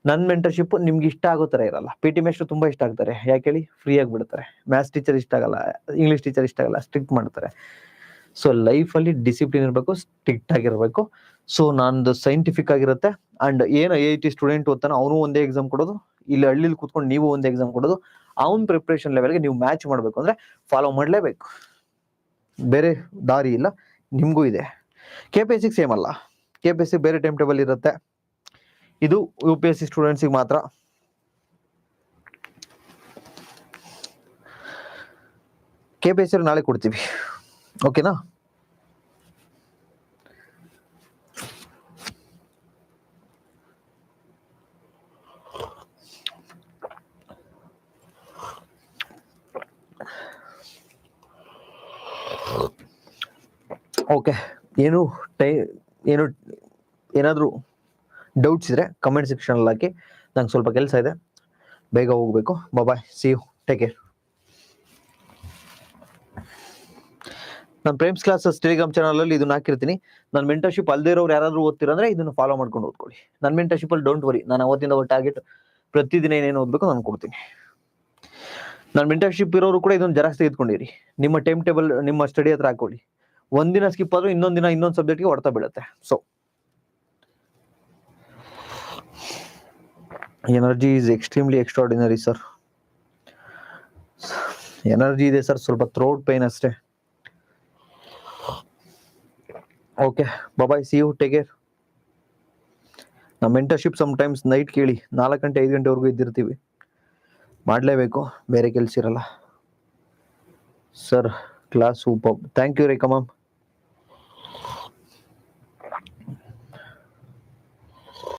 ನನ್ನ ಮೆಂಟರ್ಶಿಪ್ ನಿಮ್ಗೆ ಇಷ್ಟ ಆಗೋ ತರ ಇರಲ್ಲ. PT ಮೇಸ್ಟ್ರು ತುಂಬಾ ಇಷ್ಟ ಆಗ್ತಾರೆ, ಯಾಕೆ ಹೇಳಿ, ಫ್ರೀ ಆಗಿ ಬಿಡ್ತಾರೆ. ಮ್ಯಾಥ್ಸ್ ಟೀಚರ್ ಇಷ್ಟ ಆಗಲ್ಲ, ಇಂಗ್ಲಿಷ್ ಟೀಚರ್ ಇಷ್ಟ ಆಗಲ್ಲ, ಸ್ಟ್ರಿಕ್ಟ್ ಮಾಡ್ತಾರೆ. ಸೊ ಲೈಫಲ್ಲಿ ಡಿಸಿಪ್ಲಿನ್ ಇರಬೇಕು, ಸ್ಟ್ರಿಕ್ಟ್ ಆಗಿರ್ಬೇಕು. ಸೊ ನಂದು ಸೈಂಟಿಫಿಕ್ ಆಗಿರುತ್ತೆ. ಅಂಡ್ ಏನು IIT ಸ್ಟೂಡೆಂಟ್ ಓದ್ತಾನೆ ಅವನು ಒಂದೇ ಎಕ್ಸಾಮ್ ಕೊಡೋದು, ಇಲ್ಲಿ ಹಳ್ಳಿಲಿ ಕೂತ್ಕೊಂಡು ನೀವು ಒಂದೇ ಎಕ್ಸಾಮ್ ಕೊಡೋದು. ಅವನ್ ಪ್ರಿಪ್ರೇಷನ್ ಲೆವೆಲ್ಗೆ ನೀವು ಮ್ಯಾಚ್ ಮಾಡಬೇಕು ಅಂದ್ರೆ ಫಾಲೋ ಮಾಡಲೇಬೇಕು, ಬೇರೆ ದಾರಿ ಇಲ್ಲ. ನಿಮ್ಗೂ ಇದೆ. KPSC ಸೇಮ್ ಅಲ್ಲ, KPSC ಬೇರೆ ಟೈಮ್ ಟೇಬಲ್ ಇರುತ್ತೆ, ಇದು UPSC ಸ್ಟೂಡೆಂಟ್ಸಿಗೆ ಮಾತ್ರ. KPSC ನಾಳೆ ಕೊಡ್ತೀವಿ, ಓಕೆನಾ? ಓಕೆ, ಏನು ಏನಾದರೂ ಡೌಟ್ಸ್ ಇದ್ರೆ ಕಮೆಂಟ್ ಸೆಕ್ಷನಲ್ಲಿ ಹಾಕಿ. ನಂಗೆ ಸ್ವಲ್ಪ ಕೆಲಸ ಇದೆ, ಬೇಗ ಹೋಗ್ಬೇಕು. ಬಾಯ್, ಸಿ ಯು, ಟೇಕ್ ಕೇರ್. ನಾನು ಪ್ರೇಮ್ಸ್ ಕ್ಲಾಸಸ್ ಟೆಲಿಗ್ರಾಮ್ ಚಾನಲಲ್ಲಿ ಇದನ್ನ ಹಾಕಿರ್ತೀನಿ. ನನ್ನ ಮೆಂಟರ್ಶಿಪ್ ಅಲ್ಲದೇ ಇರೋರು ಯಾರಾದರೂ ಓದ್ತಿರಂದ್ರೆ ಇದನ್ನು ಫಾಲೋ ಮಾಡ್ಕೊಂಡು ಓದ್ಕೊಳ್ಳಿ. ನನ್ನ ಮೆಂಟರ್ಶಿಪ್ಪಲ್ಲಿ ಡೋಂಟ್ ವರಿ, ನಾನು ಅವತ್ತಿಂದ ಟಾರ್ಗೆಟ್ ಪ್ರತಿದಿನ ಏನೇನು ಓದಬೇಕು ನಾನು ಕೊಡ್ತೀನಿ. ನನ್ನ ಮೆಂಟರ್ಶಿಪ್ ಇರೋರು ಕೂಡ ಇದನ್ನು ಜೆರಾಕ್ಸ್ ತೆಗೆದುಕೊಂಡಿರಿ, ನಿಮ್ಮ ಟೈಮ್ ಟೇಬಲ್ ನಿಮ್ಮ ಸ್ಟಡಿ ಹತ್ರ ಹಾಕೊಳ್ಳಿ. ಒಂದಿನ ಸ್ಕಿಪ್ ಆದ್ರೂ ಇನ್ನೊಂದು ದಿನ ಇನ್ನೊಂದು ಸಬ್ಜೆಕ್ಟ್ಗೆ ಹೊಡ್ತಾ ಬೀಳುತ್ತೆ. So energy is extremely extraordinary sir. Energy ಇದೆ ಸರ್, ಸ್ವಲ್ಪ ಥ್ರೋಟ್ ಪೈನ್ ಅಷ್ಟೇ. Okay, bye, see you, take care. ನಮ್ಮ ಮೆಂಟರ್ಶಿಪ್ ಸಮ್ಟೈಮ್ಸ್ ನೈಟ್ ಕೇಳಿ 4 ಗಂಟೆ 5 ಗಂಟೆವರೆಗೂ ಇದ್ದಿರ್ತೀವಿ, ಮಾಡಲೇಬೇಕು, ಬೇರೆ ಕೆಲಸ ಇರಲ್ಲ. Sir class super, thank you Rekha ma'am.